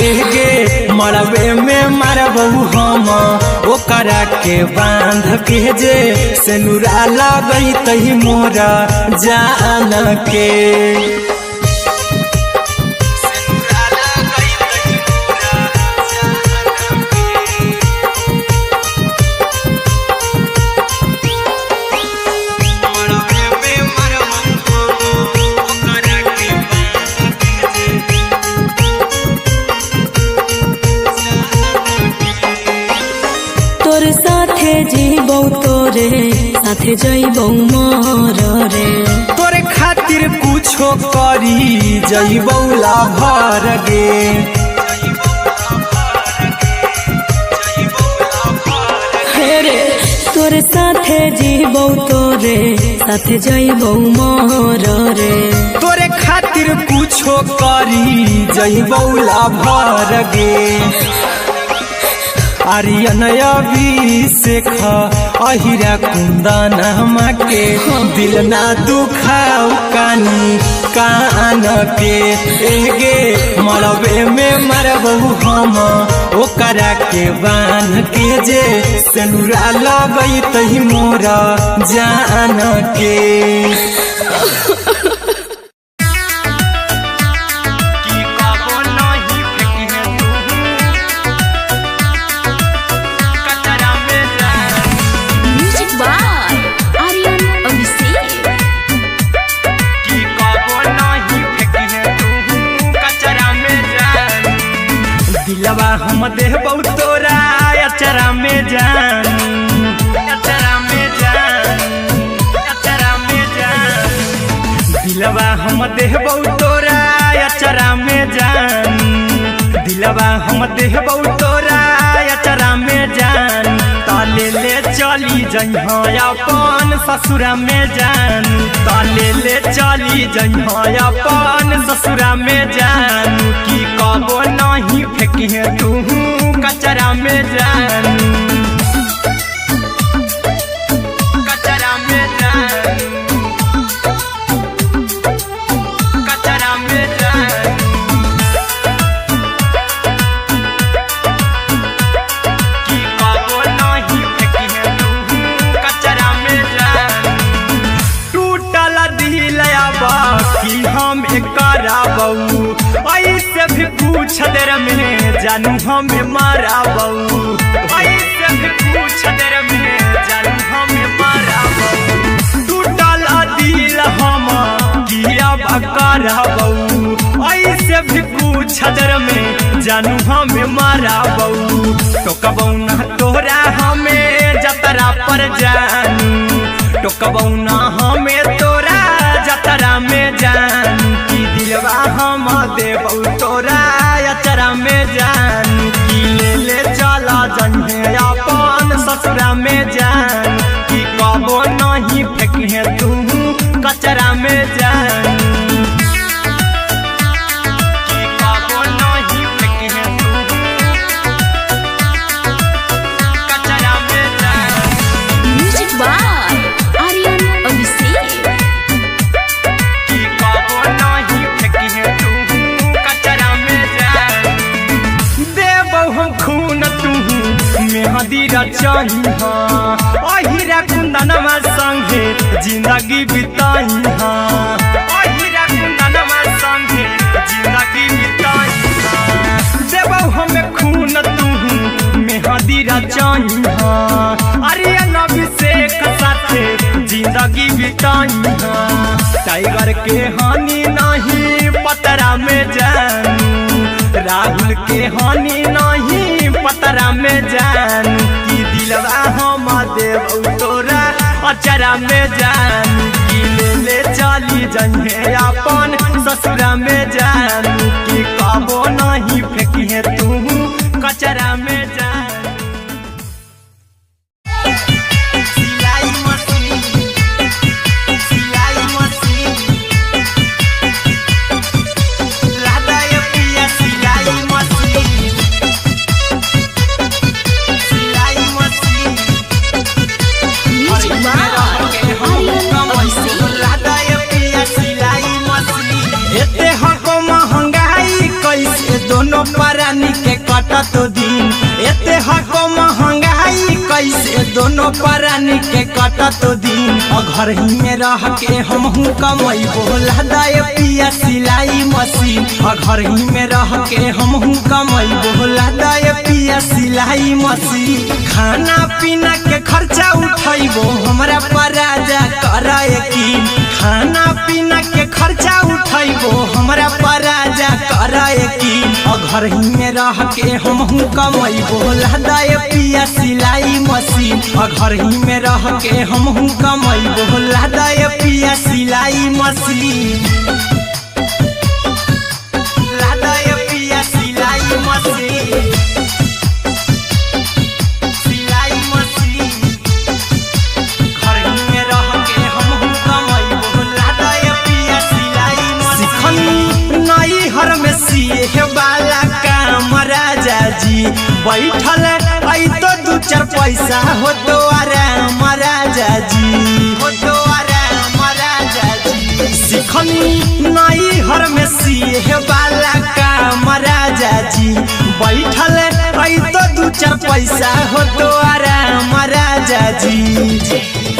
एगे मरबे में मारबौ हम ओकरा के बांध के जे सिनुरा लगई तही मोर जान के। जीबौ तोरे साथे जइबौ मोर रे। तोरे खातिर कुछो करी जइबौ लाभर गे रे। तोरे साथे जीबौ तोरे साथे जइबौ मोर रे। तोरे खातिर कुछो करी जइबौ लाभर गे आर्यन अभिषेक अहिरा कुंदन के दिल ना दुखाऊ कानी कान के एगे मरबे में मरबौ हम ओकरा के बान के जे सिनुरा लगई तही मोर जान के। दिलवा हम देबौ तोरा अचरा में जान अचरा में जान अचरा में जान दिलवा हम देबौ तोरा अचरा में जान दिलवा हम देबौ तोरा अचरा में जान ताले ले चली जइहा अपन ससुरा में जान ताले ले चली जइहा अपन ससुरा में जान की कबो नहीं फेंकिहे तू कचरा में जान कचरा में जान कचरा में जान की कबो नहीं फेंकिहे तू कचरा में जान टूटल दिलया बाकी हम कराबौ ऐसे भी पूछ देर में जानू हमें माराबौ ऐसे भी पूछ देर में जानू हमें माराबौ टूटल दिल हम किया कराबौ ऐसे भी पूछ देर में जानू हमें माराबौ टोकबौ ना तोरा हमें जतरा पर जानू टोकबौ ना हमें तोरा जतरा में जानू की दिलवा हम देबौ तोरा अचरा में जान की ले ले चला जन्हे अपन ससुरा में जान की कबो नहीं फेंकिहे तू कचरा में जान की कबो नहीं फेंकिहे तू कचरा में जान। Music by Aryan Abhishek. की कबो नहीं फेंकिहे तू कचरा में जान देबौ हम खून तू मेहदी रचही अहिरा कुंदनमा संगे जिंदगी बिताई अहिरा कुंदनमा संगे जिंदगी बिताई देबौ हमें खून तू मेहदी रचही आर्यन अभिषेक साथे जिंदगी बिताई टाइगर के हानि नहीं पतरा में जानू राहुल के हानि नहीं पतरा में जानू की दिलवा हम देबौ तोरा अचरा में जानू की ले ले चली जइहे अपन ससुरा में जानू की कबो नहीं फेंकिहे तू कचरा में जानू। सिलाई मशीन कटत दिन एते हको महंगाई कैसे दोनों प्राणी के कटत दिन घर ही में रह के हमहू कमैबो लादाय पिया सिलाई मशीन घर ही में रह के हमहू कमैबो लादाय पिया सिलाई मशीन खाना पीना के खर्चा उठैबो हमरा पर राजा करा यकीन खाना पीना के खर्चा उठैबो हमरा पर राजा करा यकीन घर ही में रह के हमहू कमैबो लादाय पिया सिलाई मशीन घर ही में रह के हमहू कमैबो लादाय पिया सिलाई मशीन लादाय पिया सिलाई मशीन सिलाई मशीन घर ही में रह के हमहू कमैबो लादाय पिया सिलाई मशीन नई हर में सिए वाला काम राजा जी बैठल आई तो दू चार पैसा हो तो आराम राजा जी हो तो आराम राजा जी सिखनी नई हर में सिए वाला काम राजा जी बैठल आई तो दू चार पैसा हो तो आराम राजा जी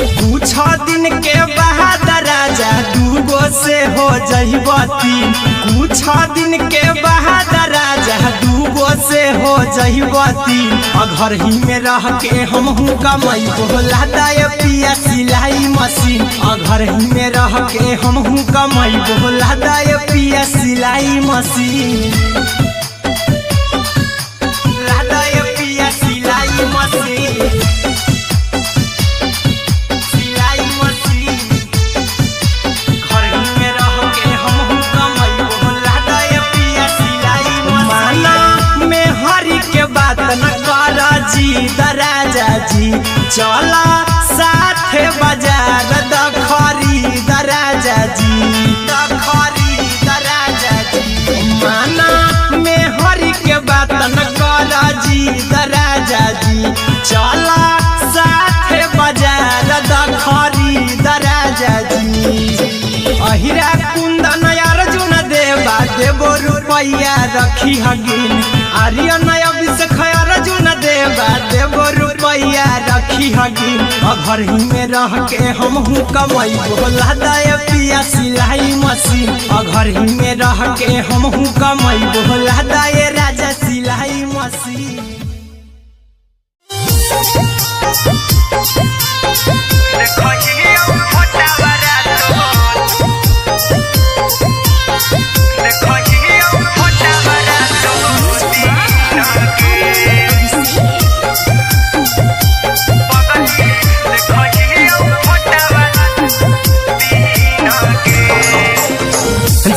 कुछ दिन के बाद राजा दूगो से हो जइबो तीन कुछ दिन के बाद राजा दूगो से हो जइबो तीन घर ही में रह के हमहू कमैबो लादाय पिया सिलाई मशीन घर ही में रह के हमहू कमैबो लादाय पिया सिलाई मशीन लादाय पिया सिलाई मशीन सिलाई मशीन घर ही में रह के हमहू कमैबो लादाय पिया सिलाई मशीन में हरि के बात न कर जी दराजा जी चला साथे बाजार द खरीद राजा जी द खरीद राजा जी माना में हरि के बात न कर जी दराजा जी चला साथे बाजार द खरीद राजा जी अहिरा कुंदन अर्जुन देवा देबो रुपैया रखी हगिन आर्यन अभिषेक अर्जुन देवा देबो रुपैया रखी हगिन घर ही में रह के हमहू कमैबो लादाय पिया सिलाई मशीन घर ही में रह के हमहू कमैबो लादाय राजा सिलाई मशीन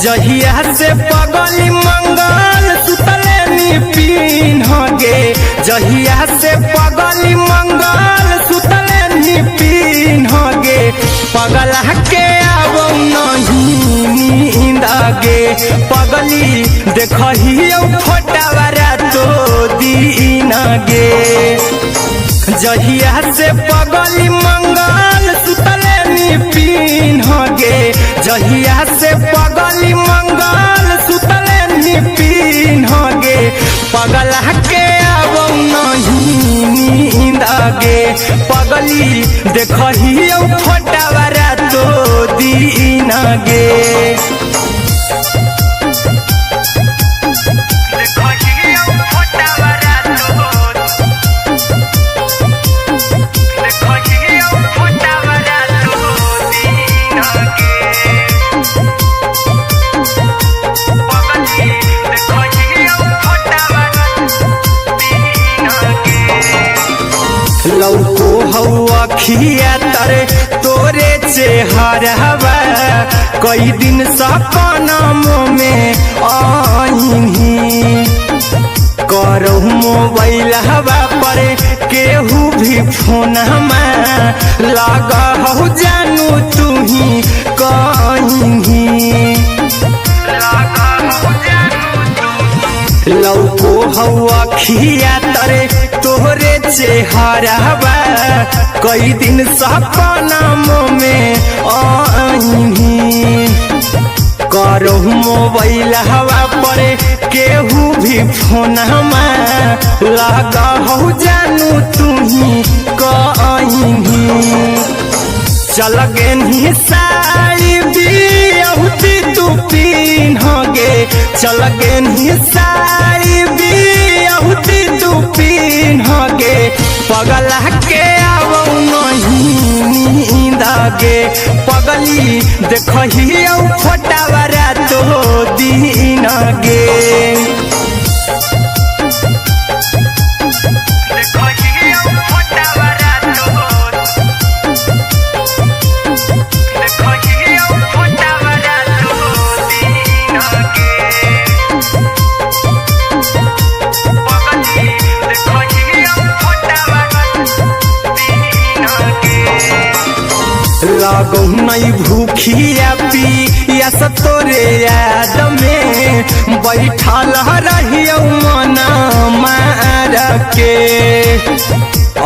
जहिया से पगली मंगल सुतले निपिन गे जहिया से पगली मंगल सुतले निपिन गे पगला के आब नहीं नींद गे पगली देखही फोटावारा तो दीन गे जहिया से पगली मंगल सुतले निपिन गे जहिया से पगली मंगल सुतले निपिन गे पगला के आब नहीं नींद गे पगली देखही फोटावारा तो दीन गे लौको हवा खिया तरे तोरे चेहरवा कई दिन सपनों में आईनी करो मोबाइल हवा पर केहू भी फोन लगा हो जानू तू ही कहीं लौको हवा खिया तरे तोहरे चेहरवा कई दिन सपनों में आईनी करो मोबाइल हवा पर केहू भी फोन लगा हो जानू तुम्ही कहीं चल गे साड़ी बियहुती तू पिन्हगे चल गे साड़ी बियहुती तू पिन्हगे पगला के आवो नहीं नींदगे पगली देखही फोटावरा तो दिन गे लागो नहीं भूखिया पिया तोरे याद में बैठल रहियो मन मार के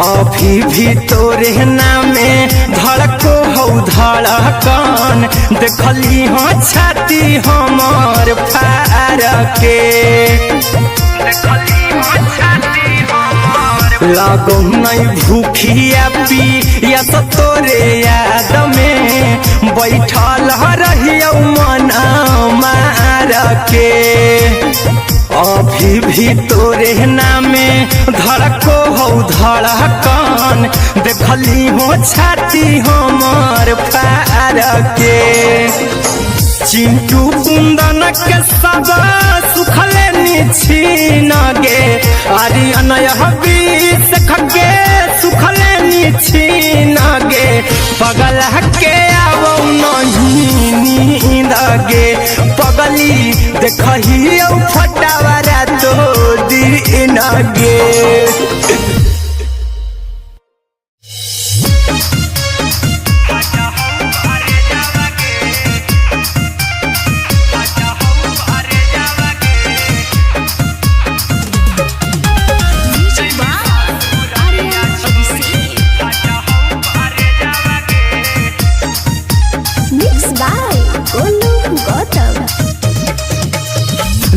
अभी भी तोरे नामे धड़को हो धड़कन देखली हो छाती हमर फार के लागो नहीं भूखिया पिया तोरे याद में बैठल रहियो मन मार के अभी भी तोरे नामे धड़को हो धड़कन देखली हो छाती हमर फार के चिंटू कुंदन के सब सुखले निछीन गे आर्यन हबीस खगे सुखले निछीन गे पगला के आवो नहीं नींद गे पगली देखही फटावरा तो दिन गे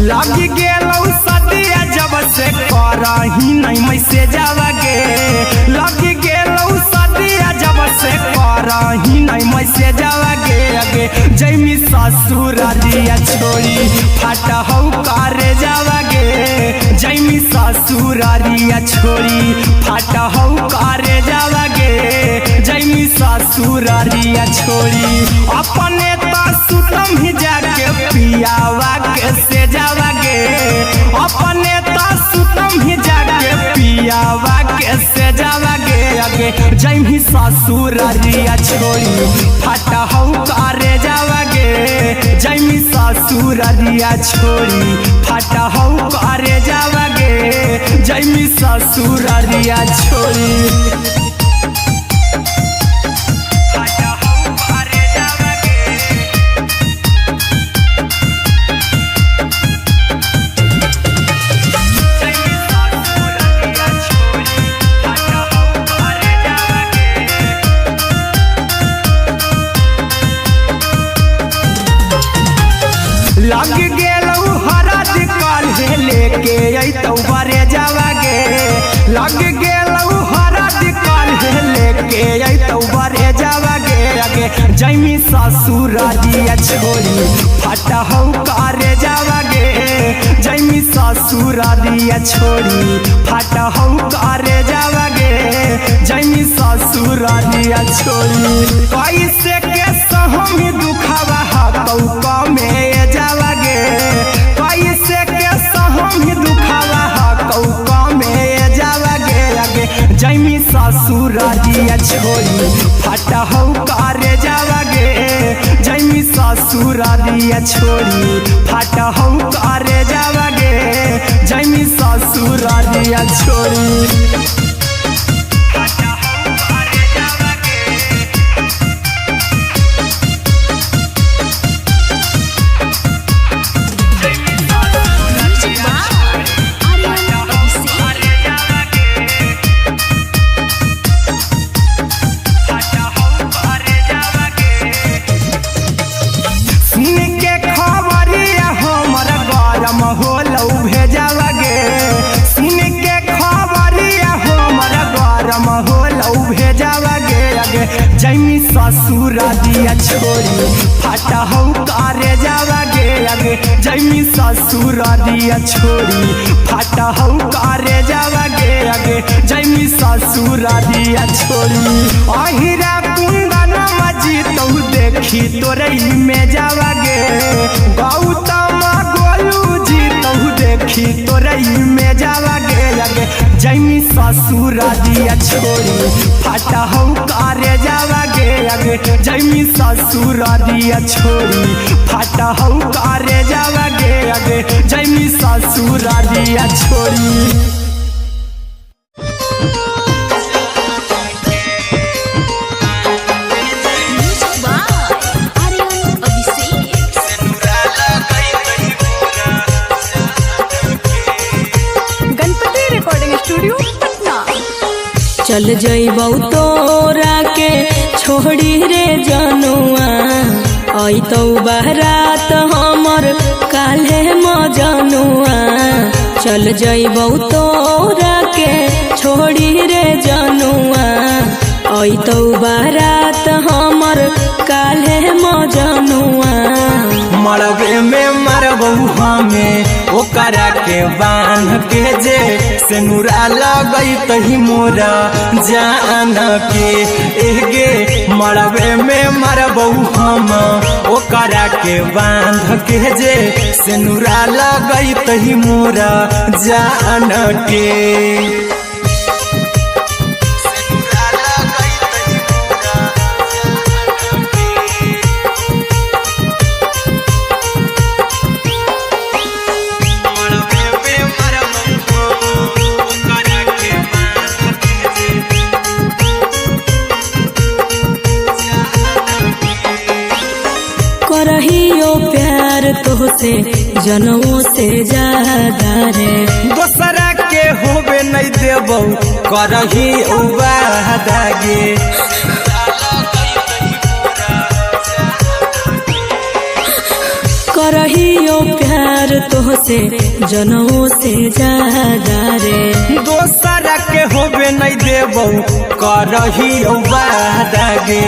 लगी गेलौ सदिया जब से करही नहीं मैसेजवा गे लगी गेलौ सदिया जब से करही नहीं मैसेजवा गे अगे जैमी ससुरारिया छोड़ी फाटा हौ करे जावा गे जैमी ससुरारिया छोड़ी फाटा हौ करे जावा गे जैमी ससुरारिया छोड़ी अपने सुतम ही जाके पियावा के से जावा गे अपने सुतम ही जाके पियावा के से जावा गे अगे जैमी ससुरारिया छोड़ी फाटा हौ करे जावा गे जैमी ससुरारिया छोड़ी फाटा हौ करे जावा गे जैमी ससुरारिया छोड़ी लग गेलौ हरद काल्हे लेके अइतौ बरे जावा गे लग गेलौ हरद काल्हे लेके अइतौ बरे जावा गे अगे जैमी ससुरारिया छोड़ी फाटा हौ करे जावा गे जैमी ससुरारिया छोड़ी फाटा हौ करे जावा गे जैमी ससुरारिया छोड़ी कैसे के सहम दुखवा हतौ कमे जावा गे कैसे के सहम दुखवा हतौ कमे जावा गे अगे जैमी ससुरारिया छोड़ी फाटा हौ करे जावा गे जैमी ससुरारिया छोड़ी फाटा हौ करे जावा गे जैमी ससुरारिया छोड़ी जैमी ससुर दिया छोड़ी फाटा हो करे जावा गे आगे जैमी ससुर दिया छोड़ी फाटा हो करे जावा गे आगे जैमी ससुर दिया छोड़ी अहिरा कुंदन मजी तो देखी तोरई में जावा गे गौतम गोलू जी तो देखी तोरई में जावा गे आगे जैमी ससुर दिया छोड़ी फाटा हो करे जावा गे आगे जैमी ससुर दिया छोड़ी फाटा हो करे जावा गे आगे जैमी ससुर दिया छोड़ी चल जइबौ तोरा के छोड़ी रे जनुआ अइतौ बारात हमर काल्हे मजनुआ चल जइबौ तोरा के छोड़ी रे जनुआ अइतौ बारात हमर काल्हे मजनुआ मरबे में मरबू हमें ओकरा के बांध के जे सेनुरा लगई तही मोरा जान के एगे मरबे में मरबू हम ओकरा के बांध के जे सेनुरा लगई तही मोरा जान के करहियो प्यार तोहसे जनों से ज्यादा रे दोसरा के होबे नहीं देबौ करही वादा गे करहियो प्यार तोहसे जनों से ज्यादा रे दोसरा के होबे नहीं देबौ करही वादा गे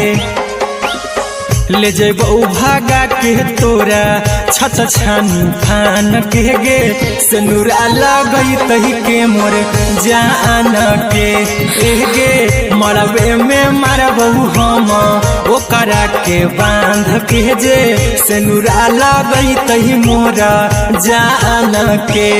ले जेबौ भागा के तोरा छत छानी फान के गे सेनुरा लगई तही के मोर जान के एगे मरबे में मरबौ हम ओकरा के बांध के जे सेनुरा लगई तही मोरा जान के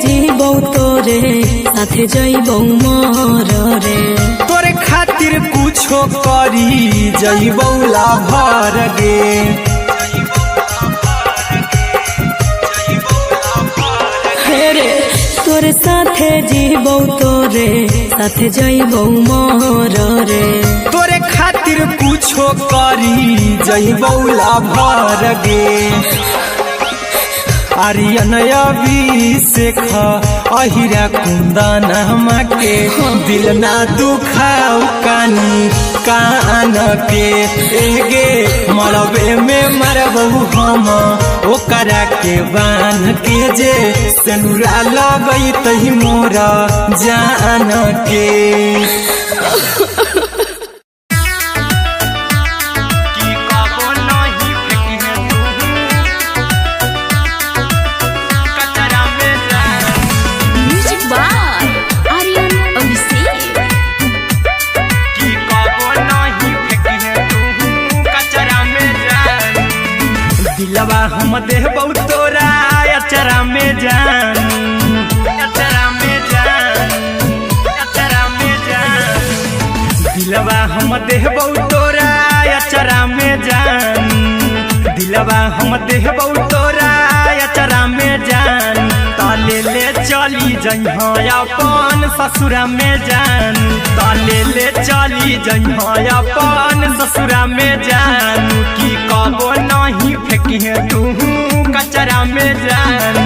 जीबौ तोरे साथे जइबौ मोर रे तोरे खातिर कुछो करी जइबौ लाभर गे रे तोरे साथे जीबौ तोरे साथे जइबौ मोर रे तोरे खातिर कुछो करी जइबौ लाभर गे आर्यन अभिषेक अहिरा कुंदन के दिल ना दुखाऊ कानी कान के एगे मरबे में मरबू हम ओकरा के बांध के जे सेनुरा लगई तही मोरा जान के दिलवा हम देबौ तोरा अचरा में जान अचरा में जान अचरा में जान दिलवा हम देबौ तोरा अचरा में जान दिलवा हम देबौ तोरा अचरा में जान ताले ले चली जइहा अपन ससुरा में जान ताले ले चली जइहा अपन ससुरा में जान की कबो नहीं फेंकी तू कचरा में जान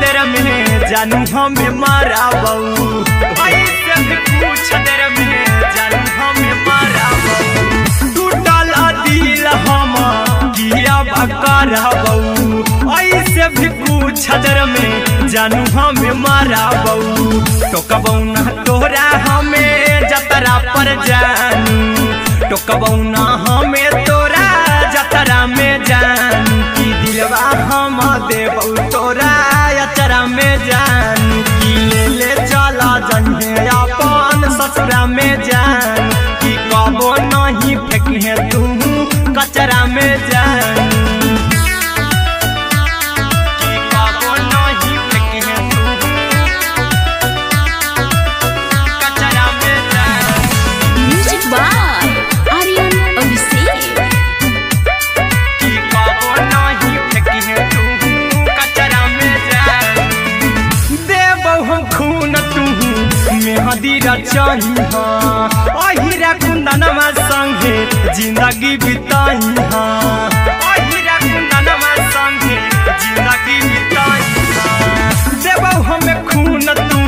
देर में जानू हमें मारा बहू, ऐसे भी पूछ देर में जानू हमें मारा बहू। टूटल दिल हम किया बकरा बहू, ऐसे भी पूछ देर में जानू हमें मारा बहू। टोकबौ ना तोरा हमें जतरा पर जानू, टोकबौ ना हमें तोरा जतरा में जानू। की दिलवा हम देबौ तोरा अचरा में जानू, की ले चला जन्हे अपन ससुरा में जानू। की कबो नहीं फेंके तू कचरा में जानू, की कबो नहीं फेंके तू कचरा में जानू। Music by Aryan Abhishek. की कबो नहीं फेंके तू कचरा में जानू। देबौ हम खून तू मेहदी रचाही हाँ, अहिरा कुंदनमा संगे जिंदगी बिताई हाँ, अहिरा कुंदनमा संगे जिंदगी बिताई हाँ। देबौ हमें खून तू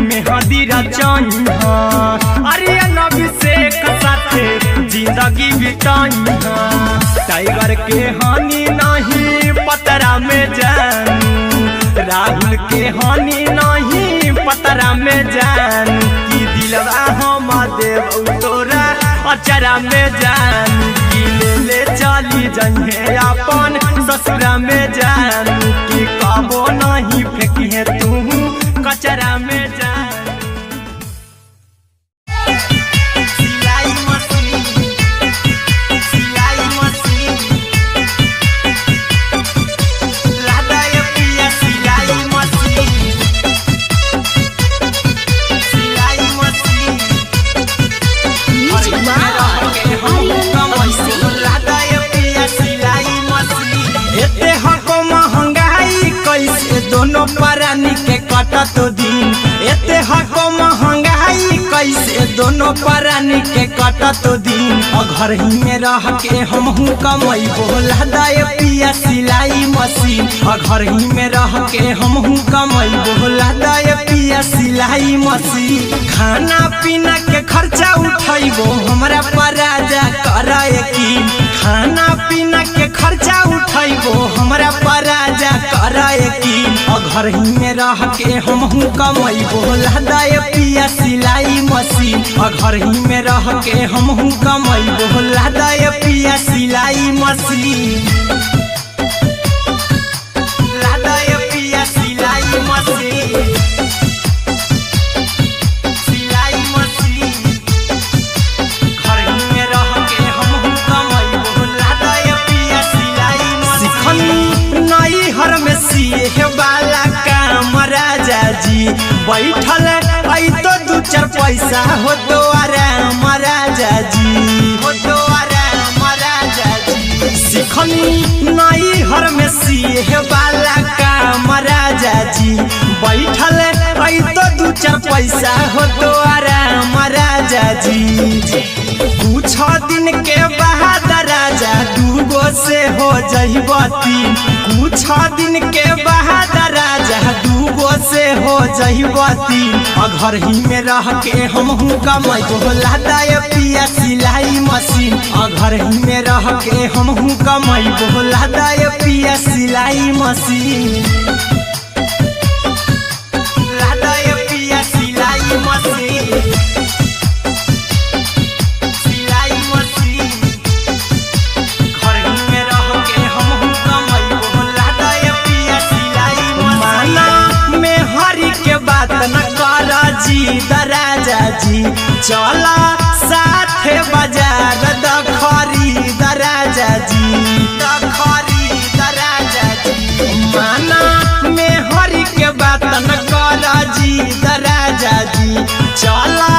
मेहदी रचाही हाँ, आर्यन अभिषेक साथे जिंदगी बिताई हाँ। टाइगर के हानि नहीं पतरा में जानू, राहुल के हानि नहीं पतरा में जानू। की दिलवा हम देबौ तोरा अचरा में जानू, की ले चली जन्हे अपन ससुरा में जानू। की कबो नहीं फेंकिए तू कचरा में जानू। सिलाई मशीन, सिलाई मशीन, लादा ये पिया सिलाई मशीन, सिलाई machine. Music by Aryan Abhishek. लादा ये पिया सिलाई मशीन। एते हको महंगाई कैसे दोनों परानी के कटत दिन, एते हको महंगाई कैसे दोनों परानी के कटत दिन। घर ही में रह के हमहू कमैबो लादा ये पिया सिलाई मशीन, घर ही में रह के हमहू कमैबो लादा ये पिया सिलाई मशीन। खाना पीना के खर्चा उठैबो हमरा पराजा करे यकीन, खाना पीना के खर्चा उठैबो हमरा पराजा करे यकीन। घर ही में रह के हमहू कमैबो लादा ये पिया सिलाई मशीन, घर ही में रह के हमहू कमैबो लादा ये पिया सिलाई मशीन, लादा ये पिया सिलाई मशीन, सिलाई मशीन। घर ही में रह के हमहू कमैबो लादा ये पिया सिलाई मशीन। सिखनी नई हर में सिए वाला काम राजा जी, बैठल आई तो दू चार पैसा हो तो आराम राजा जी, हो तो आराम राजा जी। सिखनी नई हर में सिए वाला काम राजा जी, बैठल आई तो दू चार पैसा हो तो आराम राजा जी। कुछ दिन के बाद राजा दूगो से हो जइबो तीन, कुछ दिन के बाद राजा दूगो से हो जइबो तीन। घर ही में रह के हमहू कमैबो लादा ये पिया सिलाई मशीन, घर ही में रह के हमहू कमैबो लादा ये पिया सिलाई मशीन, लादा ये पिया सिलाई मशीन, सिलाई मशीन। घर ही में रह के हमहू कमैबो लादा ये पिया सिलाई मशीन। माना में हरी के बात न कर जी दराजा जी, चला साथे बाजार द खरीद राजा जी, द खरीद राजा जी। माना में हरी के बात न कर जी दराजा जी, चला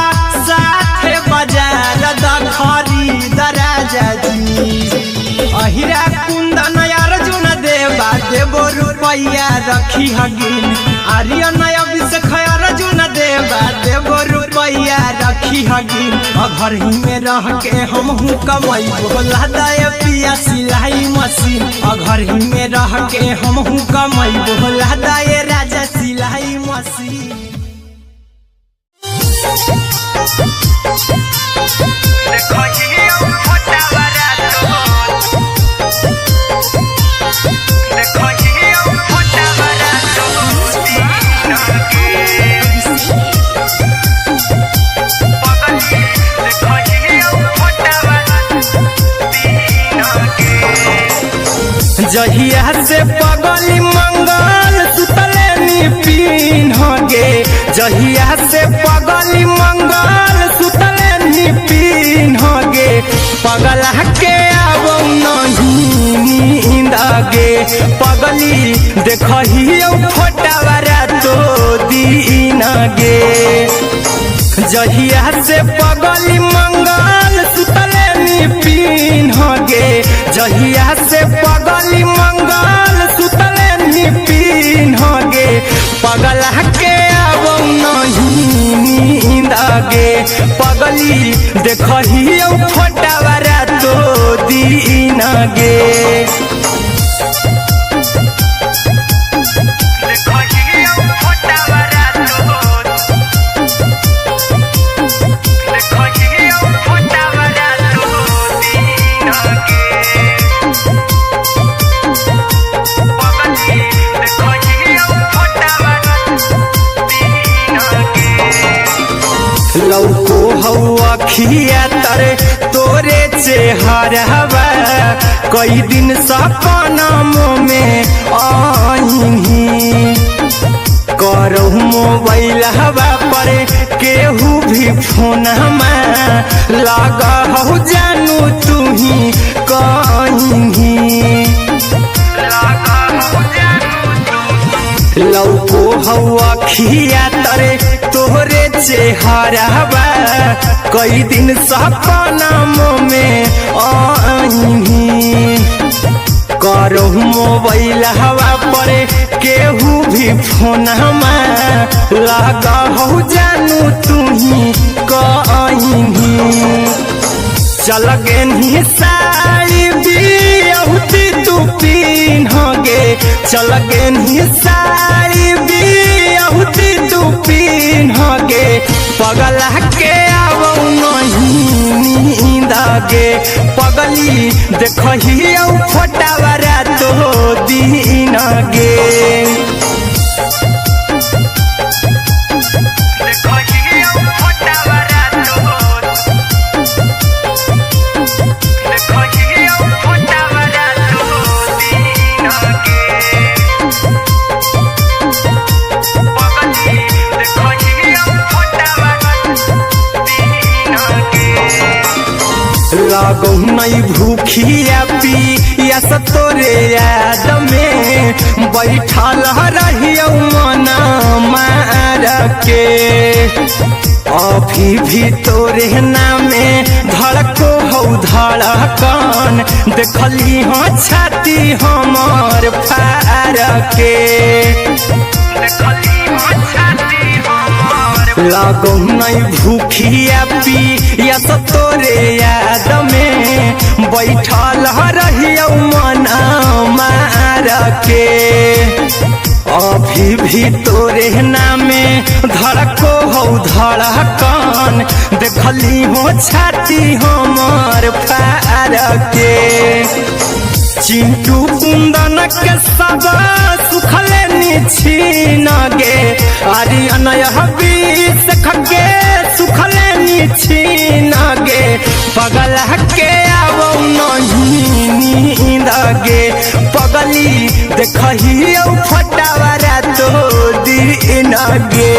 साथे बाजार द खरीद राजा जी। अहिरा कुंदन अर्जुन देवा देबो रुपैया रखी हगिन, आर्यन अभिषेक अर्जुन देवा देबो रुपैया रखी हगिन। घर ही में रह के हमहू कमैबो लादा ये पिया सिलाई मशीन, घर ही में रह के हमहू कमैबो लादा ये जहिया से पगली मंगल सुतले निपिन गे जहिया से पगली मंगल सुतले निपिन गे पगला के आब नहीं नींद गे पगली देखही फोटावारा तो दीन गे जहिया से पगली मंगल सुतले निपिन गे जहिया से पगली मंगल सुतले निपिन गे पगला के आब नहीं नींद गे पगली देखही फोटावारा तो दीन गे लौको हवा खिया तरे तोरे चेहरवा कई दिन सपनों में आईनी करहु मोबाइल हवा पर केहू भी फोन लगा हो जानू तू ही कहीं लौको हवा खिया तरे तोहरे चेहरवा कई दिन सपनों में आईनी करहु मोबाइल हवा पर केहू भी फोन लगा हो जानू तू ही कहीं चल गे साड़ी बिहुती तू पीन गे चल गे साड़ी बिहुती तू पीन गे पगला के आब नहीं नींद गे पगली देखही फोटावारा तो दीन गे लागो नहीं भूखिया पिया तोरे याद में बैठल रहियो मन मार के अभी भी तोरे नामे धड़को हो धड़कन देखली हो छाती हमर फार के लागो नहीं भूखिया पिया तोरे याद में बैठल रहियो मन मार के अभी भी तोरे नामे धड़को हो धड़कन देखली हो छाती हमर फार के चिंटू कुंदन के सब सुखले निछीन गे आर्यन बीस खगे सुखले निछीन गे पगला के आब नहीं नींद गे पगली देखही फोटावारा तो दीन गे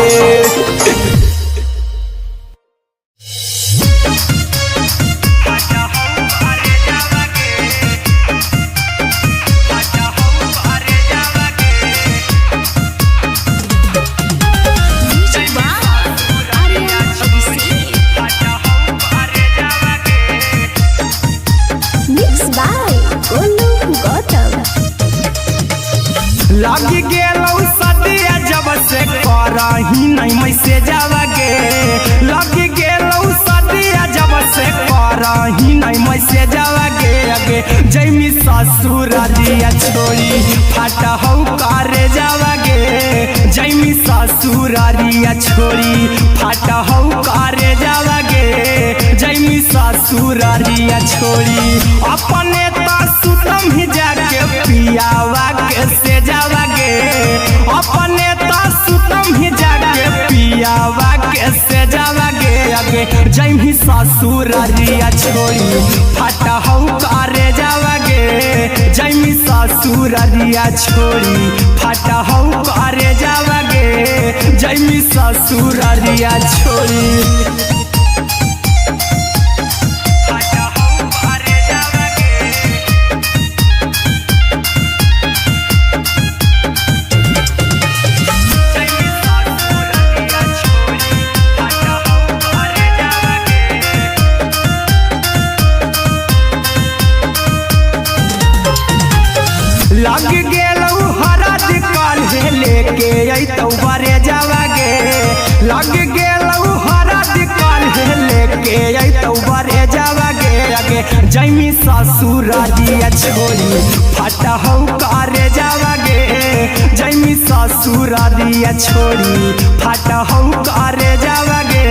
लगी गेलौ सदिया जब से करही नहीं मैसेजवा गे लगी गेलौ सदिया जब से करही नहीं मैसेजवा गे अगे जैमी ससुरारिया छोड़ी फाटा हौ करे जावा गे जैमी ससुरारिया छोड़ी फाटा हौ करे जावा गे जैमी ससुरारिया छोड़ी अपने सुतम ही जाके पियावा के से जावा गे अपने सुतम ही जाके पियावा के से जावा गे अगे जैमी ससुरारिया छोड़ी फाटा हौ करे जावा गे जैमी ससुर ससुररिया छोड़ी फाटा हौ करे जावगे जैमी ससुररिया छोड़ी लग गेलौ हरद काल्हे लेके अइतौ बरे जावगे लग गेलौ हरद काल्हे लेके अइतौ बरे जावगे अगे जैमी ससुररिया छोड़ी फाटा हौ करे जावगे जैमी ससुररिया छोड़ी फाटा हौ करे जावगे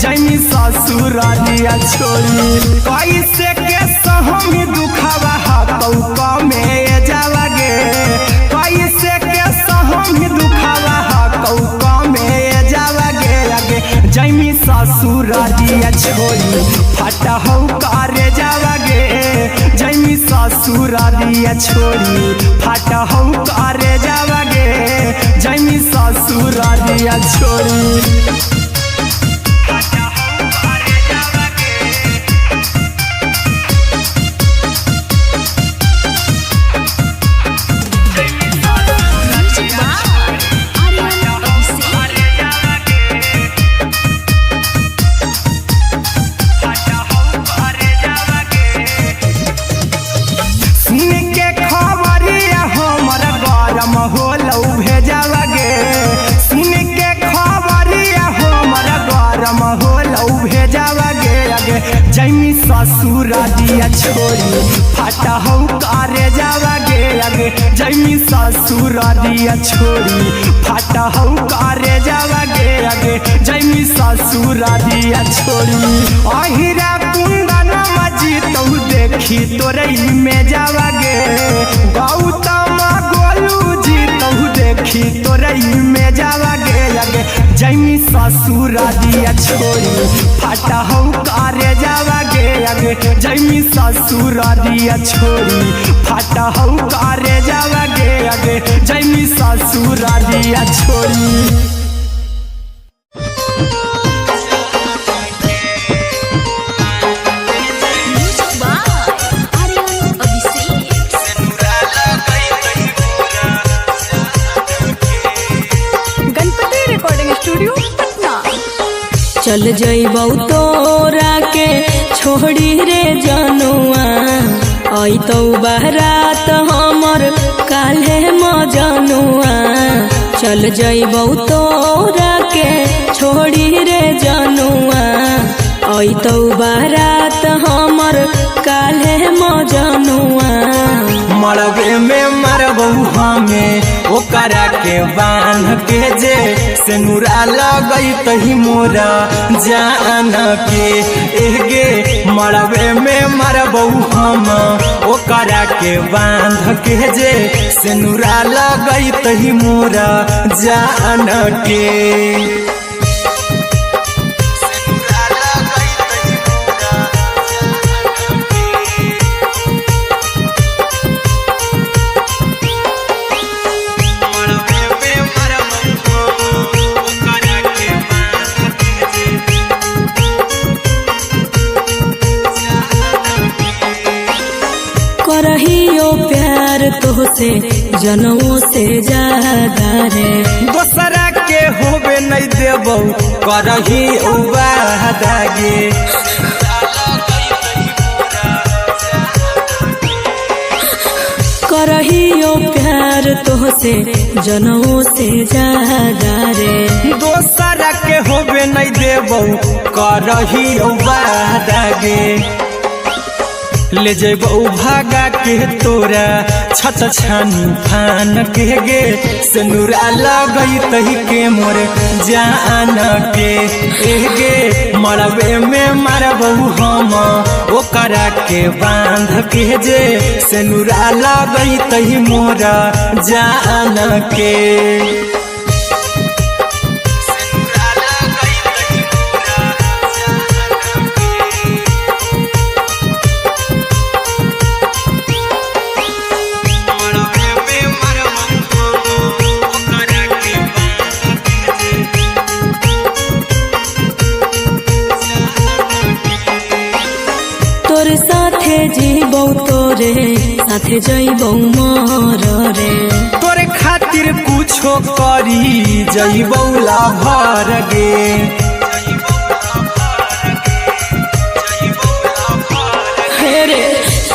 जैमी ससुररिया छोड़ी कैसे के सहमी दुखवा हतौ कमे जावगे कैसे के सहमी दुखवा हतौ कमे जावगे अगे जैमी ससुररिया छोड़ी फाटा हौ करे जावगे जैमी ससुररिया छोड़ी फाटा हौ करे जावगे जैमी ससुररिया छोड़ी जैमी ससुररिया छोड़ी फाटा हौ करे जावगे अगे जैमी ससुररिया छोड़ी फाटा हौ करे जावगे अगे जैमी ससुररिया छोड़ी अहिरा कुंदन मजीतौ देखी तोरई में जावगे गौतम गोलू जीतौ देखी तोरई में जावगे अगे जैमी ससुररिया छोड़ी फाटा हौ करे जावगे अगे जैमी ससुररिया छोड़ी फाटा हौ करे जावगे अगे जैमी ससुररिया छोड़ी चल जइबौ तोरा के छोड़ी रे जनुआ अइतौ बारात हमर काल्हे मजनुआ चल जइबौ तोरा के छोड़ी रे जनुआ अइतौ बारात हमर काल्हे मजनुआ मरबे में मरबौ हमें ओकरा के बांध के जे सेनुरा लगैतहि मोरा जान के एगे मरबे में मरबौ हम ओकरा के बांध के जे सेनुरा लगैतहि मोरा जान के करहियो प्यार तोहसे जनमों से ज्यादा रे दोसरा के होबे नहीं देबौ करही वादागे करहियो प्यार तोहसे जनमों से ज्यादा रे दोसरा के होबे नहीं देबौ करही वादागे ले जेबौ भागा के तोरा छत छानी फान के गे सेनुरा लगैतहि के मोर जान के एगे मरबे में मरबौ हम ओकरा के बांध के जे सेनुरा लगैतहि मोरा जान के साथे जइबौ मोर रे। तोरे खातिर कुछो करी जइबौला भर गे। रे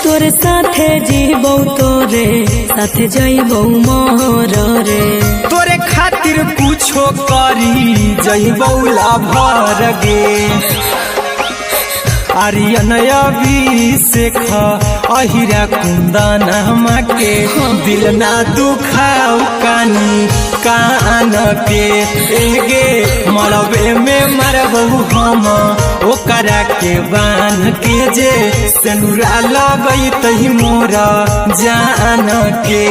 तोरे साथे जीबौ तोरे साथे जइबौ मोर रे। तोरे खातिर कुछो करी जइबौला भर गे। आर्यन अभिषेक अहिरा कुंदन के दिल ना दुखाऊ कानी कान के। एगे मरबे में मरबहू हम ओकरा के बान के जे सेनुरा लगई तही मोरा जान के।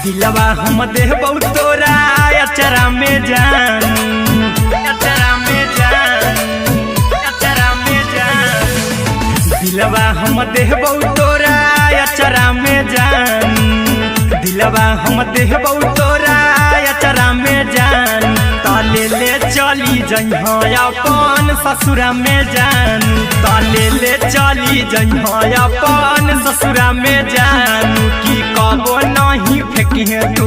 दिलवा हम देहबौ तोरा अचरा में जान, अचरा में जान, अचरा में जान। दिलवा हम देहबौ तोरा अचरा में जान। दिलवा हम देहबौ तोरा अचरा में जान। ताले ले चली जइहा अपन ससुरा में जान। ताले ले चली जइहा अपन ससुरा में जान। की कबो नहीं फेंकी तू